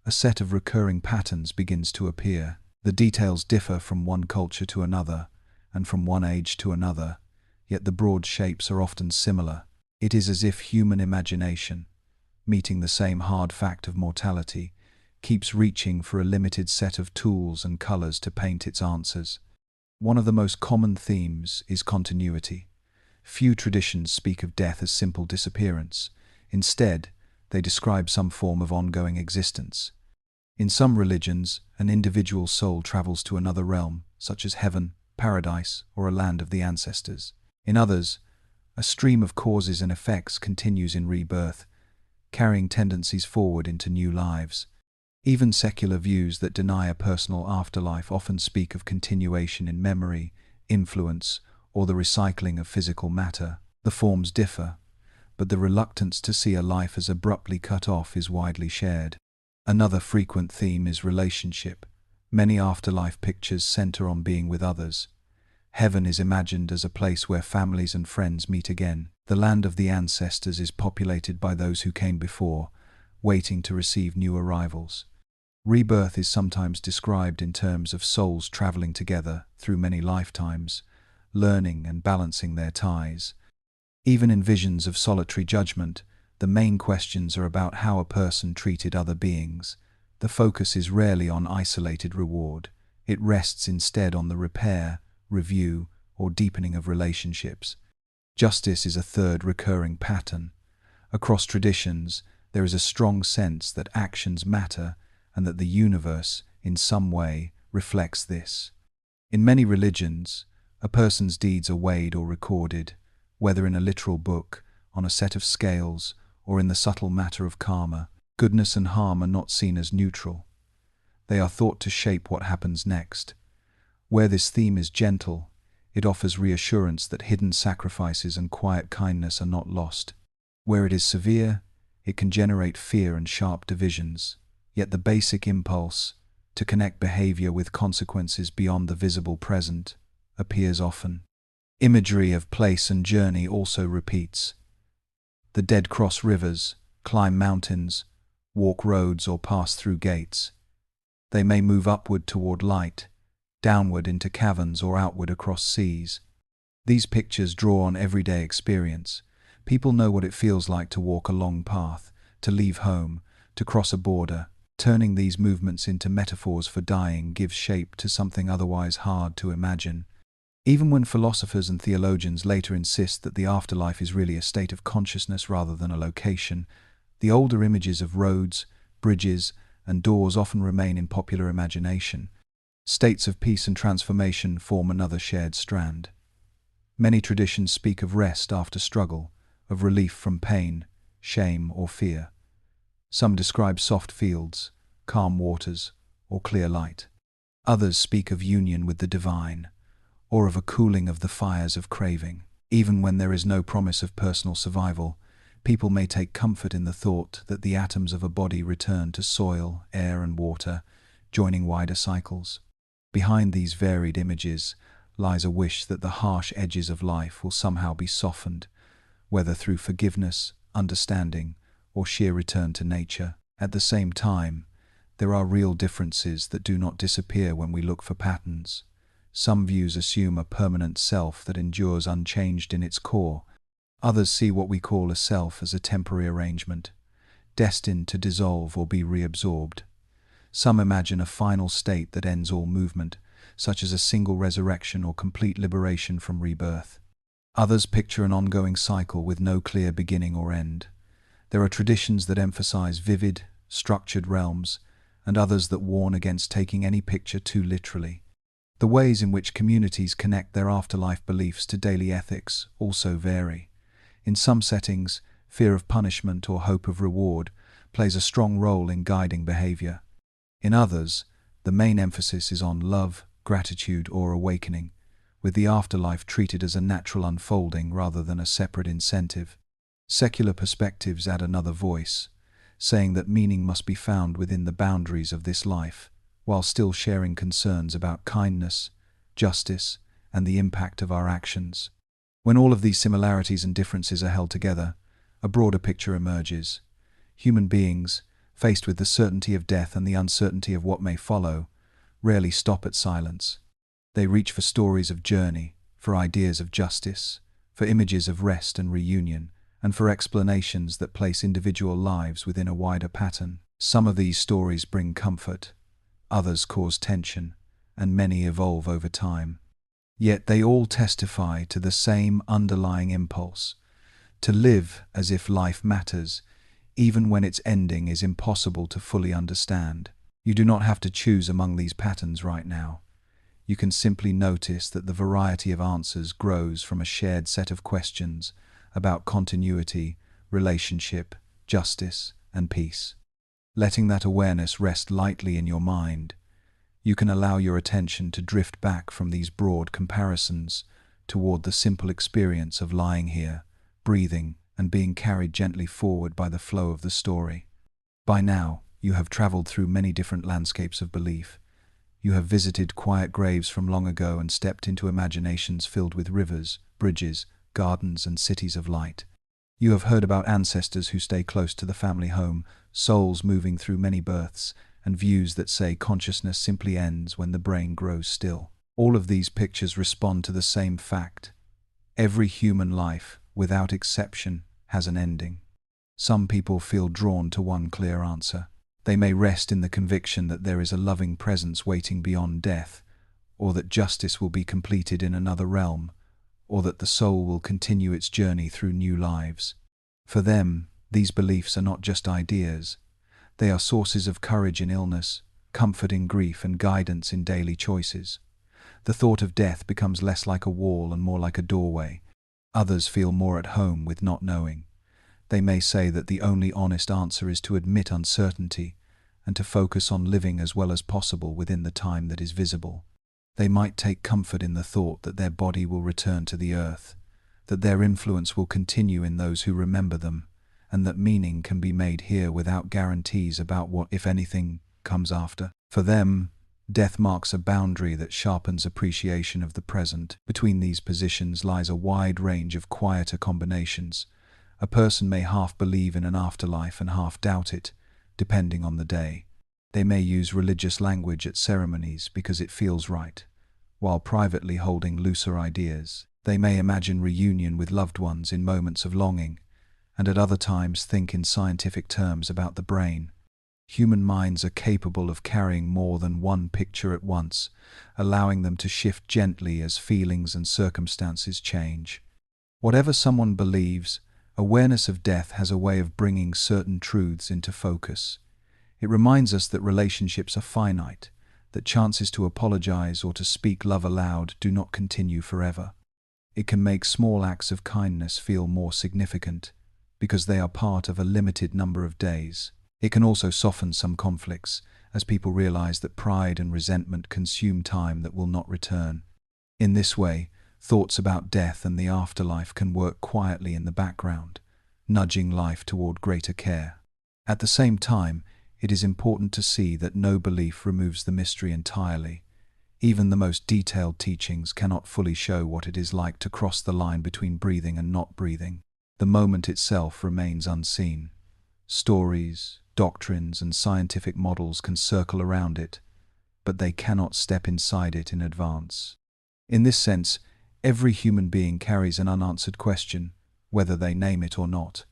a set of recurring patterns begins to appear. The details differ from one culture to another, and from one age to another, yet the broad shapes are often similar. It is as if human imagination, meeting the same hard fact of mortality, keeps reaching for a limited set of tools and colors to paint its answers. One of the most common themes is continuity. Few traditions speak of death as simple disappearance. Instead, they describe some form of ongoing existence. In some religions, an individual soul travels to another realm, such as heaven, paradise, or a land of the ancestors. In others, a stream of causes and effects continues in rebirth, carrying tendencies forward into new lives. Even secular views that deny a personal afterlife often speak of continuation in memory, influence, or the recycling of physical matter. The forms differ, but the reluctance to see a life as abruptly cut off is widely shared. Another frequent theme is relationship. Many afterlife pictures center on being with others. Heaven is imagined as a place where families and friends meet again. The land of the ancestors is populated by those who came before, waiting to receive new arrivals. Rebirth is sometimes described in terms of souls traveling together through many lifetimes, learning and balancing their ties. Even in visions of solitary judgment, the main questions are about how a person treated other beings. The focus is rarely on isolated reward. It rests instead on the repair, review, or deepening of relationships. Justice is a third recurring pattern. Across traditions, there is a strong sense that actions matter and that the universe, in some way, reflects this. In many religions, a person's deeds are weighed or recorded, whether in a literal book, on a set of scales, or in the subtle matter of karma. Goodness and harm are not seen as neutral. They are thought to shape what happens next. Where this theme is gentle, it offers reassurance that hidden sacrifices and quiet kindness are not lost. Where it is severe, it can generate fear and sharp divisions. Yet the basic impulse, to connect behavior with consequences beyond the visible present, appears often. Imagery of place and journey also repeats. The dead cross rivers, climb mountains, walk roads, or pass through gates. They may move upward toward light, downward into caverns, or outward across seas. These pictures draw on everyday experience. People know what it feels like to walk a long path, to leave home, to cross a border. Turning these movements into metaphors for dying gives shape to something otherwise hard to imagine. Even when philosophers and theologians later insist that the afterlife is really a state of consciousness rather than a location, the older images of roads, bridges, and doors often remain in popular imagination. States of peace and transformation form another shared strand. Many traditions speak of rest after struggle, of relief from pain, shame, or fear. Some describe soft fields, calm waters, or clear light. Others speak of union with the divine, or of a cooling of the fires of craving. Even when there is no promise of personal survival, people may take comfort in the thought that the atoms of a body return to soil, air, and water, joining wider cycles. Behind these varied images lies a wish that the harsh edges of life will somehow be softened, whether through forgiveness, understanding, or sheer return to nature. At the same time, there are real differences that do not disappear when we look for patterns. Some views assume a permanent self that endures unchanged in its core. Others see what we call a self as a temporary arrangement, destined to dissolve or be reabsorbed. Some imagine a final state that ends all movement, such as a single resurrection or complete liberation from rebirth. Others picture an ongoing cycle with no clear beginning or end. There are traditions that emphasize vivid, structured realms, and others that warn against taking any picture too literally. The ways in which communities connect their afterlife beliefs to daily ethics also vary. In some settings, fear of punishment or hope of reward plays a strong role in guiding behavior. In others, the main emphasis is on love, gratitude, or awakening, with the afterlife treated as a natural unfolding rather than a separate incentive. Secular perspectives add another voice, saying that meaning must be found within the boundaries of this life, while still sharing concerns about kindness, justice, and the impact of our actions. When all of these similarities and differences are held together, a broader picture emerges. Human beings, faced with the certainty of death and the uncertainty of what may follow, rarely stop at silence. They reach for stories of journey, for ideas of justice, for images of rest and reunion, and for explanations that place individual lives within a wider pattern. Some of these stories bring comfort, others cause tension, and many evolve over time. Yet they all testify to the same underlying impulse: to live as if life matters, even when its ending is impossible to fully understand. You do not have to choose among these patterns right now. You can simply notice that the variety of answers grows from a shared set of questions about continuity, relationship, justice, and peace. Letting that awareness rest lightly in your mind, you can allow your attention to drift back from these broad comparisons toward the simple experience of lying here, breathing, and being carried gently forward by the flow of the story. By now, you have traveled through many different landscapes of belief. You have visited quiet graves from long ago and stepped into imaginations filled with rivers, bridges, gardens, and cities of light. You have heard about ancestors who stay close to the family home, souls moving through many births, and views that say consciousness simply ends when the brain grows still. All of these pictures respond to the same fact: every human life, without exception, has an ending. Some people feel drawn to one clear answer. They may rest in the conviction that there is a loving presence waiting beyond death, or that justice will be completed in another realm, or that the soul will continue its journey through new lives. For them, these beliefs are not just ideas. They are sources of courage in illness, comfort in grief, and guidance in daily choices. The thought of death becomes less like a wall and more like a doorway. Others feel more at home with not knowing. They may say that the only honest answer is to admit uncertainty and to focus on living as well as possible within the time that is visible. They might take comfort in the thought that their body will return to the earth, that their influence will continue in those who remember them, and that meaning can be made here without guarantees about what, if anything, comes after. For them, death marks a boundary that sharpens appreciation of the present. Between these positions lies a wide range of quieter combinations. A person may half believe in an afterlife and half doubt it, depending on the day. They may use religious language at ceremonies because it feels right, while privately holding looser ideas. They may imagine reunion with loved ones in moments of longing, and at other times think in scientific terms about the brain. Human minds are capable of carrying more than one picture at once, allowing them to shift gently as feelings and circumstances change. Whatever someone believes, awareness of death has a way of bringing certain truths into focus. It reminds us that relationships are finite, that chances to apologize or to speak love aloud do not continue forever. It can make small acts of kindness feel more significant, because they are part of a limited number of days. It can also soften some conflicts, as people realize that pride and resentment consume time that will not return. In this way, thoughts about death and the afterlife can work quietly in the background, nudging life toward greater care. At the same time, it is important to see that no belief removes the mystery entirely. Even the most detailed teachings cannot fully show what it is like to cross the line between breathing and not breathing. The moment itself remains unseen. Stories, doctrines, and scientific models can circle around it, but they cannot step inside it in advance. In this sense, every human being carries an unanswered question, whether they name it or not.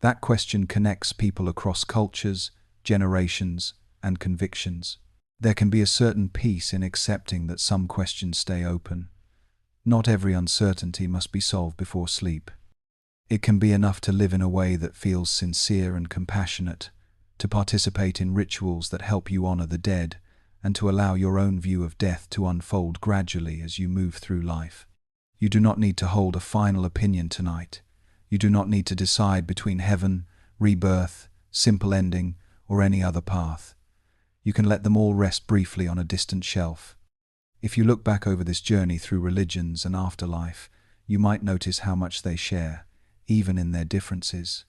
That question connects people across cultures, generations, and convictions. There can be a certain peace in accepting that some questions stay open. Not every uncertainty must be solved before sleep. It can be enough to live in a way that feels sincere and compassionate, to participate in rituals that help you honor the dead, and to allow your own view of death to unfold gradually as you move through life. You do not need to hold a final opinion tonight. You do not need to decide between heaven, rebirth, simple ending, or any other path. You can let them all rest briefly on a distant shelf. If you look back over this journey through religions and afterlife, you might notice how much they share, even in their differences.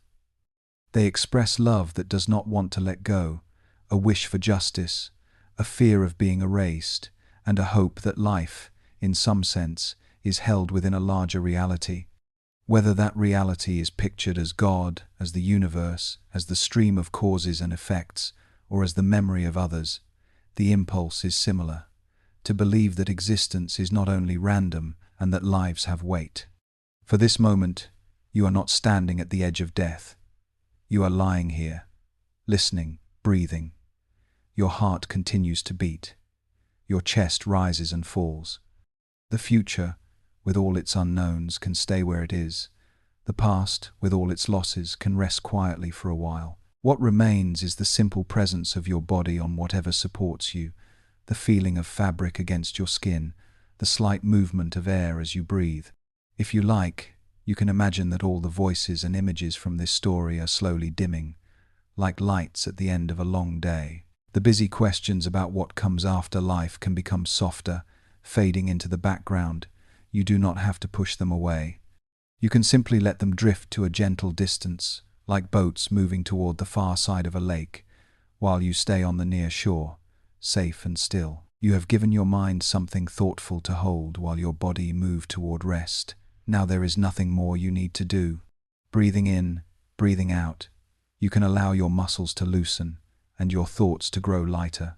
They express love that does not want to let go, a wish for justice, a fear of being erased, and a hope that life, in some sense, is held within a larger reality. Whether that reality is pictured as God, as the universe, as the stream of causes and effects, or as the memory of others, the impulse is similar: to believe that existence is not only random and that lives have weight. For this moment, you are not standing at the edge of death. You are lying here, listening, breathing. Your heart continues to beat. Your chest rises and falls. The future, with all its unknowns, can stay where it is. The past, with all its losses, can rest quietly for a while. What remains is the simple presence of your body on whatever supports you, the feeling of fabric against your skin, the slight movement of air as you breathe. If you like, you can imagine that all the voices and images from this story are slowly dimming, like lights at the end of a long day. The busy questions about what comes after life can become softer, fading into the background. You do not have to push them away. You can simply let them drift to a gentle distance, like boats moving toward the far side of a lake, while you stay on the near shore, safe and still. You have given your mind something thoughtful to hold while your body moved toward rest. Now there is nothing more you need to do. Breathing in, breathing out, you can allow your muscles to loosen and your thoughts to grow lighter,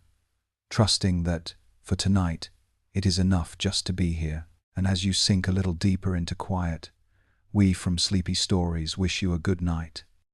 trusting that, for tonight, it is enough just to be here. And as you sink a little deeper into quiet, we from Sleepy Stories wish you a good night.